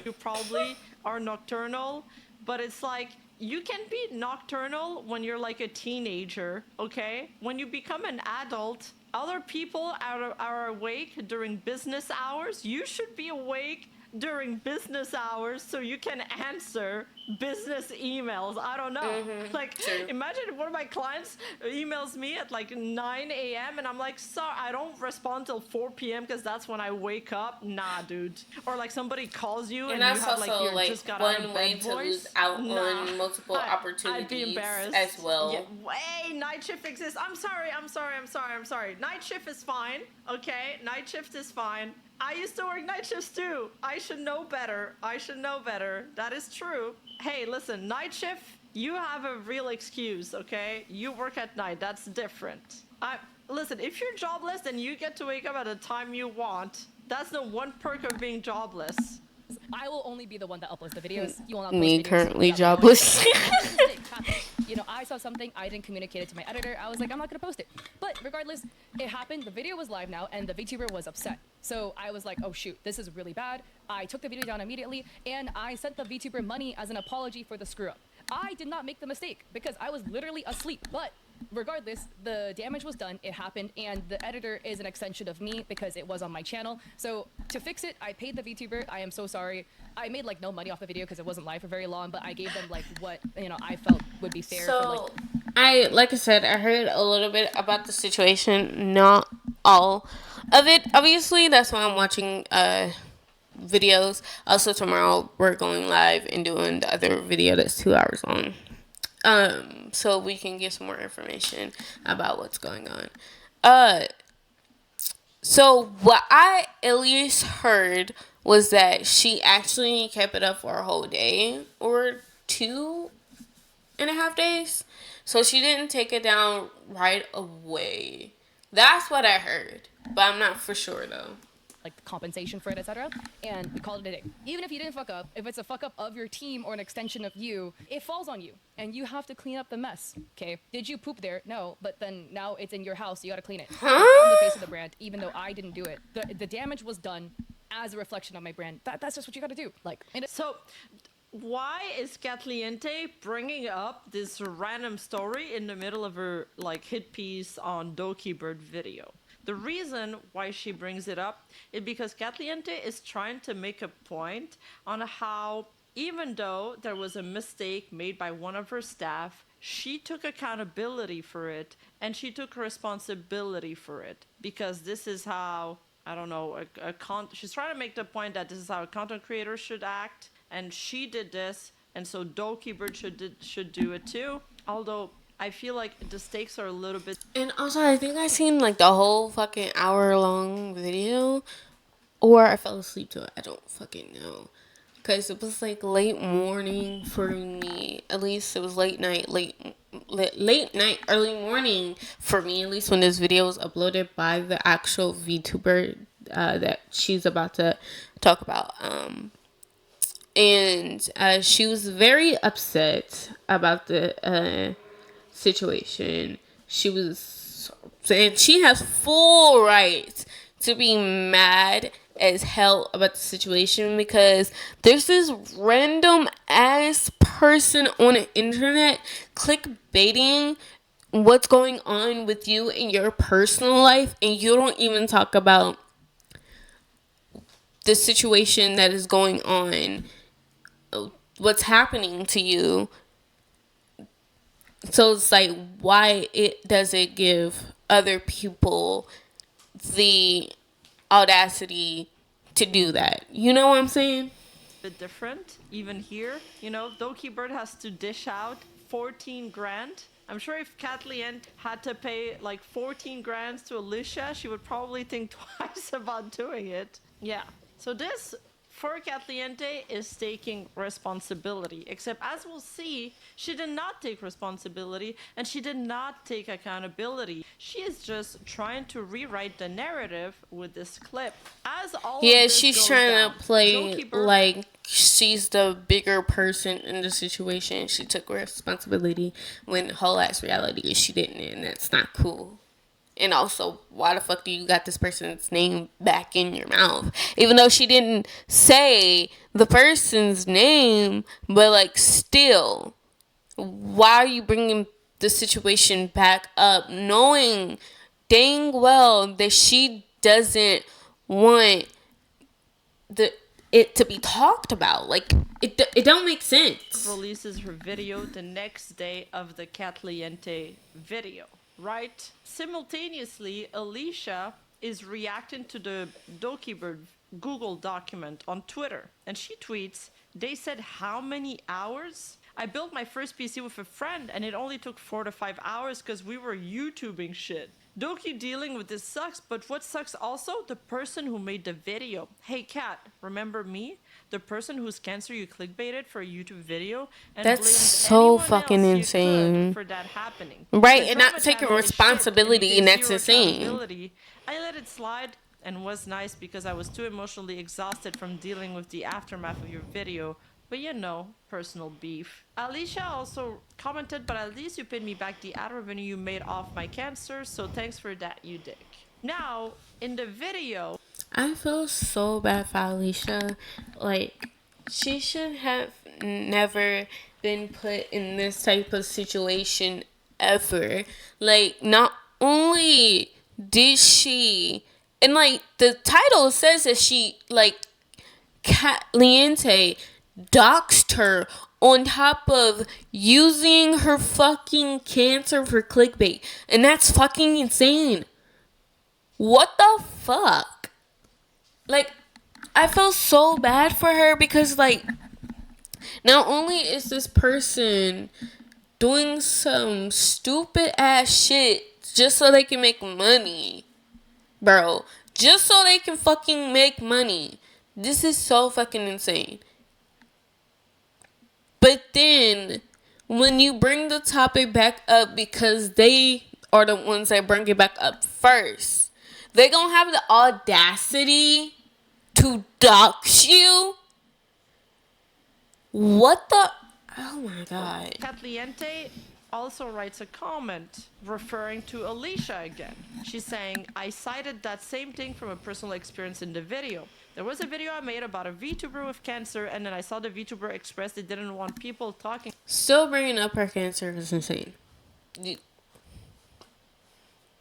You probably are nocturnal, but it's like, you can be nocturnal when you're like a teenager, okay? When you become an adult, other people are awake during business hours. You should be awake during business hours so you can answer business emails. I don't know. Like, imagine if one of my clients emails me at like 9 a.m. and I'm like, sorry, I don't respond till 4 p.m. because that's when I wake up. Nah, dude. Or like somebody calls you and you that's have like also your like just got out one of way bed to voice. lose out on multiple I'd be opportunities embarrassed as well. Yeah, way night shift exists. I'm sorry. Night shift is fine. Okay, night shift is fine. I used to work night shifts too. I should know better. That is true. Hey, listen, night shift, you have a real excuse, okay? You work at night. That's different. Listen, if you're jobless and you get to wake up at the time you want, that's the one perk of being jobless. I will only be the one that uploads the videos. You will not Me post videos currently without jobless. You know, I saw something, I didn't communicate it to my editor. I was like, I'm not gonna post it. But regardless, it happened. The video was live now, and the VTuber was upset. So I was like, oh shoot, this is really bad. I took the video down immediately, and I sent the VTuber money as an apology for the screw up. I did not make the mistake because I was literally asleep. But regardless, the damage was done, it happened, and the editor is an extension of me because it was on my channel. So to fix it, I paid the VTuber. I am so sorry. I made like no money off the video because it wasn't live for very long, but I gave them like what, you know, I felt would be fair. So, like I said, I heard a little bit about the situation, not all of it. Obviously, that's why I'm watching videos. Also, tomorrow we're going live and doing the other video that's 2 hours long. So we can get some more information about what's going on. So what I at least heard was that she actually kept it up for a whole day or 2.5 days. So she didn't take it down right away. That's what I heard, but I'm not for sure though. Like the compensation for it, etc. And we called it a day. Even if you didn't fuck up, if it's a fuck up of your team or an extension of you, it falls on you, and you have to clean up the mess. Okay? Did you poop there? No, but then now it's in your house, so you gotta clean it. I'm the face of the brand, even though I didn't do it. The damage was done as a reflection of my brand. That's just what you gotta do. Like, so. Why is Catliente bringing up this random story in the middle of her like hit piece on Doki Bird video? The reason why she brings it up is because Catliente is trying to make a point on how even though there was a mistake made by one of her staff, she took accountability for it and she took responsibility for it, because this is how, I don't know, she's trying to make the point that this is how a content creator should act, and she did this, and so Doki Bird should do it too. Although I feel like the stakes are a little bit. And also, I think I seen like the whole fucking hour-long video, or I fell asleep to it. I don't fucking know, cause it was like late morning for me. At least it was late night, early morning for me. At least when this video was uploaded by the actual VTuber that she's about to talk about. And she was very upset about the situation. She was saying she has full right to be mad as hell about the situation, because there's this random ass person on the internet clickbaiting what's going on with you in your personal life, and you don't even talk about the situation that is going on, what's happening to you. So it's like, why does it give other people the audacity to do that? You know what I'm saying? Bit different, even here. You know, Doki Bird has to dish out 14 grand. I'm sure if Kathleen had to pay like 14 grand to Alicia, she would probably think twice about doing it. Yeah. So this, for Catliente, is taking responsibility. Except, as we'll see, she did not take responsibility and she did not take accountability. She is just trying to rewrite the narrative with this clip. As all of this she's goes trying down, to play like she's the bigger person in the situation. She took responsibility when whole ass reality is she didn't, and that's not cool. And also, why the fuck do you got this person's name back in your mouth? Even though she didn't say the person's name, but like still, why are you bringing the situation back up, knowing dang well that she doesn't want it to be talked about. Like, it don't make sense. Releases her video the next day of the Catliente video, right? Simultaneously, Alicia is reacting to the Dokibird Google document on Twitter, and she tweets, "They said how many hours? I built my first PC with a friend and it only took 4 to 5 hours because we were YouTubing shit. Doki dealing with this sucks, but what sucks also? The person who made the video. Hey Kat, remember me? The person whose cancer you clickbaited for a YouTube video and That's blamed so anyone fucking else you insane. could for that happening. Right, The and not drama taking channel is shit responsibility, and take that's zero insane. accountability. I let it slide and was nice because I was too emotionally exhausted from dealing with the aftermath of your video. But you know, personal beef." Alicia also commented, "But at least you paid me back the ad revenue you made off my cancer, so thanks for that, you dick." Now, in the video... I feel so bad for Alicia. Like, she should have never been put in this type of situation ever. Like, not only did she... And, like, the title says that she, like, Catliente doxed her on top of using her fucking cancer for clickbait. And that's fucking insane. What the fuck? Like, I feel so bad for her because, like, not only is this person doing some stupid ass shit just so they can make money, bro. Just so they can fucking make money. This is so fucking insane. But then, when you bring the topic back up because they are the ones that bring it back up first, they gonna have the audacity to dox you? What the... Oh my god. Catliente also writes a comment referring to Alicia again. She's saying, "I cited that same thing from a personal experience in the video. There was a video I made about a VTuber with cancer, and then I saw the VTuber express they didn't want people talking." Still bringing up her cancer is insane.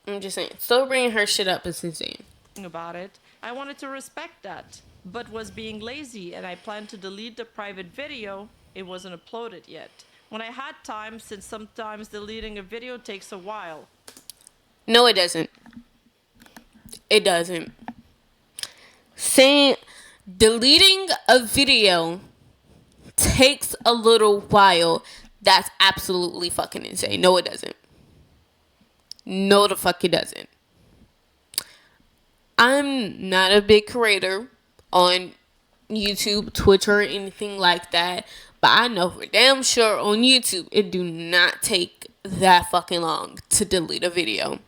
I'm just saying. Still bringing her shit up is insane. About it. I wanted to respect that, but was being lazy, and I planned to delete the private video. It wasn't uploaded yet. When I had time, since sometimes deleting a video takes a while. No, it doesn't. It doesn't. Saying deleting a video takes a little while, that's absolutely fucking insane. No, it doesn't. No, the fuck it doesn't. I'm not a big creator on YouTube, Twitch, or anything like that. But I know for damn sure on YouTube, it do not take that fucking long to delete a video.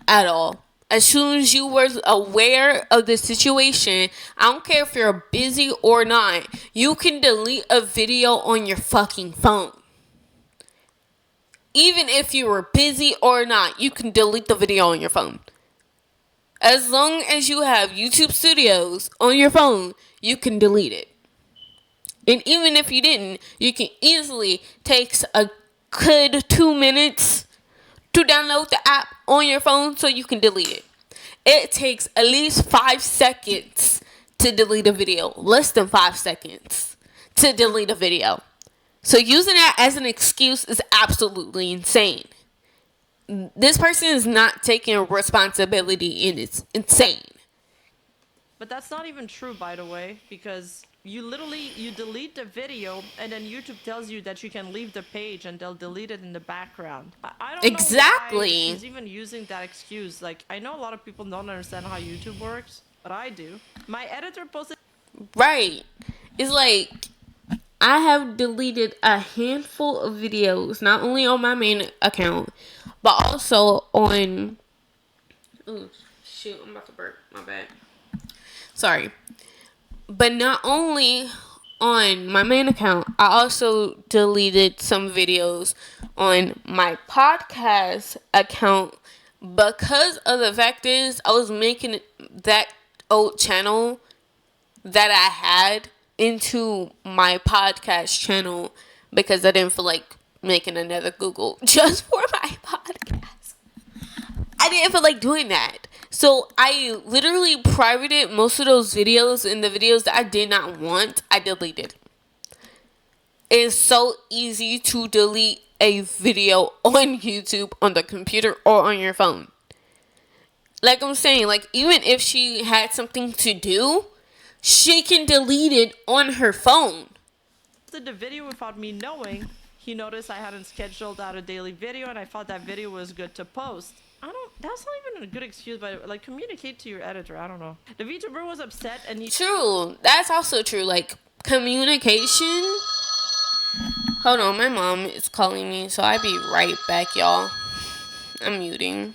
At all. As soon as you were aware of the situation, I don't care if you're busy or not, you can delete a video on your fucking phone. Even if you were busy or not, you can delete the video on your phone. As long as you have YouTube Studios on your phone, you can delete it. And even if you didn't, you can easily take a good 2 minutes to download the app on your phone so you can delete it. It takes at least 5 seconds to delete a video. Less than 5 seconds to delete a video. So using that as an excuse is absolutely insane. This person is not taking responsibility and it's insane. But that's not even true, by the way, because you delete the video and then YouTube tells you that you can leave the page and they'll delete it in the background. I don't know why she's even using that excuse. Like, I know a lot of people don't understand how YouTube works, but I do. My editor posted... Right. It's like, I have deleted a handful of videos, not only on my main account, but also on... Oh, shoot, I'm about to burp. My bad. Sorry. But not only on my main account, I also deleted some videos on my podcast account because of the fact is I was making that old channel that I had into my podcast channel because I didn't feel like making another Google just for my podcast. I didn't feel like doing that. So I literally privated most of those videos, and the videos that I did not want, I deleted. It's so easy to delete a video on YouTube on the computer or on your phone. Like I'm saying, like even if she had something to do, she can delete it on her phone. Did the video without me knowing. He noticed I hadn't scheduled out a daily video, and I thought that video was good to post. That's not even a good excuse, but like communicate to your editor. I don't know. The VTuber was upset and he. True. That's also true. Like communication. Hold on, my mom is calling me, so I'll be right back, y'all. I'm muting.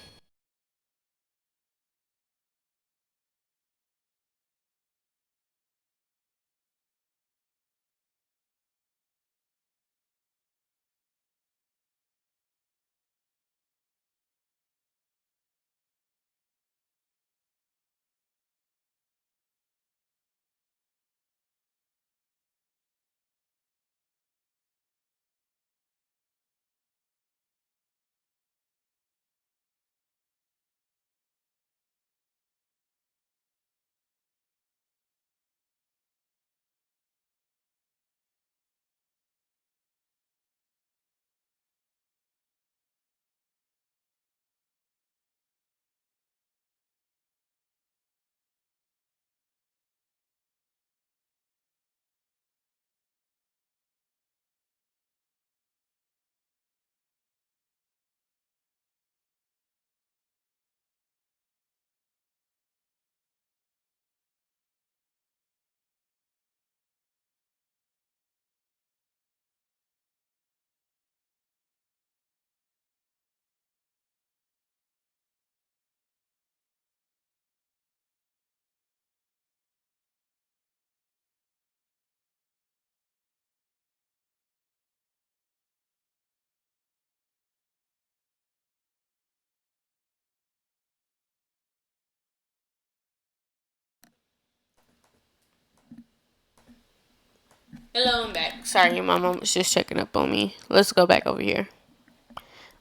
Hello, I'm back. Sorry, my mom was just checking up on me. Let's go back over here.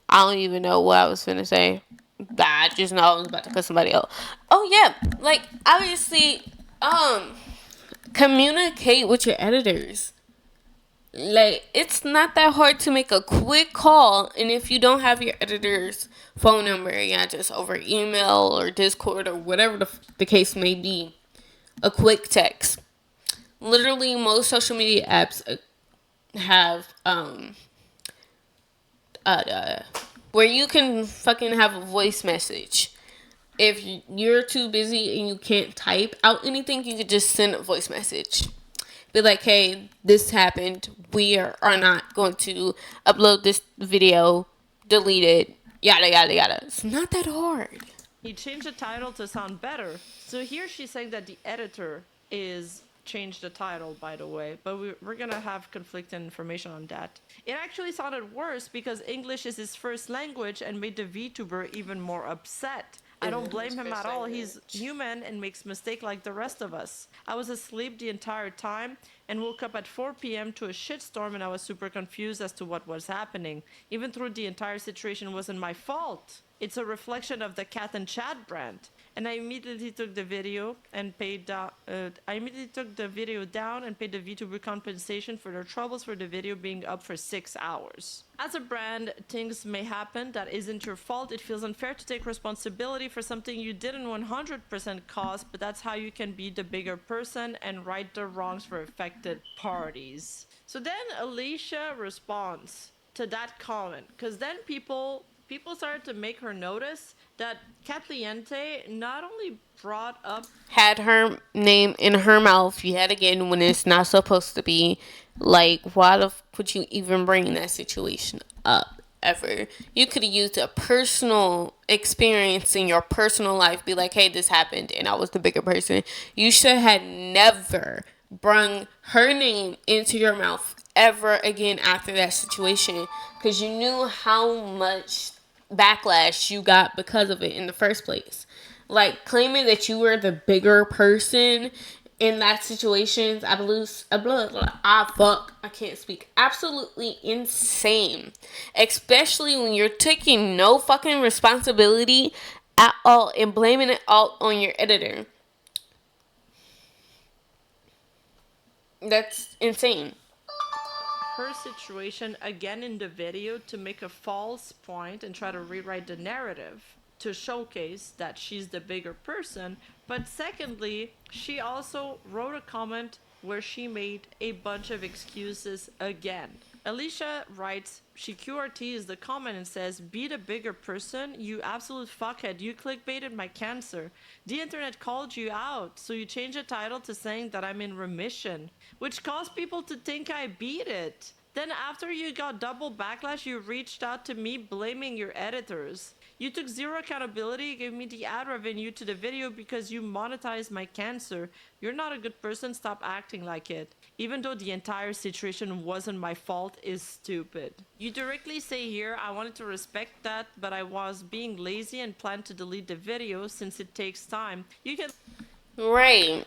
I don't even know what I was finna say. I just know I was about to cut somebody else. Oh yeah, like obviously, communicate with your editors. Like it's not that hard to make a quick call, and if you don't have your editor's phone number, yeah, just over email or Discord or whatever the case may be, a quick text. Literally, most social media apps have where you can fucking have a voice message. If you're too busy and you can't type out anything, you could just send a voice message. Be like, hey, this happened. We are not going to upload this video. Delete it. Yada, yada, yada. It's not that hard. He changed the title to sound better. So here she's saying that the editor is changed the title, by the way, but we're gonna have conflicting information on that. It actually sounded worse because English is his first language and made the VTuber even more upset. I don't blame him at all. He's human and makes mistakes like the rest of us. I was asleep the entire time and woke up at 4 p.m. to a shitstorm, and I was super confused as to what was happening. Even though the entire situation wasn't my fault. It's a reflection of the Cat and Chat brand. And I immediately took the video and paid down. I immediately took the video down and paid the VTuber compensation for their troubles for the video being up for 6 hours. As a brand, things may happen that isn't your fault. It feels unfair to take responsibility for something you didn't 100% cause, but that's how you can be the bigger person and right the wrongs for affected parties. So then Alicia responds to that comment, because then people started to make her notice that Catliente not only brought up... Had her name in her mouth yet again when it's not supposed to be. Like, why the f would you even bring that situation up ever? You could have used a personal experience in your personal life. Be like, hey, this happened and I was the bigger person. You should have never brung her name into your mouth ever again after that situation. Because you knew how much backlash you got because of it in the first place. Like claiming that you were the bigger person in that situation, I can't speak. Absolutely insane. Especially when you're taking no fucking responsibility at all and blaming it all on your editor. That's insane. Her situation again in the video to make a false point and try to rewrite the narrative to showcase that she's the bigger person. But secondly, she also wrote a comment where she made a bunch of excuses again. Alicia writes, she QRTs the comment and says, be the bigger person, you absolute fuckhead, you clickbaited my cancer. The internet called you out, so you changed the title to saying that I'm in remission, which caused people to think I beat it. Then after you got double backlash, you reached out to me blaming your editors. You took zero accountability, gave me the ad revenue to the video because you monetized my cancer. You're not a good person, stop acting like it. Even though the entire situation wasn't my fault is stupid. You directly say here, I wanted to respect that, but I was being lazy and planned to delete the video since it takes time. You can... Right.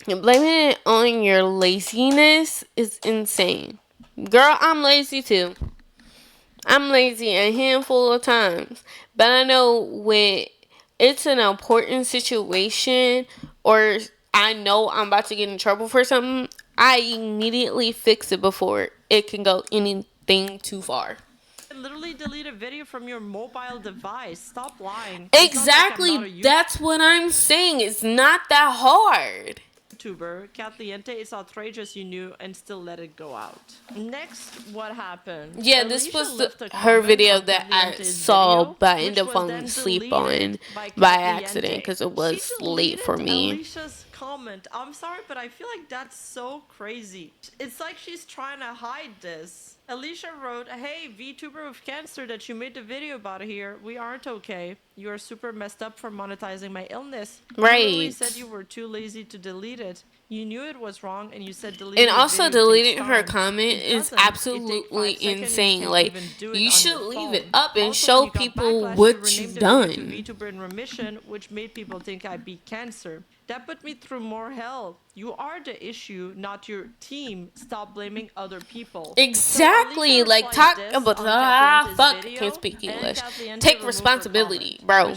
And blaming it on your laziness is insane. Girl, I'm lazy too. I'm lazy a handful of times. But I know when it's an important situation or I know I'm about to get in trouble for something, I immediately fix it before it can go anything too far. Literally delete a video from your mobile device. Stop lying. Exactly. That's what I'm saying. It's not that hard. YouTuber, Catliente, it's outrageous you knew and still let it go out. Next, what happened? Yeah, this was her video that I saw, but I ended up falling asleep on by accident because it was late for me. Alicia's comment. I'm sorry, but I feel like that's so crazy. It's like she's trying to hide this. Alicia wrote, hey, VTuber with cancer that you made the video about here. We aren't okay. You are super messed up for monetizing my illness. Right. You literally said you were too lazy to delete it. You knew it was wrong and you said delete it. And also deleting her comment is absolutely insane. Like, you should leave it up and show people what you've done. VTuber in remission, which made people think I beat cancer. That put me through more hell. You are the issue, not your team. Stop blaming other people. Exactly. So like, talk about fuck. Can't speak English. Take responsibility, bro.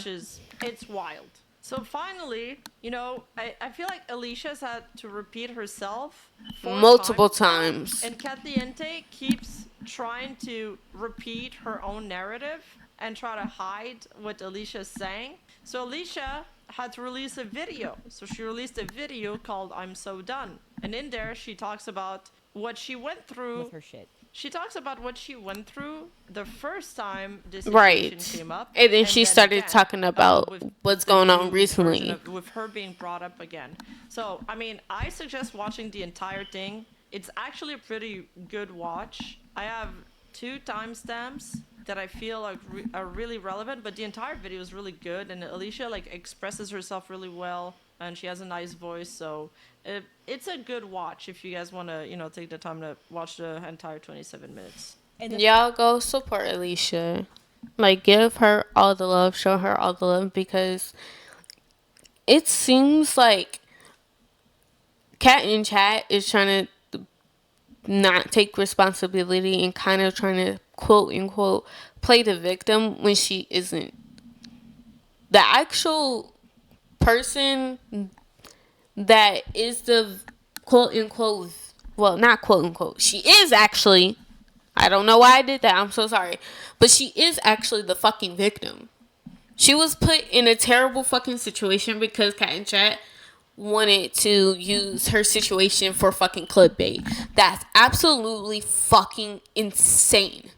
It's wild. So finally, you know, I feel like Alicia's had to repeat herself multiple times. And Catliente keeps trying to repeat her own narrative and try to hide what Alicia's saying. So Alicia had to release a video. So she released a video called I'm So Done. And in there, she talks about what she went through. With her shit. She talks about what she went through the first time this situation came up. And then she started talking about what's going on recently. With her being brought up again. So, I mean, I suggest watching the entire thing. It's actually a pretty good watch. I have 2 timestamps that I feel are really relevant, but the entire video is really good, and Alicia like expresses herself really well, and she has a nice voice, so it's a good watch if you guys want to, you know, take the time to watch the entire 27 minutes. Y'all go support Alicia. Like, give her all the love, show her all the love, because it seems like Cat in Chat is trying to not take responsibility and kind of trying to quote unquote play the victim when she isn't. The actual person that is the quote unquote, well, not quote unquote, she is actually, I don't know why I did that, I'm so sorry, but she is actually the fucking victim. She was put in a terrible fucking situation because Cat in Chat wanted to use her situation for fucking clickbait. That's absolutely fucking insane.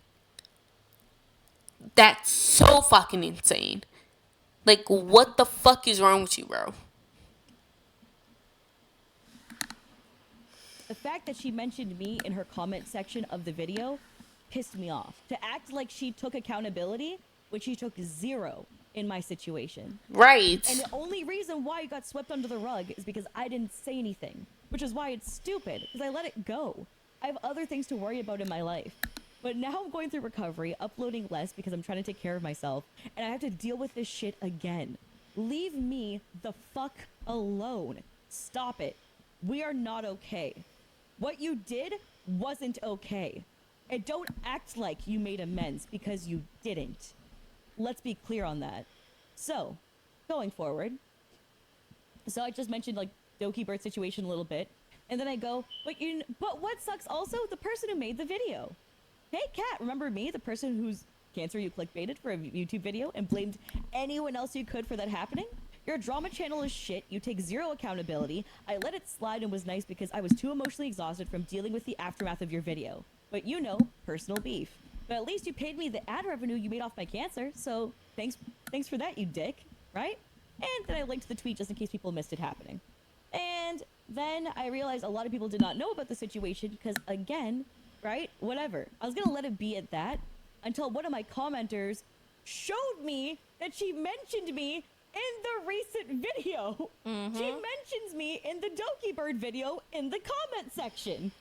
That's so fucking insane. Like, what the fuck is wrong with you, bro? The fact that she mentioned me in her comment section of the video pissed me off. To act like she took accountability when she took zero in my situation. Right. And the only reason why it got swept under the rug is because I didn't say anything, which is why it's stupid, because I let it go. I have other things to worry about in my life. But now I'm going through recovery, uploading less because I'm trying to take care of myself, and I have to deal with this shit again. Leave me the fuck alone. Stop it. We are not okay. What you did wasn't okay. And don't act like you made amends because you didn't. Let's be clear on that. So, going forward, so I just mentioned like Doki Bird situation a little bit, and then I go, but what sucks also? The person who made the video. Hey, Kat, remember me, the person whose cancer you clickbaited for a YouTube video and blamed anyone else you could for that happening? Your drama channel is shit. You take zero accountability. I let it slide and was nice because I was too emotionally exhausted from dealing with the aftermath of your video. But you know, personal beef. But at least you paid me the ad revenue you made off my cancer, so thanks for that, you dick, right? And then I linked the tweet just in case people missed it happening. And then I realized a lot of people did not know about the situation because, again, right, whatever. I was gonna let it be at that until one of my commenters showed me that she mentioned me in the recent video. She mentions me in the Doki Bird video in the comment section.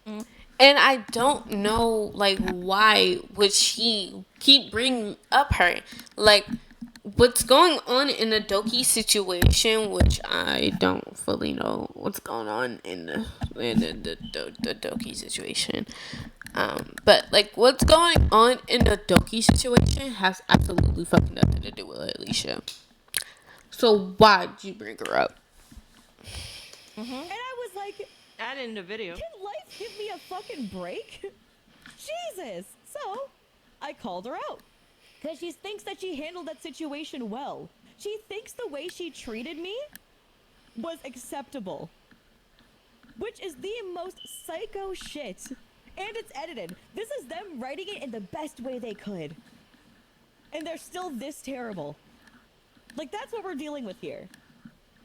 And I don't know, like, why would she keep bringing up her? Like, what's going on in the Doki situation, which I don't fully know what's going on in the Doki situation. But, like, what's going on in the Doki situation has absolutely fucking nothing to do with Alicia. So why'd you bring her up? And I was like, and in the video, can life give me a fucking break? Jesus. So I called her out because she thinks that she handled that situation well. She thinks the way she treated me was acceptable, which is the most psycho shit. And it's edited. This is them writing it in the best way they could, and they're still this terrible. Like, that's what we're dealing with here.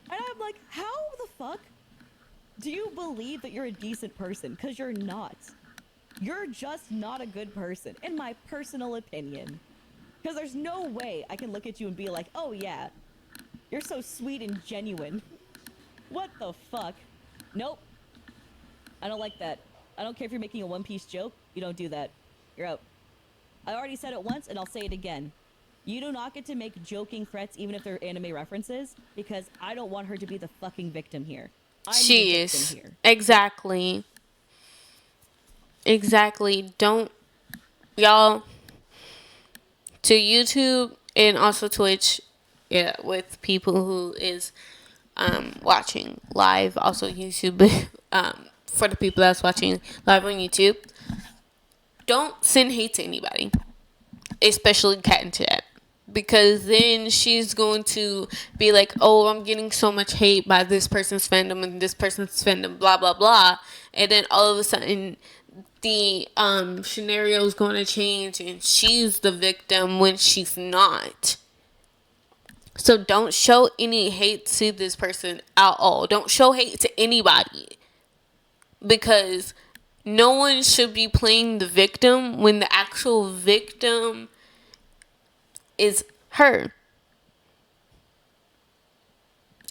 And I'm like, how the fuck do you believe that you're a decent person? Because you're not. You're just not a good person, in my personal opinion. Because there's no way I can look at you and be like, oh yeah, you're so sweet and genuine. What the fuck? Nope. I don't like that. I don't care if you're making a One Piece joke. You don't do that. You're out. I already said it once, and I'll say it again. You do not get to make joking threats, even if they're anime references, because I don't want her to be the fucking victim here. She is. Here. Exactly. Don't, y'all, to YouTube and also Twitch, yeah, with people who is watching live, also YouTube, for the people that's watching live on YouTube, don't send hate to anybody, especially Cat and Chat. Because then she's going to be like, oh, I'm getting so much hate by this person's fandom and this person's fandom, blah, blah, blah. And then all of a sudden, the scenario is going to change and she's the victim when she's not. So don't show any hate to this person at all. Don't show hate to anybody. Because no one should be playing the victim when the actual victim is her.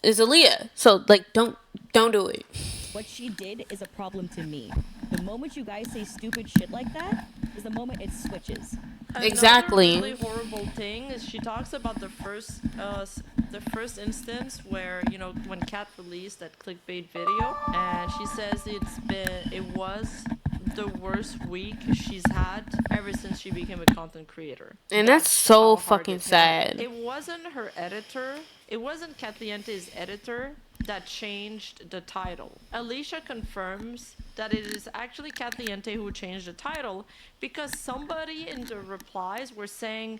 Is Aaliyah. So, like, don't do it. What she did is a problem to me. The moment you guys say stupid shit like that is the moment it switches. Exactly. Another really horrible thing is she talks about the first instance where, you know, when Kat released that clickbait video, and she says it was the worst week she's had ever since she became a content creator. And that's so fucking sad. It wasn't her editor. It wasn't Catliente's editor that changed the title. Alicia confirms that it is actually Catliente who changed the title because somebody in the replies was saying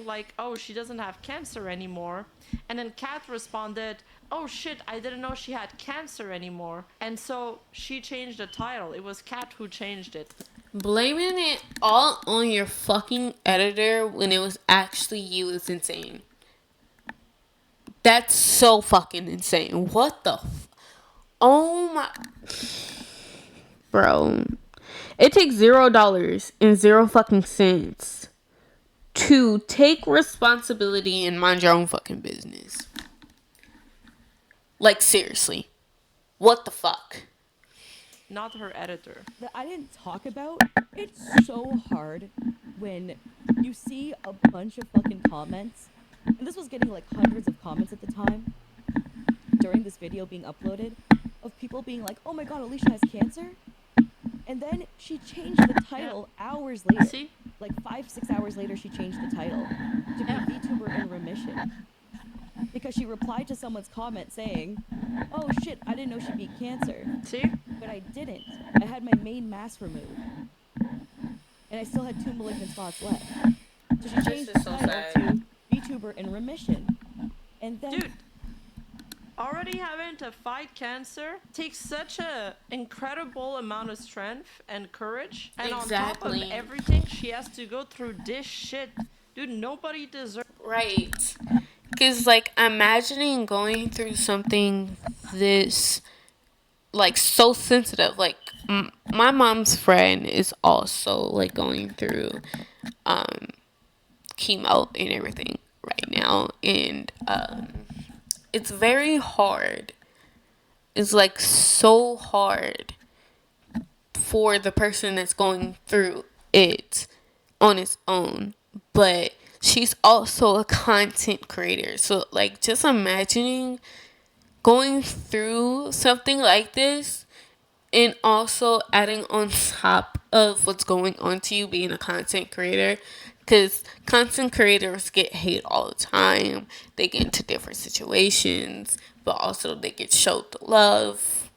like, oh, she doesn't have cancer anymore. And then Kat responded, oh shit, I didn't know she had cancer anymore. And so she changed the title. It was Kat who changed it. Blaming it all on your fucking editor when it was actually you is insane. That's so fucking insane. What the oh my... Bro. It takes $0 and 0 fucking cents to take responsibility and mind your own fucking business. Like, seriously. What the fuck? Not her editor. That I didn't talk about. It's so hard when you see a bunch of fucking comments. And this was getting like hundreds of comments at the time during this video being uploaded of people being like, oh my god, Alicia has cancer. And then she changed the title hours later. Like 5-6 hours later, she changed the title to be VTuber in remission. because she replied to someone's comment saying, "Oh shit, I didn't know she beat cancer." See? But I didn't. I had my main mass removed. And I still had 2 malignant spots left. So she changed the is so title sad. to VTuber in Remission. And then Dude, already having to fight cancer takes such a incredible amount of strength and courage. And on top of Exactly. everything, she has to go through this shit. Dude, nobody deserves. Right. Because, like, imagining going through something this, like, so sensitive. Like, my mom's friend is also, like, going through chemo and everything right now. And it's very hard. It's, like, so hard for the person that's going through it on its own. But she's also a content creator. So, like, just imagining going through something like this and also adding on top of what's going on to you being a content creator, because content creators get hate all the time. They get into different situations, but also they get showed the love.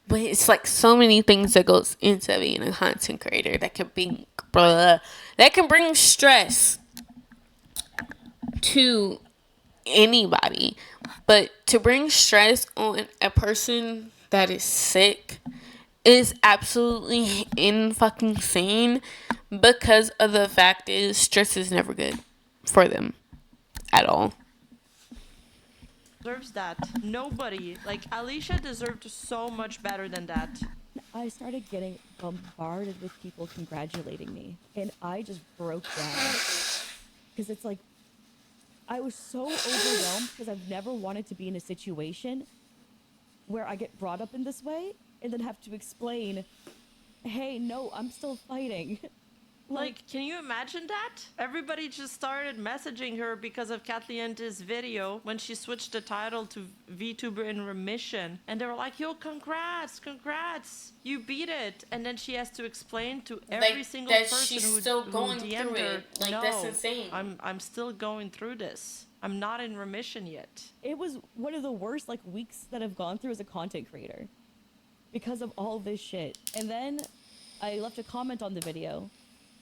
But it's like so many things that goes into being a content creator that can bring stress to anybody. But to bring stress on a person that is sick is absolutely insane, because of the fact is stress is never good for them at all. Deserves that. Nobody. Like, Alicia deserved so much better than that. I started getting bombarded with people congratulating me. And I just broke down. Because it's like, I was so overwhelmed because I've never wanted to be in a situation where I get brought up in this way and then have to explain, hey, no, I'm still fighting. Like, can you imagine that? Everybody just started messaging her because of Katliente's video when she switched the title to VTuber in Remission. And they were like, yo, congrats, you beat it. And then she has to explain to every single that person she's who still who going DM'd through her, it. Like, no, that's insane. I'm still going through this. I'm not in remission yet. It was one of the worst weeks that I've gone through as a content creator because of all this shit. And then I left a comment on the video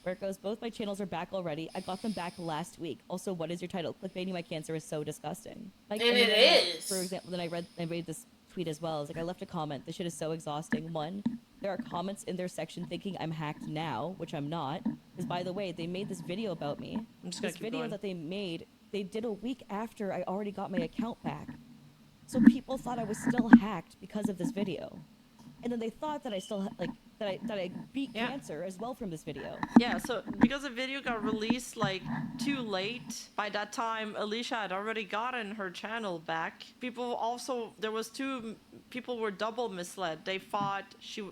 where it goes, both my channels are back already. I got them back last week. Also, what is your title? Clickbaiting my cancer is so disgusting. And it is. For example, then I read this tweet as well. It's like, I left a comment. This shit is so exhausting. One, there are comments in their section thinking I'm hacked now, which I'm not. Because, by the way, they made this video about me. This video that they made, they did a week after I already got my account back. So people thought I was still hacked because of this video. And then they thought that I still, that I beat cancer as well from this video. Yeah, so because the video got released too late, by that time Alicia had already gotten her channel back. There was people were double misled. They thought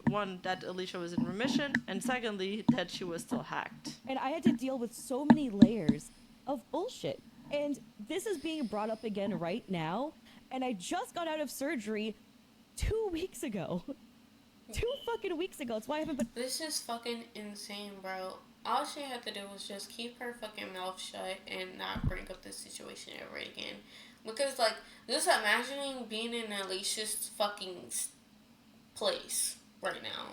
one, that Alicia was in remission, and secondly, that she was still hacked. And I had to deal with so many layers of bullshit. And this is being brought up again right now, and I just got out of surgery 2 weeks ago. 2 fucking weeks ago. That's why I haven't been. This is fucking insane, bro. All she had to do was just keep her fucking mouth shut and not bring up this situation ever again. Because, just imagining being in Alicia's fucking place right now.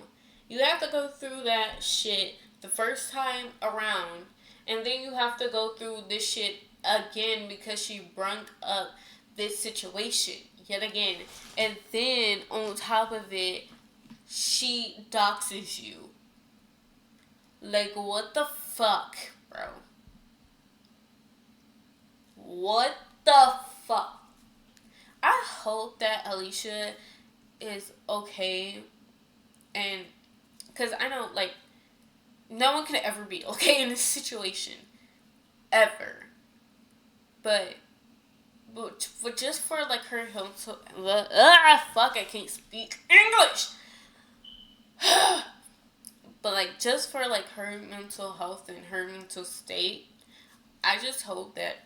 You have to go through that shit the first time around, and then you have to go through this shit again because she brung up this situation yet again. And then, on top of it, she doxes you. Like, what the fuck, bro? What the fuck? I hope that Alicia is okay. And, because I know, no one could ever be okay in this situation. Ever. But just for, her health, fuck, I can't speak English. But just for her mental health and her mental state, I just hope that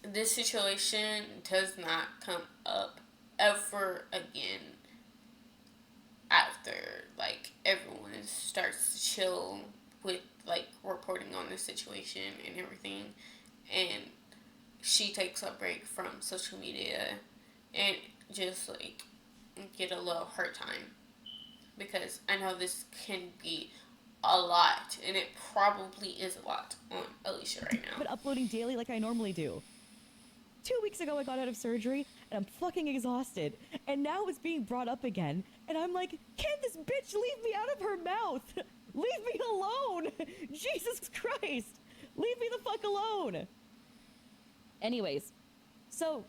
this situation does not come up ever again after everyone starts to chill with reporting on the situation and everything. And she takes a break from social media and just like get a little her time, because I know this can be a lot, and it probably is a lot on Alicia right now. But uploading daily like I normally do. 2 weeks ago I got out of surgery and I'm fucking exhausted, and now it's being brought up again, and I'm like, can this bitch leave me out of her mouth? Leave me alone! Jesus Christ! Leave me the fuck alone! Anyways, so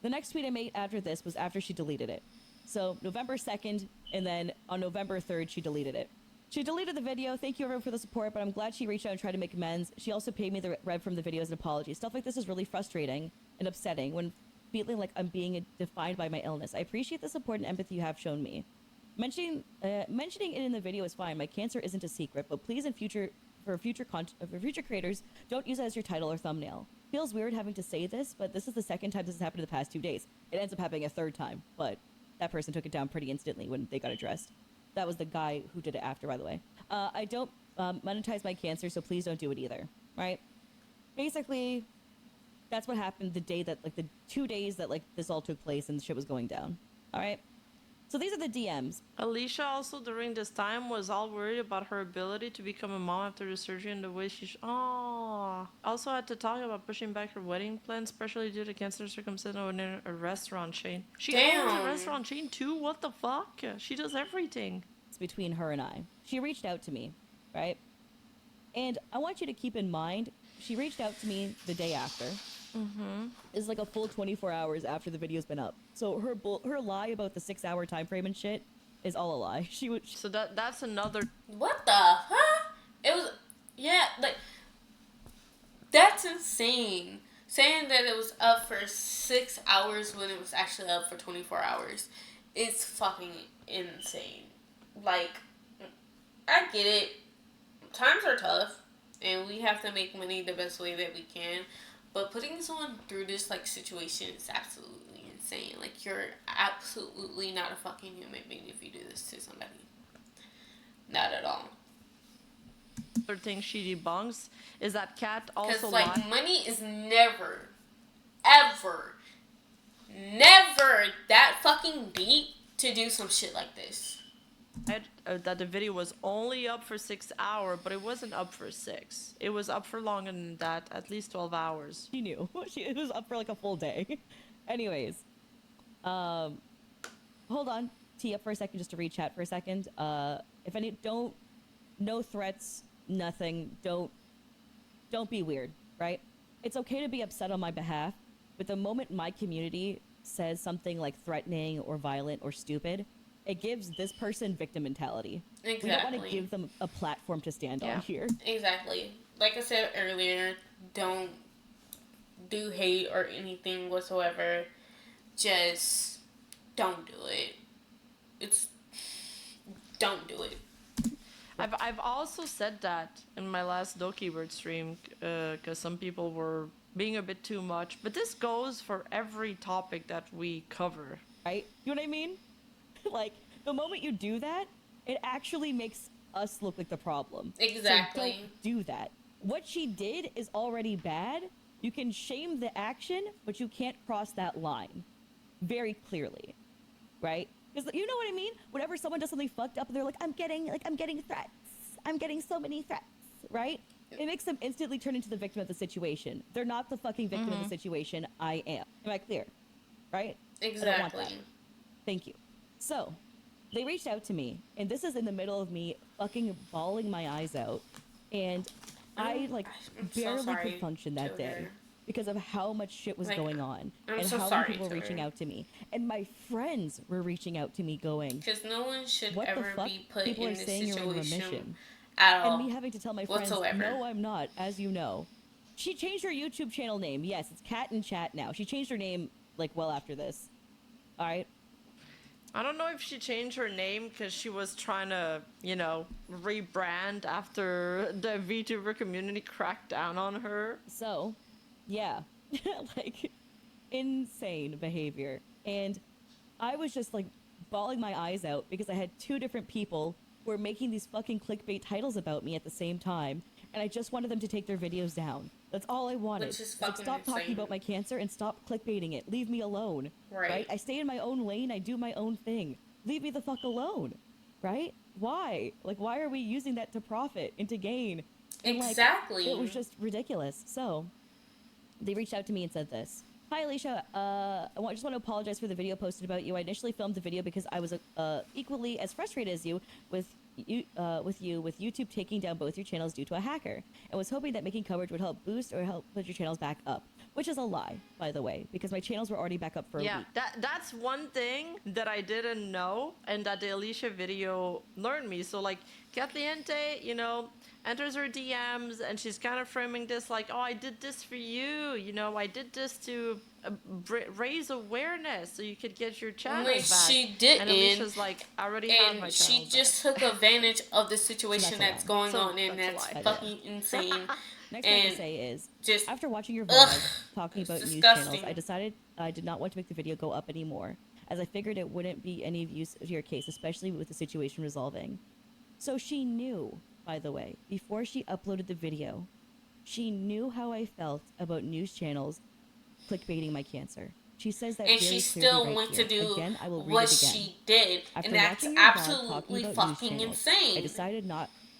the next tweet I made after this was after she deleted it. So November 2nd, and then on November 3rd, she deleted it. She deleted the video. Thank you everyone for the support, but I'm glad she reached out and tried to make amends. She also paid me the rev from the videos and apologies. Stuff like this is really frustrating and upsetting when feeling like I'm being defined by my illness. I appreciate the support and empathy you have shown me. Mentioning it in the video is fine. My cancer isn't a secret, but please for future creators, don't use it as your title or thumbnail. Feels weird having to say this, but this is the second time this has happened in the past 2 days. It ends up happening a third time, but that person took it down pretty instantly when they got addressed. That was the guy who did it after, by the way. I don't monetize my cancer, so please don't do it either, right? Basically, that's what happened the day that, like, the 2 days that, like, this all took place and the shit was going down, all right? So these are the DMs. Alicia also during this time was all worried about her ability to become a mom after the surgery and the way she also had to talk about pushing back her wedding plans, especially due to cancer circumstances in a restaurant chain. She owns a restaurant chain too? What the fuck? She does everything. It's between her and I. She reached out to me, right? And I want you to keep in mind, she reached out to me the day after. Mm-hmm. It's like a full 24 hours after the video's been up. So her lie about the 6-hour time frame and shit is all a lie. So that's another. What the huh? It was, yeah, like, that's insane. Saying that it was up for 6 hours when it was actually up for 24 hours is fucking insane. Like, I get it. Times are tough, and we have to make money the best way that we can. But putting someone through this, like, situation is absolutely insane. Like, you're absolutely not a fucking human being if you do this to somebody. Not at all. Other thing she debunks is that Kat also because, like, money is never, ever, never that fucking deep to do some shit like this. That the video was only up for 6 hours, but it wasn't up for 6. It was up for longer than that, at least 12 hours. She knew. It was up for like a full day. Anyways, hold on. Tee up for a second just to read chat for a second. If any, no threats, nothing. Don't be weird, right? It's okay to be upset on my behalf, but the moment my community says something like threatening or violent or stupid, it gives this person victim mentality. Exactly. We don't want to give them a platform to stand on here. Exactly. Like I said earlier, don't do hate or anything whatsoever. Just don't do it. Don't do it. I've also said that in my last Dokibird stream, because some people were being a bit too much. But this goes for every topic that we cover. Right? You know what I mean? Like, the moment you do that, it actually makes us look like the problem. Exactly. So don't do that. What she did is already bad. You can shame the action, but you can't cross that line. Very clearly. Right? Because you know what I mean? Whenever someone does something fucked up, they're like, I'm getting threats. I'm getting so many threats. Right? It makes them instantly turn into the victim of the situation. They're not the fucking victim of the situation. I am. Am I clear? Right? Exactly. I don't want that. Thank you. So, they reached out to me, and this is in the middle of me fucking bawling my eyes out, and I, like, barely could function that day because of how much shit was going on, and how many people were reaching out to me, and my friends were reaching out to me going, because no one should what ever the fuck? be put People in are this saying situation you're in remission. at all. And me having to tell my friends, no, I'm not, as you know. She changed her YouTube channel name. Yes, it's Cat in Chat now. She changed her name, like, well after this. All right? I don't know if she changed her name because she was trying to, you know, rebrand after the VTuber community cracked down on her. So, yeah, like, insane behavior. And I was just, like, bawling my eyes out because I had 2 different people who were making these fucking clickbait titles about me at the same time. and I just wanted them to take their videos down. That's all I wanted. Which is It's like, fucking stop talking insane. about my cancer and stop clickbaiting it. Leave me alone. Right. I stay in my own lane. I do my own thing. Leave me the fuck alone. Right? Why? Like, why are we using that to profit and to gain? And, Exactly. It was just ridiculous. So, they reached out to me and said this. Hi, Alicia. Just want to apologize for the video posted about you. I initially filmed the video because I was equally as frustrated as you with YouTube taking down both your channels due to a hacker, and was hoping that making coverage would help boost or help put your channels back up. Which is a lie, by the way, because my channels were already back up for a week. That's one thing that I didn't know and that the Alicia video learned me. So like Kathliente, you know, enters her DMs and she's kind of framing this like, oh, I did this for you, you know, I did this to raise awareness so you could get your channel back. Which she didn't. And Alicia's like, I already have my channel she back. just took advantage of the situation that's going on, and that's that's fucking insane. Next thing to say is, just after watching your vlog talking about news disgusting. channels, I decided I did not want to make the video go up anymore, as I figured it wouldn't be any use to your case, especially with the situation resolving. So she knew, by the way, before she uploaded the video, she knew how I felt about news channels clickbaiting my cancer. She says that and very she clearly still right went here. to do Again, I will read what it again. she did, After and that's watching your vlog absolutely talking about news fucking channels, insane. I decided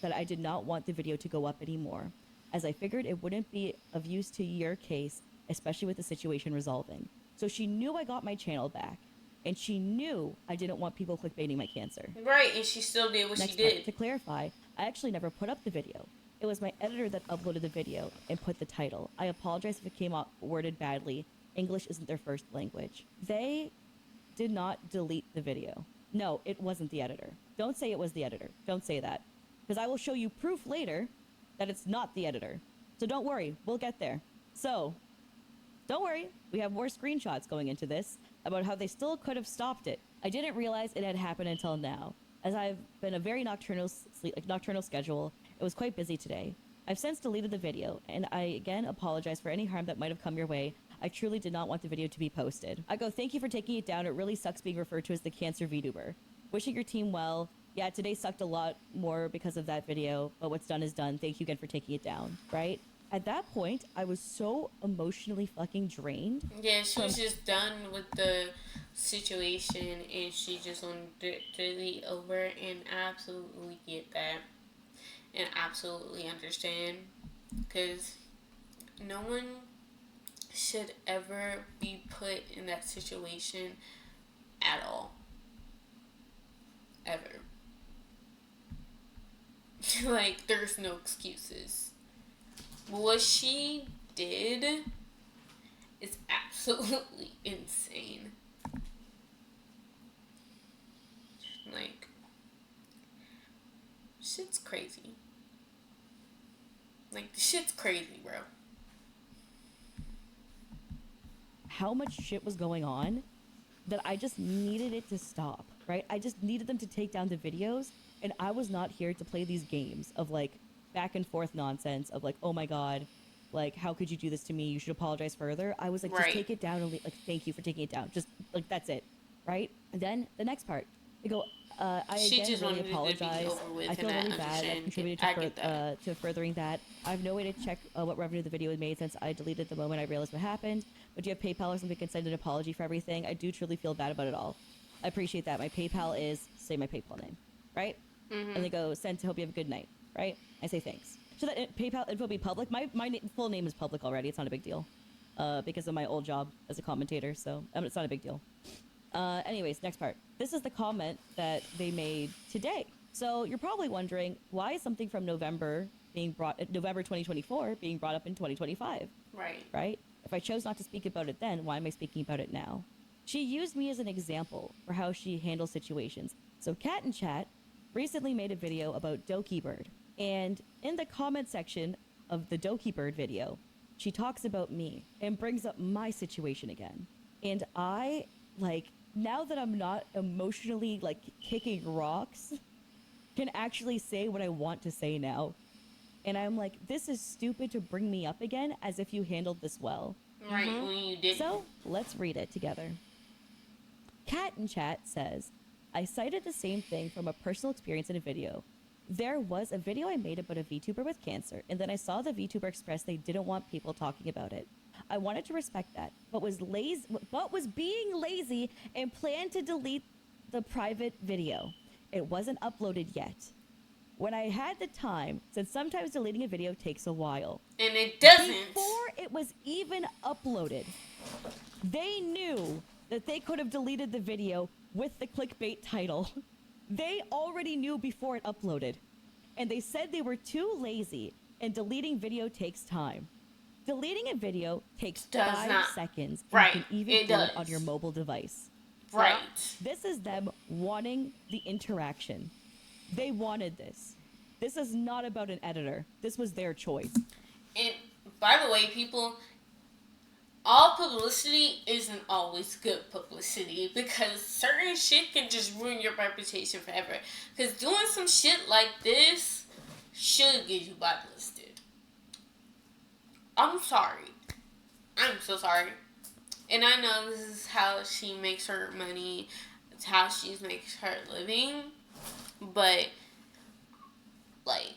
that I did not want the video to go up anymore, as I figured it wouldn't be of use to your case, especially with the situation resolving. So she knew I got my channel back, and she knew I didn't want people clickbaiting my cancer. Right, and she still did what Next she did. part, to clarify, I actually never put up the video. It was my editor that uploaded the video and put the title. I apologize if it came out worded badly. English isn't their first language. They did not delete the video. No, it wasn't the editor. Don't say it was the editor. Don't say that. Because I will show you proof later that it's not the editor. So don't worry, we'll get there. So, don't worry, we have more screenshots going into this about how they still could have stopped it. I didn't realize it had happened until now. As I've been a very nocturnal schedule, it was quite busy today. I've since deleted the video, and I again apologize for any harm that might have come your way. I truly did not want the video to be posted. I go, thank you for taking it down. It really sucks being referred to as the cancer VTuber. Wishing your team well. Yeah, today sucked a lot more because of that video, but what's done is done. Thank you again for taking it down, right? At that point, I was so emotionally fucking drained. Yeah, she was just done with the situation, and she just wanted to delete over, and I absolutely get that, and absolutely understand, because no one should ever be put in that situation at all. Ever. Like, there's no excuses. What she did is absolutely insane. Like, shit's crazy. Like, the shit's crazy, bro. How much shit was going on that I just needed it to stop, right? I just needed them to take down the videos, and I was not here to play these games of like back and forth nonsense of like, oh my god, like, how could you do this to me? You should apologize further. I was like, just take it down and like, thank you for taking it down. Just like, that's it, right? And then the next part, they go, I again really apologize. I feel really bad. I contributed to furthering that. I have no way to check what revenue the video had made since I deleted the moment I realized what happened. But do you have PayPal or something I can send an apology for everything? I do truly feel bad about it all. I appreciate that. My PayPal is, say my PayPal name, right? Mm-hmm. And they go, send to hope you have a good night, right? I say thanks. Should that PayPal info be public? My full name is public already. It's not a big deal because of my old job as a commentator, so it's not a big deal. Anyways, next part. This is the comment that they made today. So you're probably wondering, why is something from November 2024 being brought up in 2025? Right. Right? If I chose not to speak about it then, why am I speaking about it now? She used me as an example for how she handles situations. So Cat in Chat recently made a video about Doki Bird. And in the comment section of the Doki Bird video, she talks about me and brings up my situation again. And I, like, now that I'm not emotionally, like, kicking rocks, can actually say what I want to say now. And I'm like, this is stupid to bring me up again as if you handled this well. Right, when you didn't. So, let's read it together. Cat in Chat says, I cited the same thing from a personal experience in a video. There was a video I made about a VTuber with cancer, and then I saw the VTuber express they didn't want people talking about it. I wanted to respect that, but was being lazy and planned to delete the private video. It wasn't uploaded yet. When I had the time, since sometimes deleting a video takes a while. And it doesn't. Before it was even uploaded, they knew that they could have deleted the video with the clickbait title. They already knew before it uploaded. And they said they were too lazy, and deleting video takes time. Deleting a video takes 5 seconds, and Right. you can even It do it does. on your mobile device. Right. This is them wanting the interaction. They wanted this. This is not about an editor. This was their choice. And by the way, people, all publicity isn't always good publicity, because certain shit can just ruin your reputation forever. Because doing some shit like this should get you blacklisted. I'm sorry. I'm so sorry. And I know this is how she makes her money. It's how she makes her living. But, like,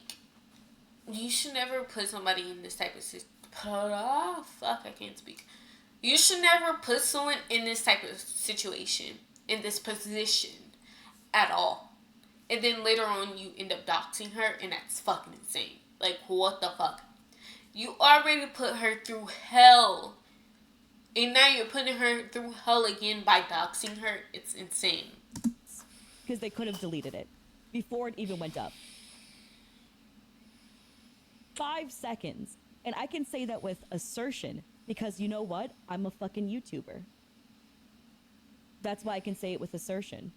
you should never put somebody in this type of situation. I can't speak. You should never put someone in this type of situation, in this position, at all. And then later on, you end up doxing her, and that's fucking insane. Like, what the fuck? You already put her through hell. And now you're putting her through hell again by doxing her. It's insane. Because they could have deleted it before it even went up. 5 seconds. And I can say that with assertion, because you know what? I'm a fucking YouTuber. That's why I can say it with assertion.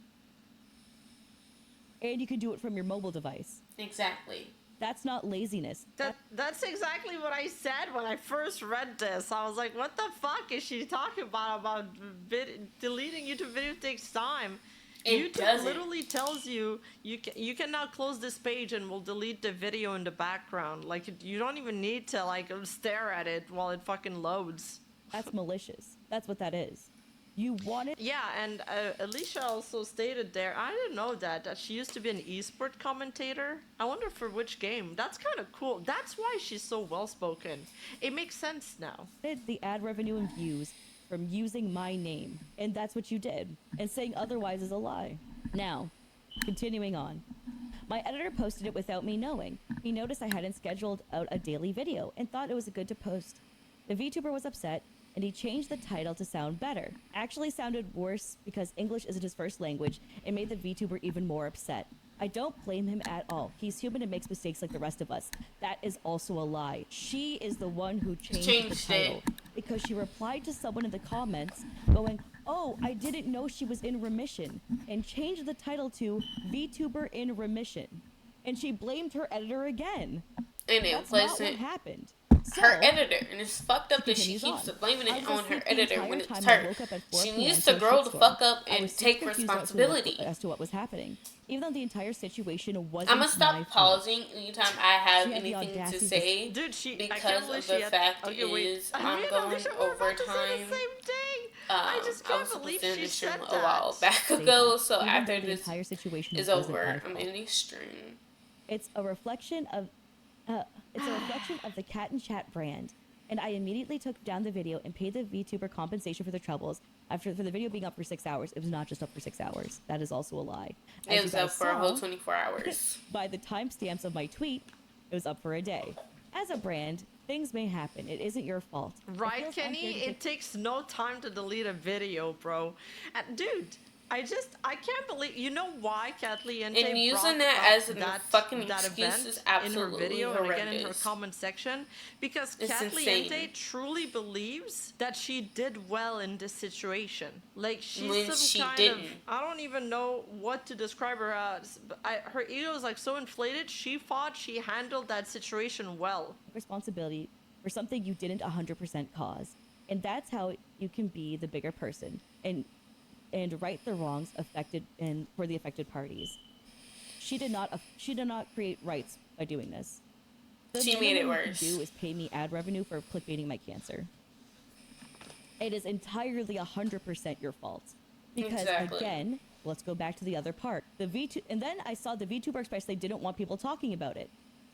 And you can do it from your mobile device. Exactly. That's not laziness. That's exactly what I said when I first read this. I was like, what the fuck is she talking about deleting YouTube video takes time? It YouTube doesn't. literally tells you you can now close this page and we'll delete the video in the background. Like, you don't even need to like stare at it while it fucking loads. That's malicious. That's what that is. You want it? Yeah, and Alicia also stated there, I didn't know that she used to be an esport commentator. I wonder for which game. That's kind of cool. That's why she's so well-spoken. It makes sense now. The ad revenue and views from using my name, and that's what you did. And saying otherwise is a lie. Now, continuing on. My editor posted it without me knowing. He noticed I hadn't scheduled out a daily video and thought it was good to post. The VTuber was upset, and he changed the title to sound better. Actually sounded worse because English isn't his first language and made the VTuber even more upset. I don't blame him at all. He's human and makes mistakes like the rest of us. That is also a lie. She is the one who changed the title because she replied to someone in the comments going, "Oh, I didn't know she was in remission," and changed the title to VTuber in remission. And she blamed her editor again. And it That's not what wasn't happened. her editor, and it's fucked up that she keeps blaming it on her editor when it's her. She needs to grow the fuck up and take responsibility. As to what was happening, even though the entire situation wasn't. I'm gonna stop my fault. pausing anytime I have She had the anything to audacity to- say, Dude, because of the fact is I'm going over time. I just I can't was supposed believe to end she the stream said a while that. back ago, so Even after though the this entire situation is wasn't over, my I'm fault. ending stream. It's a reflection of the Cat and Chat brand, and I immediately took down the video and paid the VTuber compensation for the troubles. For the video being up for 6 hours, it was not just up for 6 hours. That is also a lie. As It you was guys up for a whole saw, 24 hours. By the timestamps of my tweet, it was up for a day. As a brand, things may happen. It isn't your fault. Right, feels Kenny? unfair to It takes no time to delete a video, bro. Dude, I can't believe, you know why Kathleen And using that as a fucking excuse is absolutely in her video and again in her horrendous. comment section, because It's Kathleen insane. truly believes that she did well in this situation. Like, she's When some she kind of, didn't. I don't even know what to describe her as. But her ego is like so inflated. She thought she handled that situation well. responsibility for something you didn't 100% cause. And that's how you can be the bigger person and right the wrongs affected and for the affected parties. She did not create rights by doing this. The She made it minimum you worse. can do is pay me ad revenue for clickbaiting my cancer. It is entirely 100% your fault. Because Exactly. again, let's go back to the other part. And then I saw the VTuber express they didn't want people talking about it.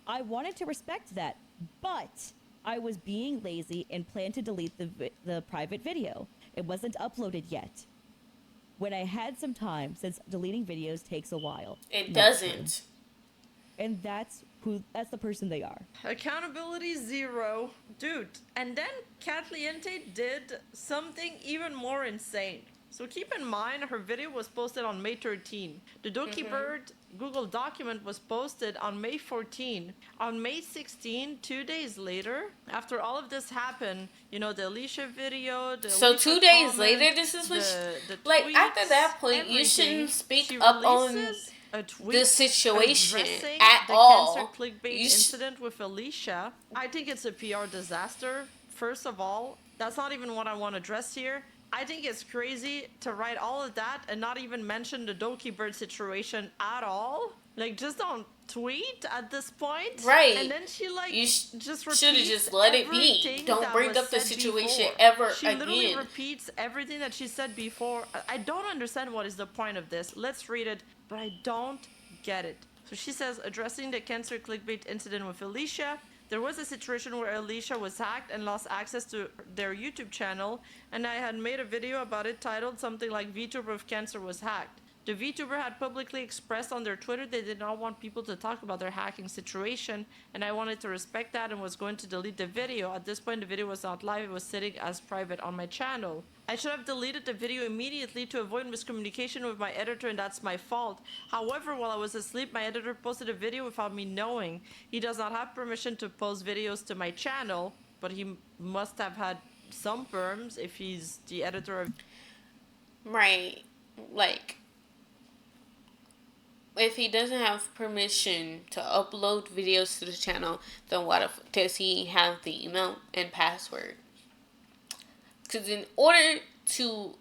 I wanted to respect that, but I was being lazy and planned to delete the private video. It wasn't uploaded yet. When I had some time, since deleting videos takes a while. It doesn't. And that's the person they are. Accountability 0. Dude, and then Catliente did something even more insane. So keep in mind, her video was posted on May 13. The Doki Bird Google document was posted on May 14. On May 16, 2 days later, after all of this happened, you know, the Alicia video, So Alicia 2 days comment, later, this is what the like, tweets, after that point, you shouldn't speak up on the situation at the all. cancer clickbait incident with Alicia. I think it's a PR disaster. First of all, that's not even what I want to address here. I think it's crazy to write all of that and not even mention the Doki Bird situation at all. Like, just don't tweet at this point. Right. And then she, like, just repeats should have just let it be. Don't bring up the situation ever again. She literally repeats everything that she said before. I don't understand what is the point of this. Let's read it, but I don't get it. So she says, addressing the cancer clickbait incident with Alicia, there was a situation where Alicia was hacked and lost access to their YouTube channel, and I had made a video about it titled something like VTuber with cancer was hacked. The VTuber had publicly expressed on their Twitter they did not want people to talk about their hacking situation, and I wanted to respect that and was going to delete the video. At this point, the video was not live, it was sitting as private on my channel. I should have deleted the video immediately to avoid miscommunication with my editor, and that's my fault. However, while I was asleep, my editor posted a video without me knowing. He does not have permission to post videos to my channel, but he must have had some perms if he's the editor of... Right. Like, if he doesn't have permission to upload videos to the channel, then what does he have the email and password? Because in order to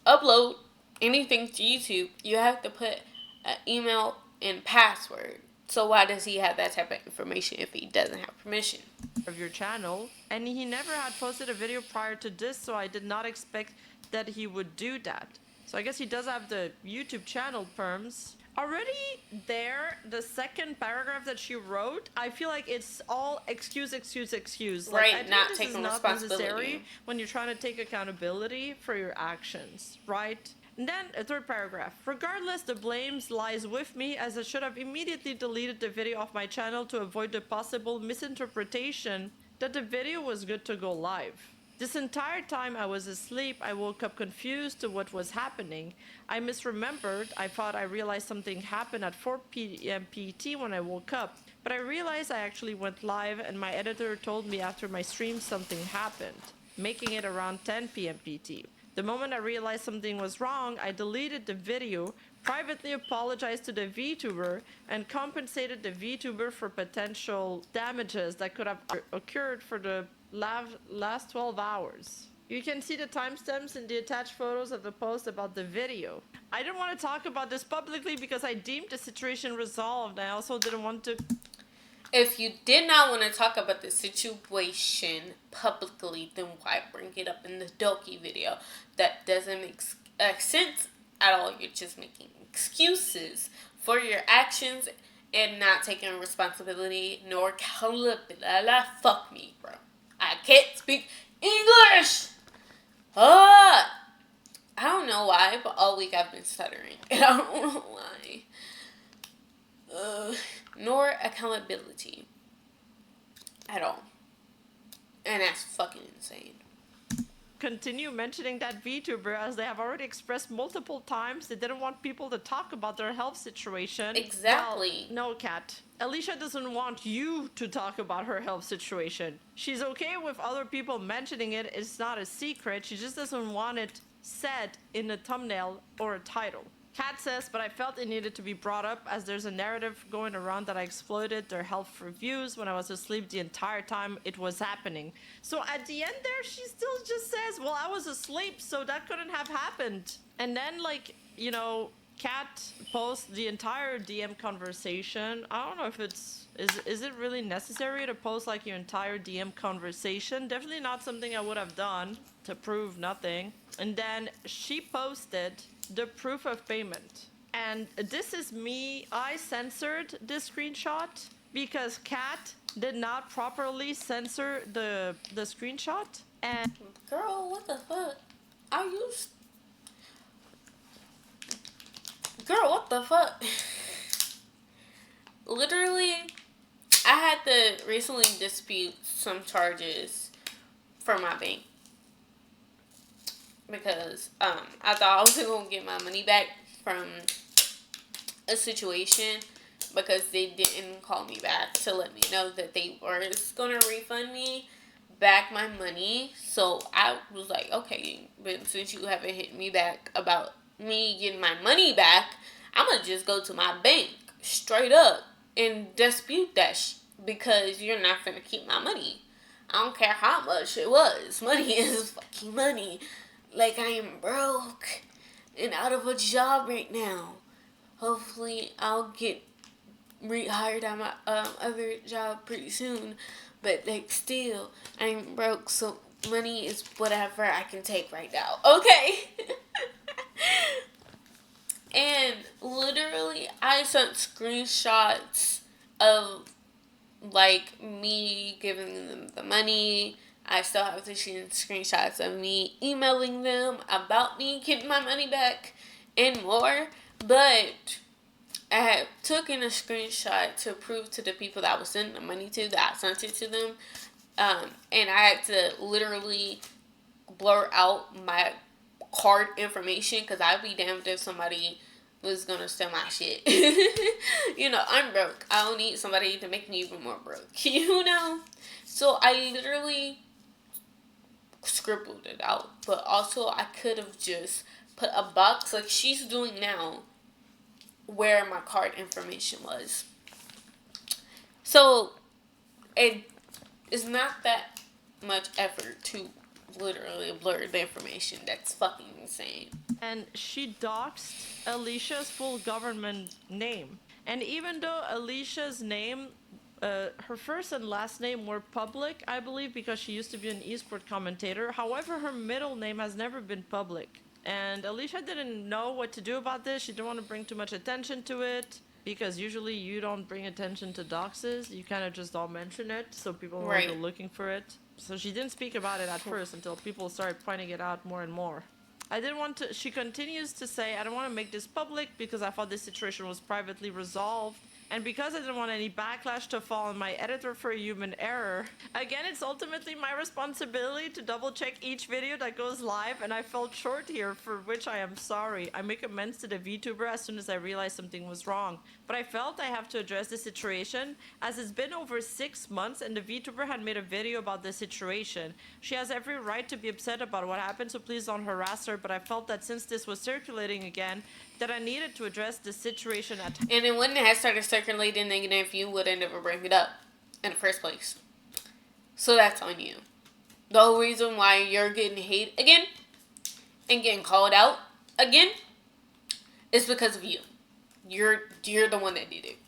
upload anything to YouTube, you have to put an email and password. So why does he have that type of information if he doesn't have permission? Of your channel, and he never had posted a video prior to this, so I did not expect that he would do that. So I guess he does have the YouTube channel perms. Already there, the second paragraph that she wrote, I feel like it's all excuse. Like, right, I think not this taking is not responsibility. necessary when you're trying to take accountability for your actions, right? And then a third paragraph. Regardless, the blames lies with me, as I should have immediately deleted the video off my channel to avoid the possible misinterpretation that the video was good to go live. This entire time I was asleep, I woke up confused to what was happening. I misremembered. I thought I realized something happened at 4 p.m. PT when I woke up, but I realized I actually went live, and my editor told me after my stream something happened, making it around 10 p.m. PT. The moment I realized something was wrong, I deleted the video, privately apologized to the VTuber, and compensated the VTuber for potential damages that could have occurred for the last 12 hours. You can see the timestamps in the attached photos of the post about the video. I didn't want to talk about this publicly because I deemed the situation resolved. I also didn't want to... If you did not want to talk about the situation publicly, then why bring it up in the Doki video? That doesn't make sense at all. You're just making excuses for your actions and not taking responsibility nor accountability. Fuck me, bro. I can't speak English. I don't know why, but all week I've been stuttering. And I don't know why. Nor accountability. At all. And that's fucking insane. Continue mentioning that VTuber, as they have already expressed multiple times they didn't want people to talk about their health situation. Exactly. Well, no, Kat. Alicia doesn't want you to talk about her health situation. She's okay with other people mentioning it. It's not a secret. She just doesn't want it said in a thumbnail or a title. Kat says, but I felt it needed to be brought up as there's a narrative going around that I exploited their health reviews when I was asleep the entire time it was happening. So at the end there, she still just says, well, I was asleep, so that couldn't have happened. And then, like, you know, Kat posts the entire DM conversation. I don't know if it's is it really necessary to post like your entire DM conversation? Definitely not something I would have done to prove nothing. And then she posted the proof of payment. And this is me. I censored this screenshot because Kat did not properly censor the screenshot. And Girl, what the fuck? Are you? Girl, what the fuck? Literally, I had to recently dispute some charges from my bank because I thought I was gonna get my money back from a situation because they didn't call me back to let me know that they were gonna refund me back my money. So I was like, okay, but since you haven't hit me back about me getting my money back, I'm gonna just go to my bank straight up and dispute that because you're not gonna keep my money. I don't care how much it was. Money is fucking money. Like, I am broke and out of a job right now. Hopefully I'll get rehired at my other job pretty soon. But like, still, I'm broke, so money is whatever I can take right now. Okay. And literally, I sent screenshots of like me giving them the money. I still have to see screenshots of me emailing them about me getting my money back and more. But I had taken a screenshot to prove to the people that I was sending the money to that I sent it to them. And I had to literally blur out my card information because I'd be damned if somebody was gonna steal my shit. You know, I'm broke. I don't need somebody to make me even more broke. You know? So I literally scribbled it out. But also I could have just put a box like she's doing now where my card information was. So it is not that much effort to literally blur the information. That's fucking insane. And she doxed Alicia's full government name. And even though Alicia's name, her first and last name were public, I believe, because she used to be an esport commentator. However, her middle name has never been public. And Alicia didn't know what to do about this. She didn't want to bring too much attention to it. Because usually you don't bring attention to doxes. You kind of just don't mention it. So people won't go looking for it. So she didn't speak about it at first until people started pointing it out more and more. I didn't want to, she continues to say, I don't want to make this public because I thought this situation was privately resolved. And because I didn't want any backlash to fall on my editor for a human error. Again, it's ultimately my responsibility to double check each video that goes live, and I fell short here, for which I am sorry. I make amends to the VTuber as soon as I realized something was wrong. But I felt I have to address the situation, as it's been over 6 months and the VTuber had made a video about the situation. She has every right to be upset about what happened, so please don't harass her, but I felt that since this was circulating again, that I needed to address the situation at hand. And it wouldn't have started circulating again if you would have never bring it up in the first place. So that's on you. The whole reason why you're getting hate again and getting called out again is because of you. You're the one that did it.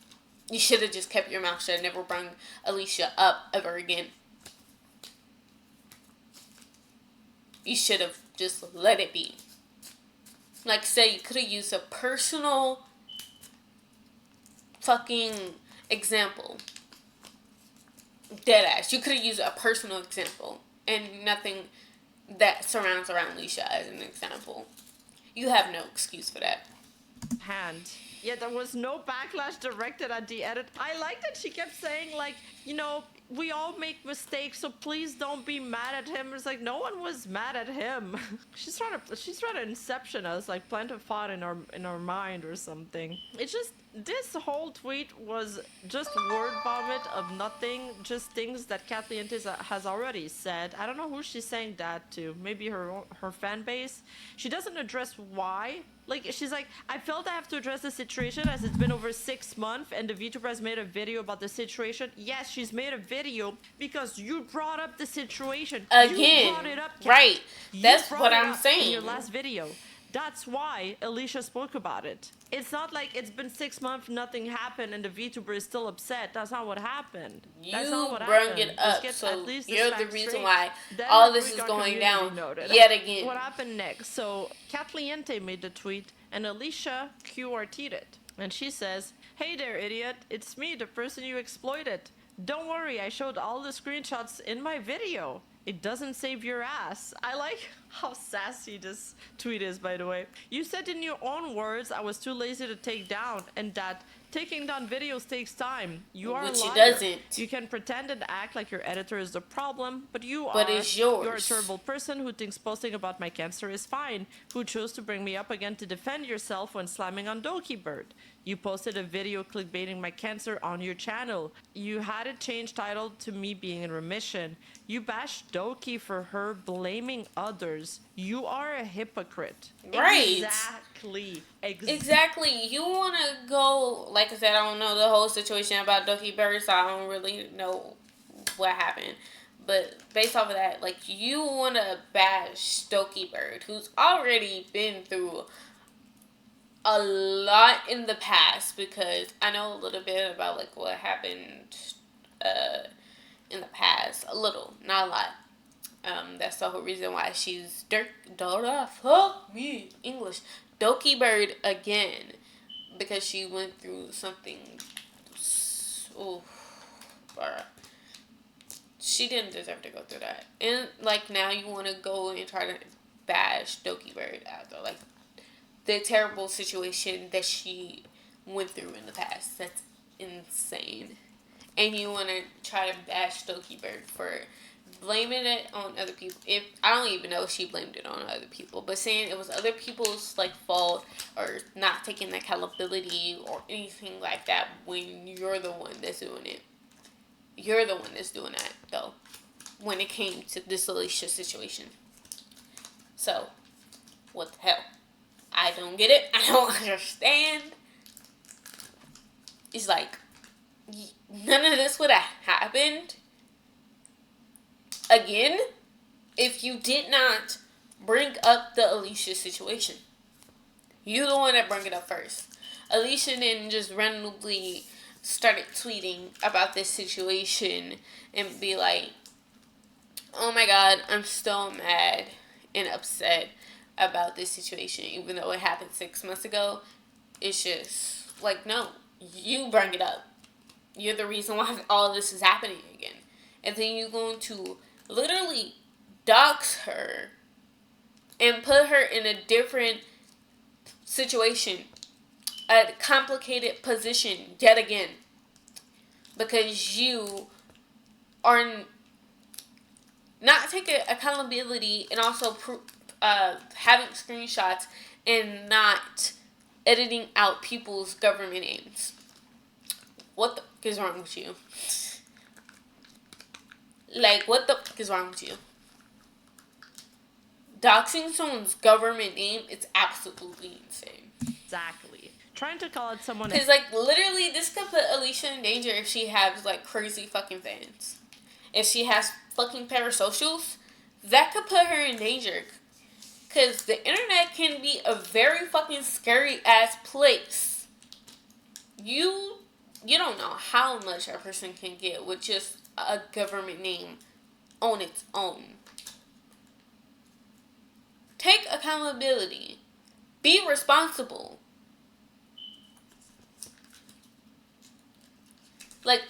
You should have just kept your mouth shut and never brought Alicia up ever again. You should have just let it be. Like, say, you could have used a personal fucking example. Deadass. You could have used a personal example. And nothing that surrounds around Alicia as an example. You have no excuse for that. Hand. Yeah, there was no backlash directed at the edit. I like that she kept saying, like, you know, we all make mistakes, so please don't be mad at him. It's like, no one was mad at him. she's trying to inception us, like plant a thought in our mind or something. It's just, this whole tweet was just word vomit of nothing, just things that Kathleen has already said. I don't know who she's saying that to. Maybe her fan base. She doesn't address why. Like, she's like, I felt I have to address the situation as it's been over 6 months and the VTuber has made a video about the situation. Yes, she's made a video because you brought up the situation. Again, you brought it up, Kat. right. You That's brought what it I'm up saying. in your last video. That's why Alicia spoke about it. It's not like it's been 6 months, nothing happened, and the VTuber is still upset. That's not what happened. That's You not what bring happened. it Let's up, get so at least this you're the fact reason straight. why Then all the this is Greek going community down noted. yet again. What happened next? So Catliente made the tweet, and Alicia QRT'd it. And she says, "Hey there, idiot. It's me, the person you exploited. Don't worry, I showed all the screenshots in my video. It doesn't save your ass." I like how sassy this tweet is, by the way. "You said in your own words I was too lazy to take down, and that taking down videos takes time. You are Which a it liar. doesn't. You can pretend and act like your editor is the problem, but But it's yours. You're a terrible person who thinks posting about my cancer is fine, who chose to bring me up again to defend yourself when slamming on Doki Bird. You posted a video clickbaiting my cancer on your channel. You had it changed title to me being in remission. You bashed Doki for her blaming others. You are a hypocrite." Right. Exactly. You want to go, like I said, I don't know the whole situation about Doki Bird, so I don't really know what happened. But based off of that, like, you want to bash Doki Bird, who's already been through a lot in the past, because I know a little bit about, like, what happened in the past. A little, not a lot. That's the whole reason why she's English Doki Bird again, because she went through something. Oh, she didn't deserve to go through that, and like now you want to go and try to bash Doki Bird after like the terrible situation that she went through in the past. That's insane, and you want to try to bash Doki Bird for blaming it on other people. If I don't even know if she blamed it on other people, but saying it was other people's like fault or not taking accountability or anything like that when you're the one that's doing it. You're the one that's doing that though when it came to this Alicia situation. So, what the hell? I don't get it. I don't understand. It's like none of this would have happened again if you did not bring up the Alicia situation. You the one that brought it up first. Alicia didn't just randomly started tweeting about this situation and be like, "Oh my god, I'm still mad and upset about this situation even though it happened 6 months ago." It's just like, no, you bring it up. You're the reason why all this is happening again. And then you're going to literally dox her and put her in a different situation, a complicated position yet again, because you are not taking accountability and also having screenshots and not editing out people's government names. What the fuck is wrong with you? Like, what the fuck is wrong with you? Doxing someone's government name, it's absolutely insane. Exactly. Trying to call it someone... Because, like, literally, this could put Alicia in danger if she has, like, crazy fucking fans. If she has fucking parasocials, that could put her in danger. Because the internet can be a very fucking scary-ass place. You don't know how much a person can get with just a government name on its own. Take accountability. Be responsible. Like,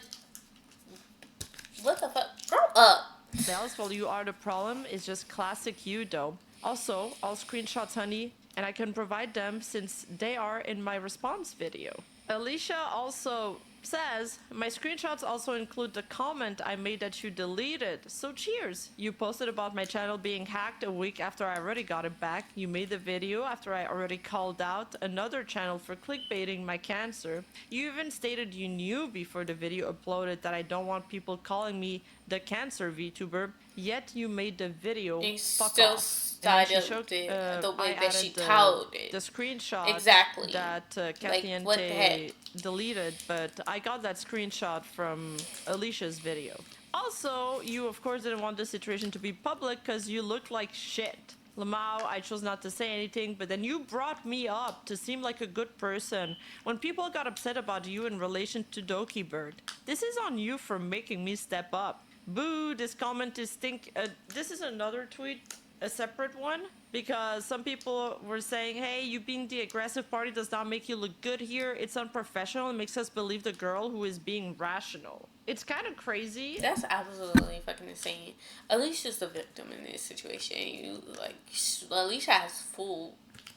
what the fuck? Grow up. Bells, well, you are the problem is just classic you, though. Also, all screenshots, honey, and I can provide them since they are in my response video. Alicia also says, "My screenshots also include the comment I made that you deleted. So cheers. You posted about my channel being hacked a week after I already got it back. You made the video after I already called out another channel for clickbaiting my cancer. You even stated you knew before the video uploaded that I don't want people calling me the cancer VTuber. Yet you made the video. You Fuck still off." started the way that she told it. The screenshot exactly that Catliente what the heck? deleted, but I got that screenshot from Alicia's video. Also, you of course didn't want this situation to be public because you look like shit. Lamau, I chose not to say anything, but then you brought me up to seem like a good person when people got upset about you in relation to Doki Bird. This is on you for making me step up. Boo, this comment is this is another tweet, a separate one, because some people were saying, hey, you being the aggressive party does not make you look good here. It's unprofessional. It makes us believe the girl who is being rational. It's kind of crazy. That's absolutely fucking insane. Alicia's the victim in this situation. Alicia has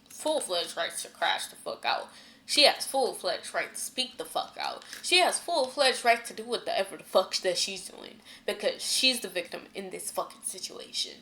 full-fledged rights to crash the fuck out. She has full-fledged right to speak the fuck out. She has full-fledged right to do whatever the fuck that she's doing. Because she's the victim in this fucking situation.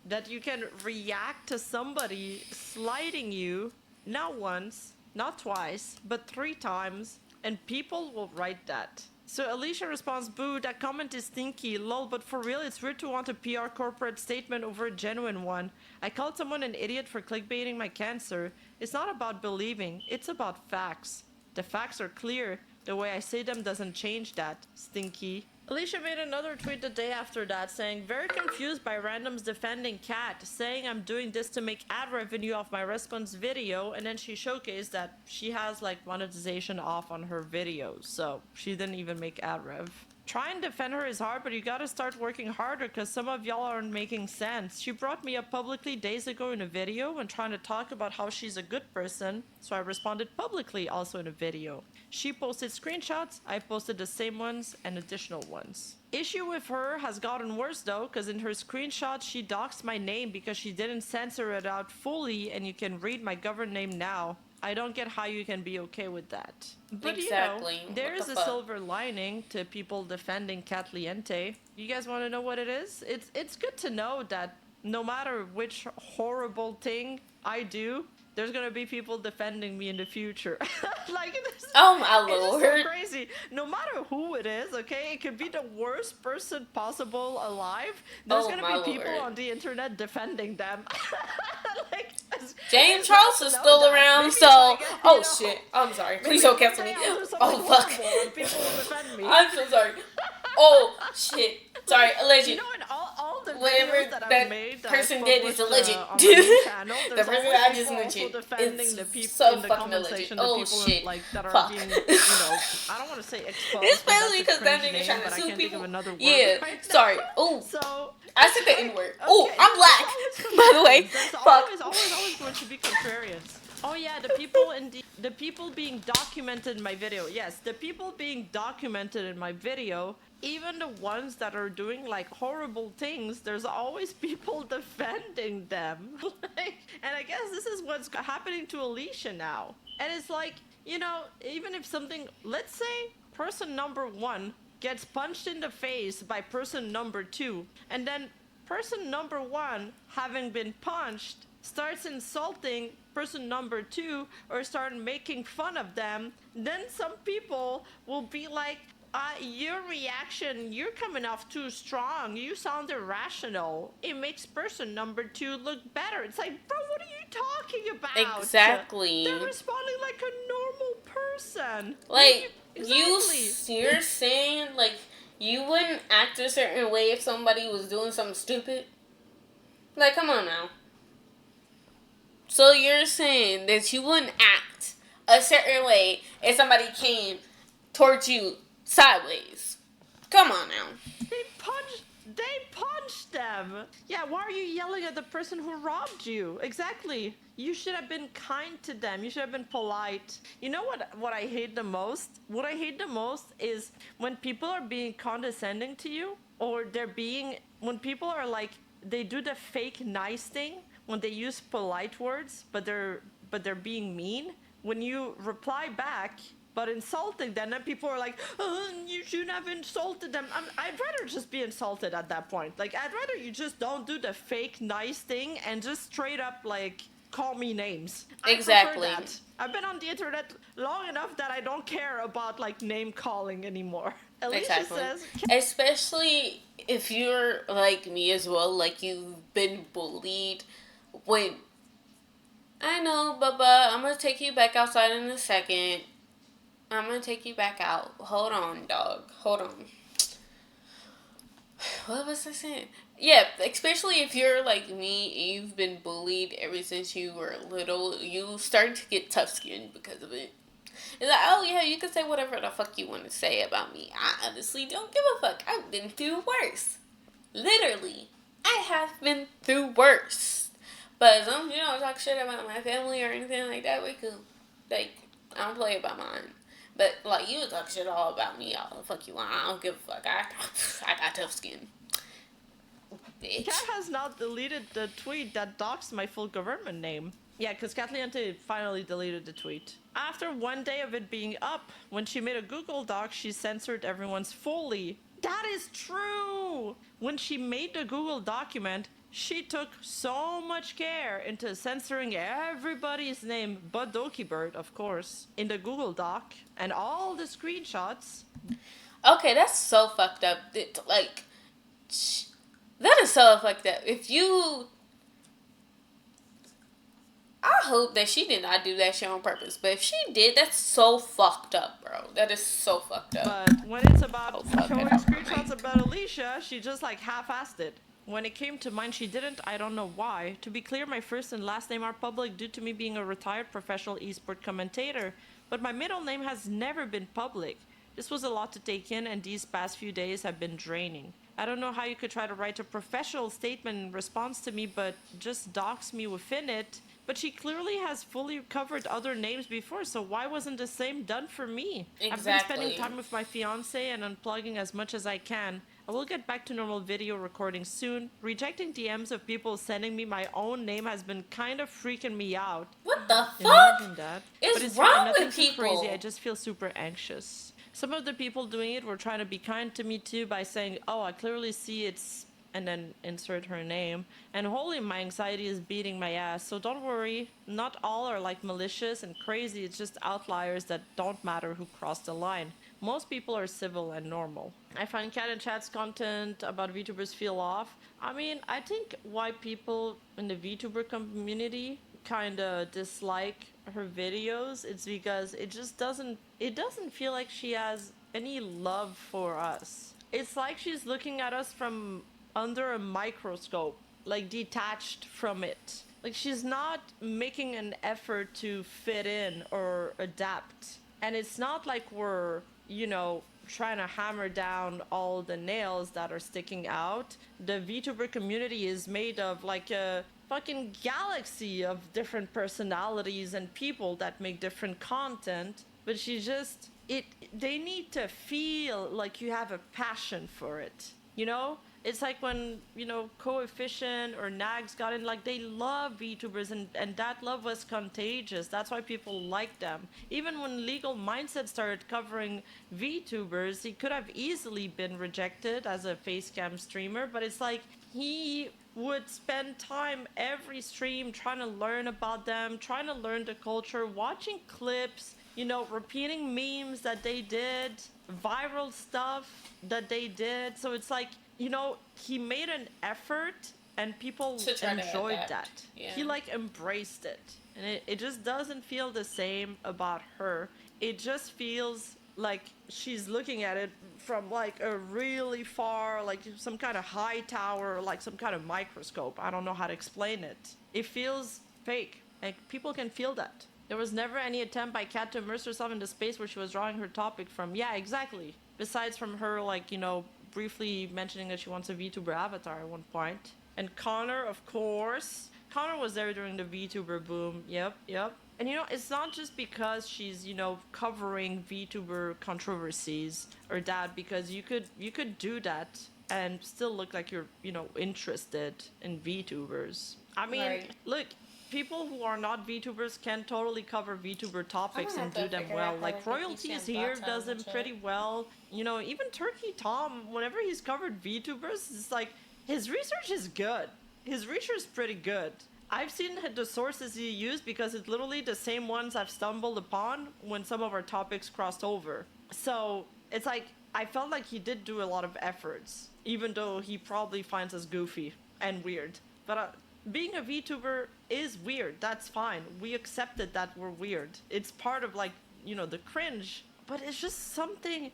That you can react to somebody slighting you, not once, not twice, but 3 times, and people will write that. So Alicia responds, boo, that comment is stinky, lol, but for real, it's weird to want a PR corporate statement over a genuine one. I called someone an idiot for clickbaiting my cancer. It's not about believing, it's about facts. The facts are clear. The way I say them doesn't change that, stinky. Alicia made another tweet the day after that saying, very confused by randoms defending Cat, saying I'm doing this to make ad revenue off my response video, and then she showcased that she has like monetization off on her videos, so she didn't even make ad rev. Try and defend her is hard, but you gotta start working harder because some of y'all aren't making sense. She brought me up publicly days ago in a video and trying to talk about how she's a good person, so I responded publicly also in a video. She posted screenshots, I posted the same ones and additional ones. Issue with her has gotten worse though, because in her screenshot she doxed my name because she didn't censor it out fully, and you can read my government name now. I don't get how you can be okay with that. But exactly. You know, there is a silver lining to people defending Catliente. You guys want to know what it is? It's good to know that no matter which horrible thing I do, there's gonna be people defending me in the future. Like, oh my lord, it's so crazy. No matter who it is, okay, it could be the worst person possible alive. There's gonna be people on the internet defending them. Like, James Charles is still around, so like, shit. I'm sorry. Please don't cancel me. Oh fuck. People will defend me. I'm so sorry. Oh shit. Sorry, alleged. You know, in all the whatever videos that I've made, person did is alleged. Channel, the person that I just mentioned is so fucking alleged. Oh shit. Like, that are being, you know, I don't want to say exposed. Especially because that nigga trying to sue people. Yeah. Right sorry. Oh. So I said the N word. Oh, I'm black. By the way. There's always going to be contrarians. Oh yeah, the people being documented in my video. Yes, the people being documented in my video, even the ones that are doing like horrible things, there's always people defending them. And I guess this is what's happening to Alicia now. And it's like, you know, even if something, let's say person number 1 gets punched in the face by person number 2, and then person number 1, having been punched, starts insulting person number 2 or start making fun of them, then some people will be like, your reaction, you're coming off too strong. You sound irrational. It makes person number 2 look better. It's like, bro, what are you talking about? Exactly. They're responding like a normal person. Like, exactly. you're saying, like, you wouldn't act a certain way if somebody was doing something stupid? Like, come on now. So you're saying that you wouldn't act a certain way if somebody came towards you sideways? Come on now. They punched them. Yeah, why are you yelling at the person who robbed you? Exactly. You should have been kind to them. You should have been polite. You know what I hate the most? What I hate the most is when people are being condescending to you, or when people are like, they do the fake nice thing, when they use polite words, but they're being mean. When you reply back, but insulting them, then people are like, oh, you shouldn't have insulted them. I'd rather just be insulted at that point. Like, I'd rather you just don't do the fake nice thing and just straight up, like, call me names. Exactly. I prefer that. I've been on the internet long enough that I don't care about, like, name calling anymore. Alicia says, especially if you're like me as well, like you've been bullied. When I know, Bubba, I'm gonna take you back outside in a second. I'm gonna take you back out. Hold on, dog. Hold on. What was I saying? Yeah, especially if you're like me and you've been bullied ever since you were little, you start to get tough skinned because of it. It's like, oh yeah, you can say whatever the fuck you want to say about me. I honestly don't give a fuck. I've been through worse. Literally. I have been through worse. But as long as you don't talk shit about my family or anything like that, we could, like, I don't play about mine. But, like, you talk shit all about me, all the fuck you want. I don't give a fuck. I got tough skin. Bitch. Kat has now deleted the tweet that doxed my full government name. Yeah, because Kathleen finally deleted the tweet. After one day of it being up, when she made a Google Doc, she censored everyone's fully. That is true! When she made the Google document, she took so much care into censoring everybody's name, but Dokibird, of course, in the Google Doc, and all the screenshots. Okay, that's so fucked up. Like, that is so fucked up. If you... I hope that she did not do that shit on purpose. But if she did, that's so fucked up, bro. That is so fucked up. But when it's about showing screenshots about Alicia, she just like half-assed it. When it came to mine, she didn't. I don't know why. To be clear, my first and last name are public due to me being a retired professional esport commentator. But my middle name has never been public. This was a lot to take in, and these past few days have been draining. I don't know how you could try to write a professional statement in response to me, but just dox me within it. But she clearly has fully covered other names before, so why wasn't the same done for me? Exactly. I've been spending time with my fiance and unplugging as much as I can. I will get back to normal video recording soon. Rejecting DMs of people sending me my own name has been kind of freaking me out. What the fuck? Imagine that. Is but it's wrong fine, nothing with too people? crazy. I just feel super anxious. Some of the people doing it were trying to be kind to me too by saying, oh, I clearly see it's... and then insert her name. And holy, my anxiety is beating my ass. So don't worry, not all are like malicious and crazy. It's just outliers that don't matter who crossed the line. Most people are civil and normal. I find Cat and Chat's content about VTubers feel off. I mean, I think why people in the VTuber community kind of dislike her videos, it's because it doesn't feel like she has any love for us. It's like she's looking at us from under a microscope, like detached from it. Like she's not making an effort to fit in or adapt. And it's not like we're, you know, trying to hammer down all the nails that are sticking out. The VTuber community is made of like a fucking galaxy of different personalities and people that make different content. But they need to feel like you have a passion for it, you know? It's like when, you know, Coefficient or Nags got in, like, they love VTubers, and that love was contagious. That's why people like them. Even when Legal Mindset started covering VTubers, he could have easily been rejected as a facecam streamer, but it's like he would spend time every stream trying to learn about them, trying to learn the culture, watching clips, you know, repeating memes that they did, viral stuff that they did. So it's like, you know, he made an effort and people enjoyed that. Yeah. He like embraced it. And it just doesn't feel the same about her. It just feels like she's looking at it from like a really far, like some kind of high tower, like some kind of microscope. I don't know how to explain it. It feels fake. Like people can feel that. There was never any attempt by Kat to immerse herself in the space where she was drawing her topic from. Yeah, exactly. Besides from her, like, you know, briefly mentioning that she wants a VTuber avatar at one point. And Connor, of course. Connor was there during the VTuber boom. Yep. And, you know, it's not just because she's, you know, covering VTuber controversies or that, because you could do that and still look like you're, you know, interested in VTubers. I mean, right. Look, people who are not VTubers can totally cover VTuber topics and do them well. Like Royalties here does them pretty well. You know, even Turkey Tom, whenever he's covered VTubers, it's like his research is good. His research is pretty good. I've seen the sources he used because it's literally the same ones I've stumbled upon when some of our topics crossed over. So it's like, I felt like he did do a lot of efforts, even though he probably finds us goofy and weird. But being a VTuber is weird. That's fine. We accepted that we're weird. It's part of, like, you know, the cringe but it's just something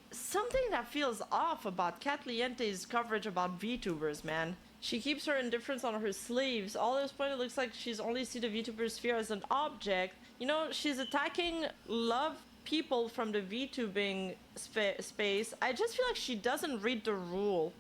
that feels off about Catliente's coverage about VTubers, man. She keeps her indifference on her sleeves. All this point, it looks like she's only see the VTuber sphere as an object. You know, she's attacking love people from the VTubing space. I just feel like she doesn't read the rule.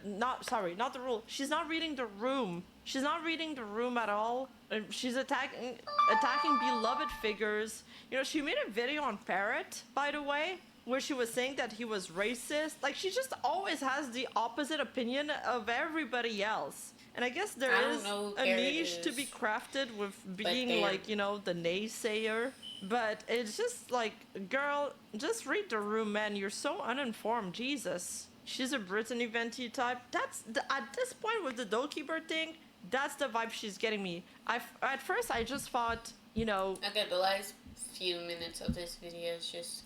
Not the rule. She's not reading the room. She's not reading the room at all. She's attacking beloved figures. You know, she made a video on Parrot, by the way, where she was saying that he was racist. Like, she just always has the opposite opinion of everybody else. And I guess there is a niche to be crafted with being like, you know, the naysayer. But it's just like, girl, just read the room, man. You're so uninformed. Jesus. She's a Brittany Venti type. At this point with the Dollkeeper thing, that's the vibe she's getting me. At first I just thought, you know... Okay, the last few minutes of this video is just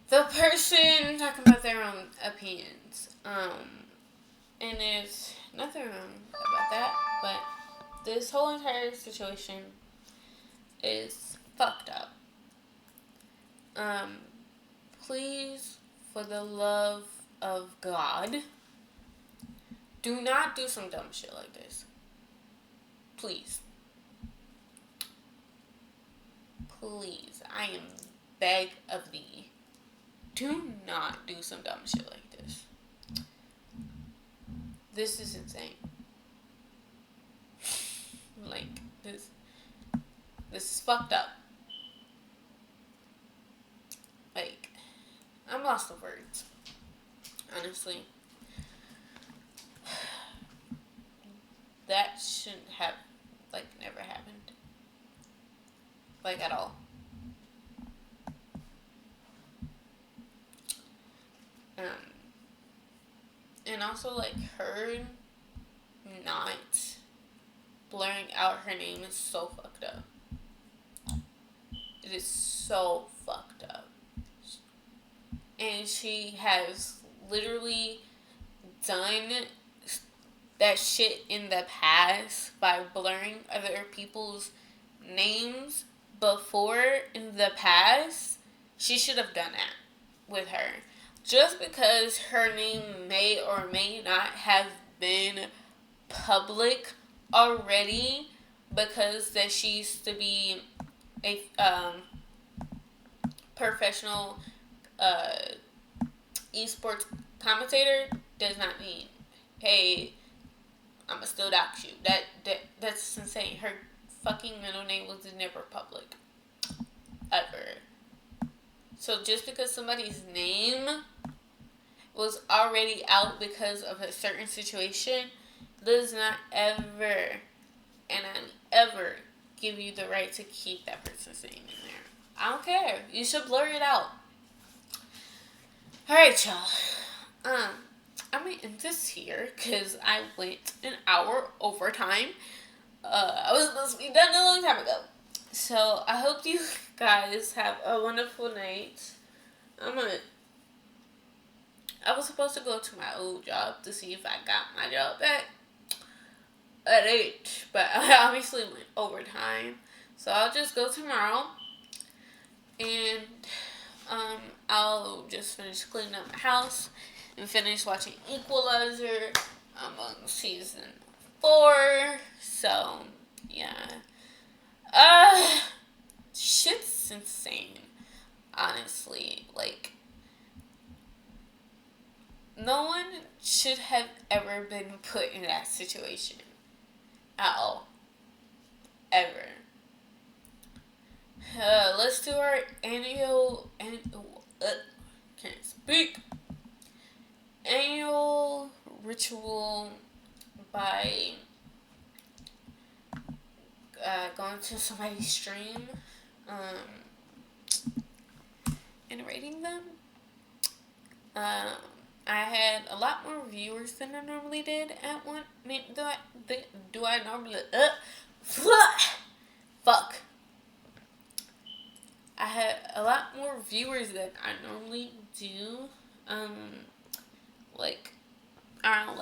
the person talking about their own opinions. And there's nothing wrong about that, but this whole entire situation is fucked up. Please, for the love of God, do not do some dumb shit like this. Please. Please, I am beg of thee. Do not do some dumb shit like this. This is insane. Like, this is fucked up. Like, I'm lost of words. Honestly. That shouldn't have, like, never happened. Like, at all. And also, like, her not blurring out her name is so fucked up. It is so fucked up. And she has literally done that shit in the past by blurring other people's names before in the past. She should have done that with her. Just because her name may or may not have been public already, because that she used to be a professional esports commentator, does not mean, hey, I'ma still dox you. That's insane. Her fucking middle name was never public. Ever. So just because somebody's name was already out because of a certain situation does not ever give you the right to keep that person's name in there. I don't care. You should blur it out. Alright, y'all. I'm gonna end this here because I went an hour overtime. I was supposed to be done a long time ago. So I hope you guys have a wonderful night. I was supposed to go to my old job to see if I got my job back at 8, but I obviously went overtime. So I'll just go tomorrow, and I'll just finish cleaning up my house and finish watching Equalizer. I'm on season 4, so yeah. Shit's insane, honestly. Like, no one should have ever been put in that situation at all. Ever. Let's do our annual ritual by going to somebody's stream and rating them. I had a lot more viewers than I normally did at one. Do I normally? Fuck. I had a lot more viewers than I normally do. Like around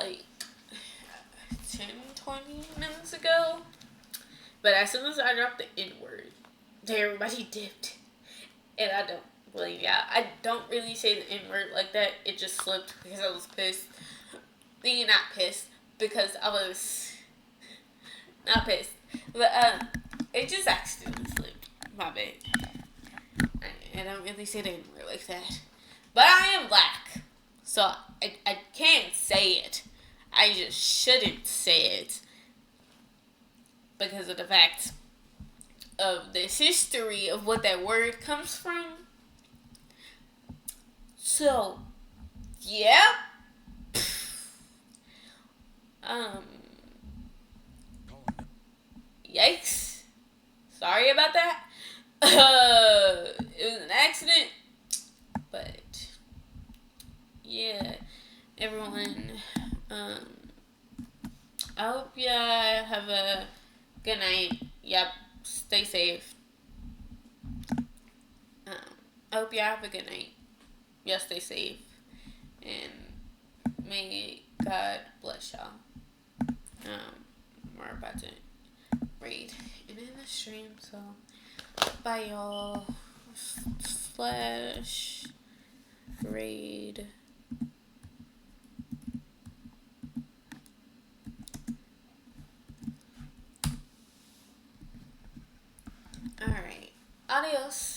10, 20 minutes ago. But as soon as I dropped the N-word, everybody dipped. And I don't Like, yeah, I don't really say the N word like that. It just slipped because I was pissed. Not pissed because I was not pissed, but it just accidentally slipped. My bad. I don't really say the N word like that, but I am black, so I can't say it. I just shouldn't say it because of the fact of this history of what that word comes from. So, yeah. Yikes. Sorry about that. It was an accident. But, yeah. Everyone, I hope you have a good night. Yep. Stay safe. I hope you have a good night. Y'all stay safe. And may God bless y'all. We're about to raid and in the stream, so bye y'all. Slash raid. Alright. Adios.